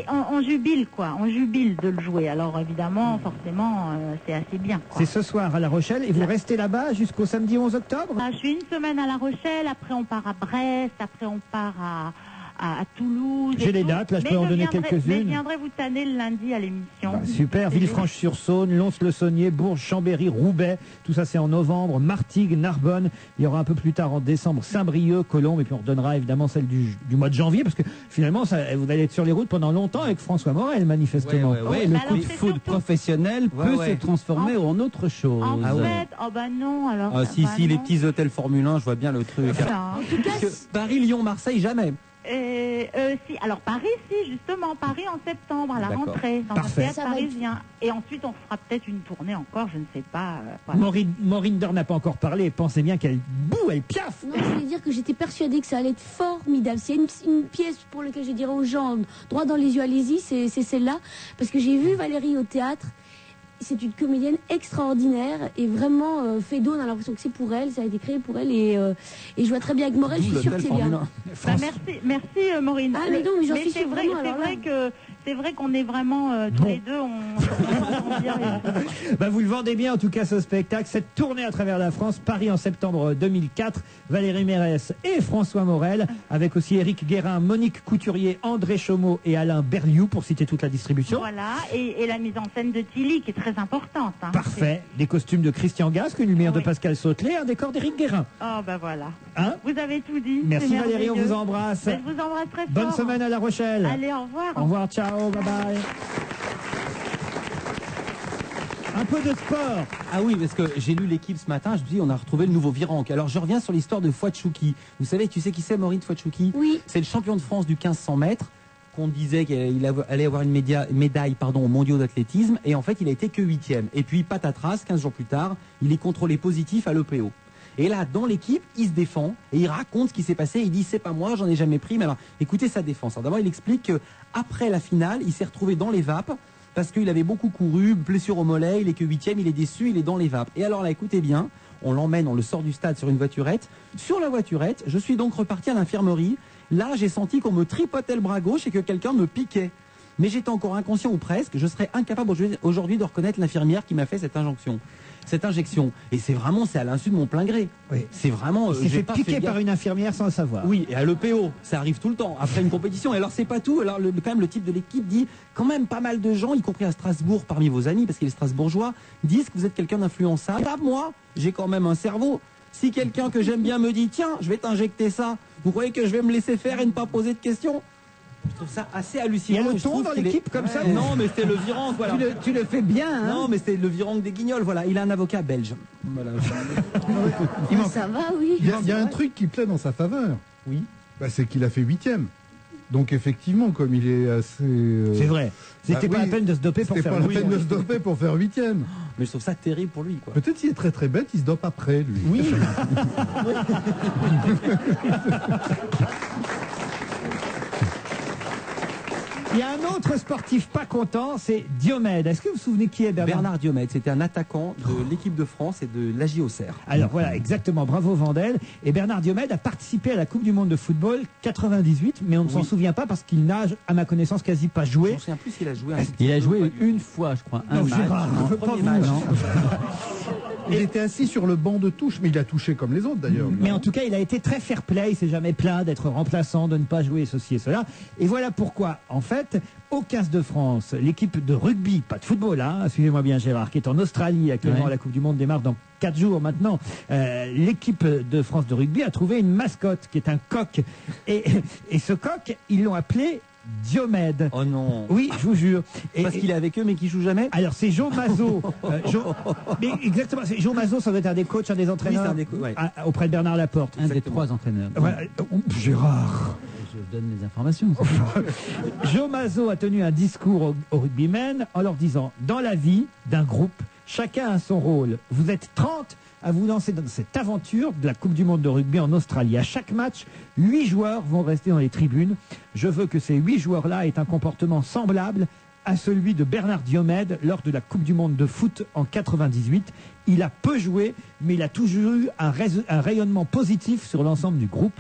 on jubile quoi, on jubile de le jouer. Alors évidemment, forcément, c'est assez bien. Quoi. C'est ce soir à La Rochelle et vous restez là-bas jusqu'au samedi 11 octobre? Je suis une semaine à La Rochelle, après on part à Brest, après on part à Toulouse. J'ai les dates, là je peux en donner quelques-unes. Mais je viendrai vous tanner le lundi à l'émission. Super, Villefranche-sur-Saône, Lons-le-Saunier, Bourges, Chambéry, Roubaix, tout ça c'est en novembre, Martigues, Narbonne, il y aura un peu plus tard en décembre Saint-Brieuc, Colombes, et puis on redonnera évidemment celle du mois de janvier, parce que finalement vous allez être sur les routes pendant longtemps avec François Morel, manifestement. Le coup de foudre professionnel peut se transformer en autre chose. En fait, oh bah non, alors... si, les petits hôtels Formule 1, je vois bien le truc. En tout cas, Paris, Lyon, Marseille, jamais. Si, alors Paris, justement, Paris en septembre, à la D'accord. rentrée, dans Parfait. un théâtre Ça va être- parisien. Et ensuite, on fera peut-être une tournée encore, je ne sais pas. Voilà. Maureen Dor n'a pas encore parlé. Pensez bien qu'elle boue, elle piaffe. Non, je voulais dire que j'étais persuadée que ça allait être formidable. S'il y a une pièce pour laquelle je dirais aux gens, droit dans les yeux, allez-y, c'est celle-là. Parce que j'ai vu Valérie au théâtre. C'est une comédienne extraordinaire et vraiment Fédo, on a l'impression que c'est pour elle, ça a été créé pour elle et je vois très bien avec Morel, je suis sûre que c'est bien. Bah, merci Maureen. Ah, mais non, mais j'en suis c'est sûre, vrai, vraiment, alors là. c'est vrai qu'on est vraiment tous les deux, on s'entend bien. Bah, vous le vendez bien en tout cas ce spectacle, cette tournée à travers la France, Paris en septembre 2004, Valérie Mérès et François Morel, avec aussi Éric Guérin, Monique Couturier, André Chaumeau et Alain Berliou pour citer toute la distribution. Voilà, et la mise en scène de Tilly qui est très importante. Hein. Parfait, des costumes de Christian Gasque, une lumière de Pascal Sautelet, un décor d'Éric Guérin. Oh bah voilà, Hein vous avez tout dit. Merci c'est Valérie, on merveilleux. vous embrasse. Ben, je vous embrasse très fort. Bonne semaine à La Rochelle. Allez, au revoir. Au revoir, ciao, bye bye. Un peu de sport. Ah oui, parce que j'ai lu l'équipe ce matin, je me dis on a retrouvé le nouveau Virenque. Alors je reviens sur l'histoire de Fouad-Chouki. Vous savez, tu sais qui c'est, Maureen Fouad-Chouki? Oui. C'est le champion de France du 1500 mètres qu'on disait qu'il allait avoir une médaille aux mondiaux d'athlétisme, et en fait il a été que 8e. Et puis patatras, 15 jours plus tard, il est contrôlé positif à l'EPO. Et là, dans l'équipe, il se défend et il raconte ce qui s'est passé. Il dit c'est pas moi, j'en ai jamais pris. Mais alors, écoutez sa défense. Alors, d'abord, il explique que après la finale, il s'est retrouvé dans les vapes parce qu'il avait beaucoup couru, blessure au mollet, il est que 8e, il est déçu, il est dans les vapes. Et alors là, écoutez bien, on l'emmène, on le sort du stade sur une voiturette. Sur la voiturette, je suis donc reparti à l'infirmerie. Là, j'ai senti qu'on me tripotait le bras gauche et que quelqu'un me piquait. Mais j'étais encore inconscient ou presque. Je serais incapable aujourd'hui de reconnaître l'infirmière qui m'a fait cette injection. Et c'est à l'insu de mon plein gré. Oui. C'est vraiment. Il s'est fait piquer par une infirmière sans le savoir. Oui, et à l'EPO, ça arrive tout le temps, après une compétition. Et alors, c'est pas tout. Alors, quand même, le type de l'équipe dit, quand même, pas mal de gens, y compris à Strasbourg, parmi vos amis, parce qu'il est strasbourgeois, disent que vous êtes quelqu'un d'influençable. Ah, moi, j'ai quand même un cerveau. Si quelqu'un que j'aime bien me dit, tiens, je vais t'injecter ça, vous croyez que je vais me laisser faire et ne pas poser de questions? Je trouve ça assez hallucinant. Il y a le Je ton trouve dans qu'il l'équipe est- comme ça? Non, mais c'était le Virenque, voilà. Tu le fais bien, hein? Non, mais c'était le Virenque des Guignols, voilà. Il a un avocat belge. Voilà. Ça va, oui. Il y a un truc qui plaît dans sa faveur. Oui. Bah, c'est qu'il a fait 8e. Donc effectivement, comme il est assez... C'est vrai. C'était pas la peine de se doper pour C'était faire pas la huitième. peine de se doper pour faire 8e. Mais je trouve ça terrible pour lui, quoi. Peut-être s'il est très très bête, il se dope après, lui. Oui. Il y a un autre sportif pas content, c'est Diomède. Est-ce que vous vous souvenez qui est Bernard Diomède, c'était un attaquant de l'équipe de France et de l'AJ Auxerre. Alors voilà, exactement, bravo Vandel. Et Bernard Diomède a participé à la Coupe du Monde de football 98, mais on ne s'en souvient pas parce qu'il n'a, à ma connaissance, quasi pas joué. Je me souviens plus s'il a joué. Il a joué une fois, je crois, un Non, match. Gérard, un je veux pas premier vous, match. non. Il était assis sur le banc de touche, mais il a touché comme les autres d'ailleurs. Mais en tout cas, il a été très fair-play, il s'est jamais plaint d'être remplaçant, de ne pas jouer ceci et cela. Et voilà pourquoi, en fait, au 15 de France, l'équipe de rugby, pas de football, hein, suivez-moi bien Gérard, qui est en Australie actuellement, Ouais. la Coupe du Monde démarre dans 4 jours maintenant. L'équipe de France de rugby a trouvé une mascotte qui est un coq. Et ce coq, ils l'ont appelé Diomède. Oh non. Oui, je vous jure. Parce qu'il est avec eux mais qu'il joue jamais. Alors c'est Joe Mazot. Mais exactement, c'est Joe Mazot, ça doit être un des coachs, un des entraîneurs. Oui, c'est un des ouais. Auprès de Bernard Laporte. Un des 3 entraîneurs. Voilà. Gérard. Je donne les informations. Joe Mazot a tenu un discours aux rugbymen en leur disant, dans la vie d'un groupe, chacun a son rôle. Vous êtes 30 à vous lancer dans cette aventure de la Coupe du Monde de rugby en Australie. À chaque match, 8 joueurs vont rester dans les tribunes. Je veux que ces 8 joueurs-là aient un comportement semblable à celui de Bernard Diomède lors de la Coupe du Monde de foot en 98. Il a peu joué, mais il a toujours eu un rayonnement positif sur l'ensemble du groupe.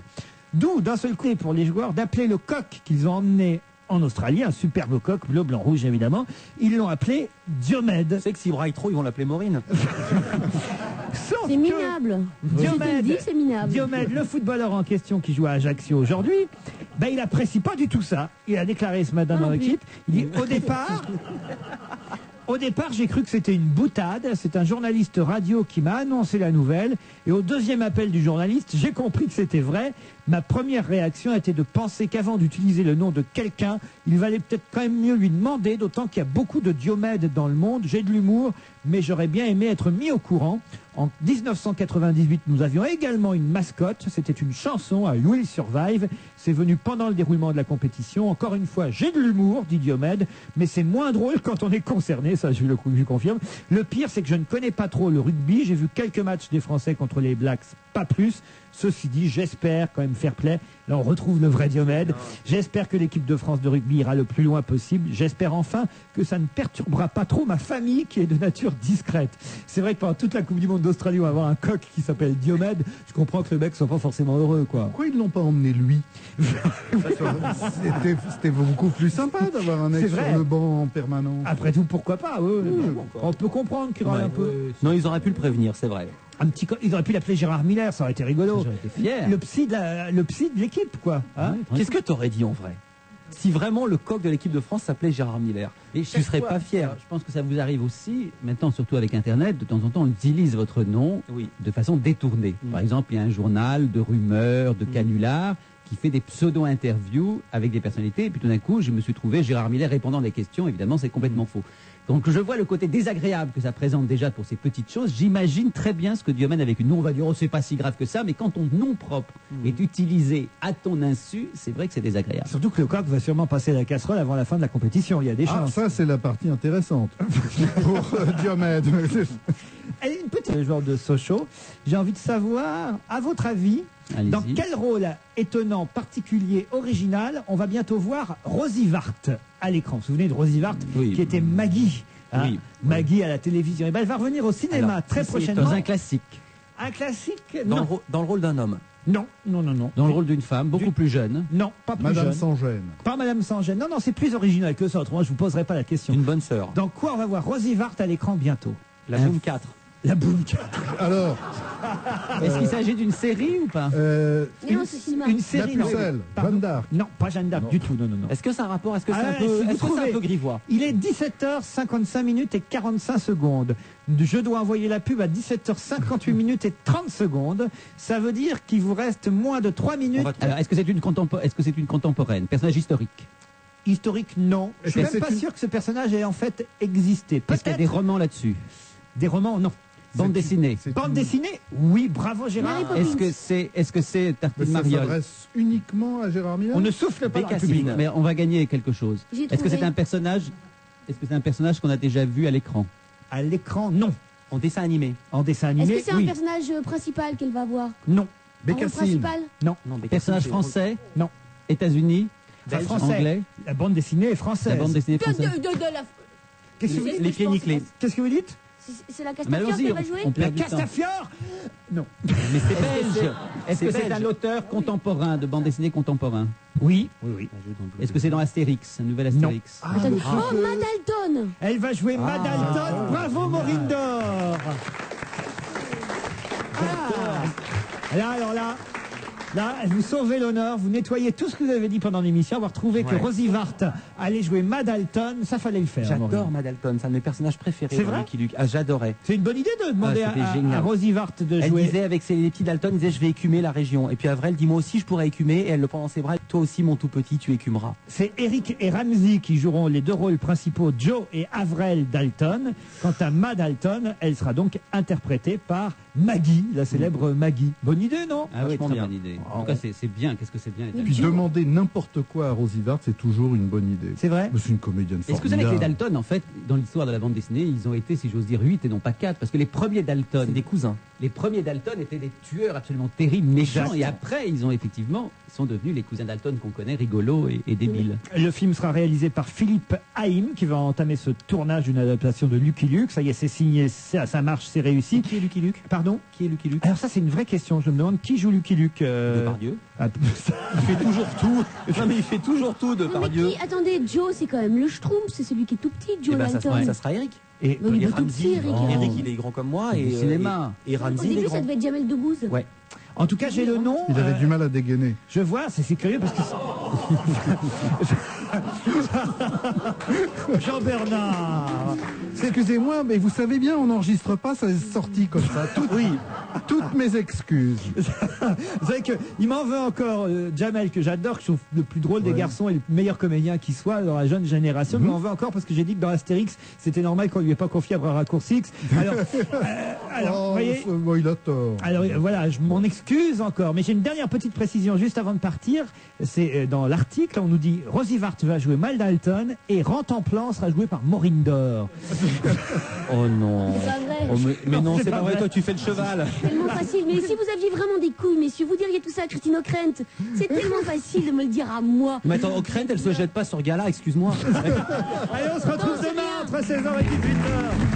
D'où, d'un seul coup, pour les joueurs, d'appeler le coq qu'ils ont emmené en Australie, un superbe coq, bleu, blanc, rouge évidemment, ils l'ont appelé Diomède. C'est que s'ils braillent trop, ils vont l'appeler Maureen. C'est minable. Diomède, c'est minable. Diomède, le footballeur en question qui joue à Ajaccio aujourd'hui, ben, il apprécie pas du tout ça. Il a déclaré ce matin dans l'équipe, il dit au départ, j'ai cru que c'était une boutade. C'est un journaliste radio qui m'a annoncé la nouvelle. Et au deuxième appel du journaliste, j'ai compris que c'était vrai. Ma première réaction a été de penser qu'avant d'utiliser le nom de quelqu'un, il valait peut-être quand même mieux lui demander, d'autant qu'il y a beaucoup de Diomède dans le monde. J'ai de l'humour, mais j'aurais bien aimé être mis au courant. En 1998, nous avions également une mascotte. C'était une chanson à Will Survive. C'est venu pendant le déroulement de la compétition. Encore une fois, j'ai de l'humour, dit Diomède, mais c'est moins drôle quand on est concerné, ça je confirme. Le pire, c'est que je ne connais pas trop le rugby. J'ai vu quelques matchs des Français contre les Blacks, pas plus. Ceci dit, j'espère quand même fair play. Là, on retrouve le vrai Diomède. J'espère que l'équipe de France de rugby ira le plus loin possible. J'espère enfin que ça ne perturbera pas trop ma famille qui est de nature discrète. C'est vrai que pendant toute la Coupe du Monde d'Australie, on va avoir un coq qui s'appelle Diomède. Je comprends que le mec soit pas forcément heureux, quoi. Pourquoi ils l'ont pas emmené lui? C'était beaucoup plus sympa d'avoir un mec sur le banc en permanence. Après tout, pourquoi pas? On peut comprendre qu'il râle un peu. Non, ils auraient pu le prévenir, c'est vrai. Ils auraient pu l'appeler Gérard Miller, ça aurait été rigolo. J'aurais été fier. Le psy de l'équipe, quoi. Hein. Qu'est-ce que t'aurais dit en vrai si vraiment le coq de l'équipe de France s'appelait Gérard Miller? Tu serais pas fier. Je pense que ça vous arrive aussi, maintenant surtout avec Internet, de temps en temps on utilise votre nom de façon détournée. Par exemple, il y a un journal de rumeurs, de canulars, qui fait des pseudo-interviews avec des personnalités, et puis tout d'un coup, je me suis trouvé Gérard Miller répondant à des questions. Évidemment, c'est complètement faux. Donc je vois le côté désagréable que ça présente déjà pour ces petites choses. J'imagine très bien ce que Diomède avec une nom, on va dire, oh, c'est pas si grave que ça, mais quand ton nom propre est utilisé à ton insu, c'est vrai que c'est désagréable. Surtout que le coq va sûrement passer la casserole avant la fin de la compétition, il y a des chances. Ça, c'est la partie intéressante pour Diomède. Et une petite joueur de Sochaux, j'ai envie de savoir, à votre avis, dans quel rôle étonnant, particulier, original, on va bientôt voir Rosie Vart à l'écran. Vous vous souvenez de Rosie Vart, qui était Maggie, Maggie à la télévision. Et ben, elle va revenir au cinéma très prochainement. Dans un classique. Un classique? Dans le rôle d'un homme. Non. Dans le rôle d'une femme, beaucoup plus jeune. Non, pas plus Madame jeune. sans gêne. Pas Madame sans gêne. Non, c'est plus original que ça. Autrement, je vous poserai pas la question. Une bonne sœur. Dans quoi on va voir Rosie Vart à l'écran bientôt? La Boom 4. La Boom 4. Alors. Est-ce qu'il s'agit d'une série ou pas? Une série. La pucelle, Jeanne d'Arc. Non, pas Jeanne d'Arc du tout. Non. Est-ce que ça a un rapport? Est-ce que c'est un peu grivois? Il est 17h55 minutes et 45 secondes. Je dois envoyer la pub à 17h58 minutes et 30 secondes. Ça veut dire qu'il vous reste moins de 3 minutes. Alors, est-ce que c'est une contemporaine? Personnage historique? Historique, non. Je suis même pas sûr que ce personnage ait en fait existé. Est-ce qu'il y a des romans là-dessus? Des romans, non. Bande dessinée. Bande dessinée? Oui, bravo Gérard. Est-ce que c'est Tartine Mariol? Ça s'adresse uniquement à Gérard Miller? On ne souffle pas dans le public. Mais on va gagner quelque chose. Est-ce que c'est un personnage qu'on a déjà vu à l'écran? À l'écran, non. En dessin animé? En dessin animé, est-ce que c'est un personnage principal qu'elle va voir? Non. Bécassine? Non. Personnage français? Non. États-Unis? Français. Anglais? La bande dessinée est française. La bande dessinée française. Qu'est-ce que vous dites? Les pieds nickelés. Qu'est-ce que vous dites? C'est la Castafiore qui va jouer? La Castafiore? Non. Mais c'est belge. Est-ce que c'est un auteur contemporain, de bande dessinée contemporain? Oui. Est-ce que c'est dans Astérix, un nouvel Astérix? Oh, Madalton! Elle va jouer Madalton. Bravo Maureen Dor. Là, vous sauvez l'honneur, vous nettoyez tout ce que vous avez dit pendant l'émission, avoir trouvé que Rosie Vart allait jouer Madalton, ça fallait le faire. J'adore Madalton, c'est un de mes personnages préférés. C'est vrai? J'adorais. C'est une bonne idée de demander à Rosie Vart de jouer. Elle disait avec ses petits Dalton, elle disait je vais écumer la région. Et puis Avril dit moi aussi je pourrais écumer, et elle le prend dans ses bras, toi aussi mon tout petit tu écumeras. C'est Eric et Ramsey qui joueront les deux rôles principaux, Joe et Avril Dalton. Quant à Madalton, elle sera donc interprétée par Maggie, la célèbre Maggie. Bonne idée, non? Ah oui, très bonne idée. En tout cas, c'est bien. Qu'est-ce que c'est bien? Et puis demander n'importe quoi à Rosie Vart, c'est toujours une bonne idée. C'est vrai? C'est une comédienne formidable. Est-ce que vous savez que les Dalton, en fait, dans l'histoire de la bande dessinée, ils ont été, si j'ose dire, 8 et non pas 4, parce que les premiers Dalton, des cousins. Les premiers Dalton étaient des tueurs absolument terribles, méchants, Exact. et après, ils sont devenus les cousins Dalton qu'on connaît, rigolos et débiles. Le film sera réalisé par Philippe Haïm, qui va entamer ce tournage d'une adaptation de Lucky Luke. Ça y est, c'est signé, ça marche, c'est réussi. Qui est Lucky Luke? Pardon? Qui est Lucky Luke? Alors ça, c'est une vraie question. Je me demande qui joue Lucky Luke. Depardieu. Il fait toujours tout. Non, mais il fait toujours tout, Depardieu. Attendez, Joe, c'est quand même le Schtroumpf, c'est celui qui est tout petit, Joe Dalton. Ça sera Eric. Et il est tout petit, Eric. Eric, il est grand comme moi. Et cinéma. Et Au Ramsey, il est début, grand. ça devait être Jamel Debbouze. Ouais. En tout cas, j'ai le nom. Il avait du mal à dégainer. Je vois, c'est curieux parce que Jean-Bernard. Excusez-moi, mais vous savez bien, on n'enregistre pas, ça est sorti comme ça. Oui. Toutes mes excuses. Vous savez qu'il m'en veut encore, Jamel, que j'adore, que je trouve le plus drôle des garçons et le meilleur comédien qui soit dans la jeune génération. Il m'en veut encore parce que j'ai dit que dans Astérix, c'était normal qu'on lui ait pas confié à bras raccourcis. Alors, vous voyez, il a tort. Alors voilà, je m'en excuse encore, mais j'ai une dernière petite précision juste avant de partir. C'est dans l'article, on nous dit Rosie Vart va jouer Mal Dalton et Rantanplan sera joué par Maureen Dor. Oh non. C'est pas vrai. Oh, mais non, c'est pas vrai, vrai. toi tu fais le cheval. Tellement facile. Mais si vous aviez vraiment des couilles, messieurs, vous diriez tout ça à Christine O'Krent. C'est tellement facile de me le dire à moi. Mais attends, O'Krent, elle se jette pas sur Gala, excuse-moi. Allez, on se retrouve demain entre 16h et 18h.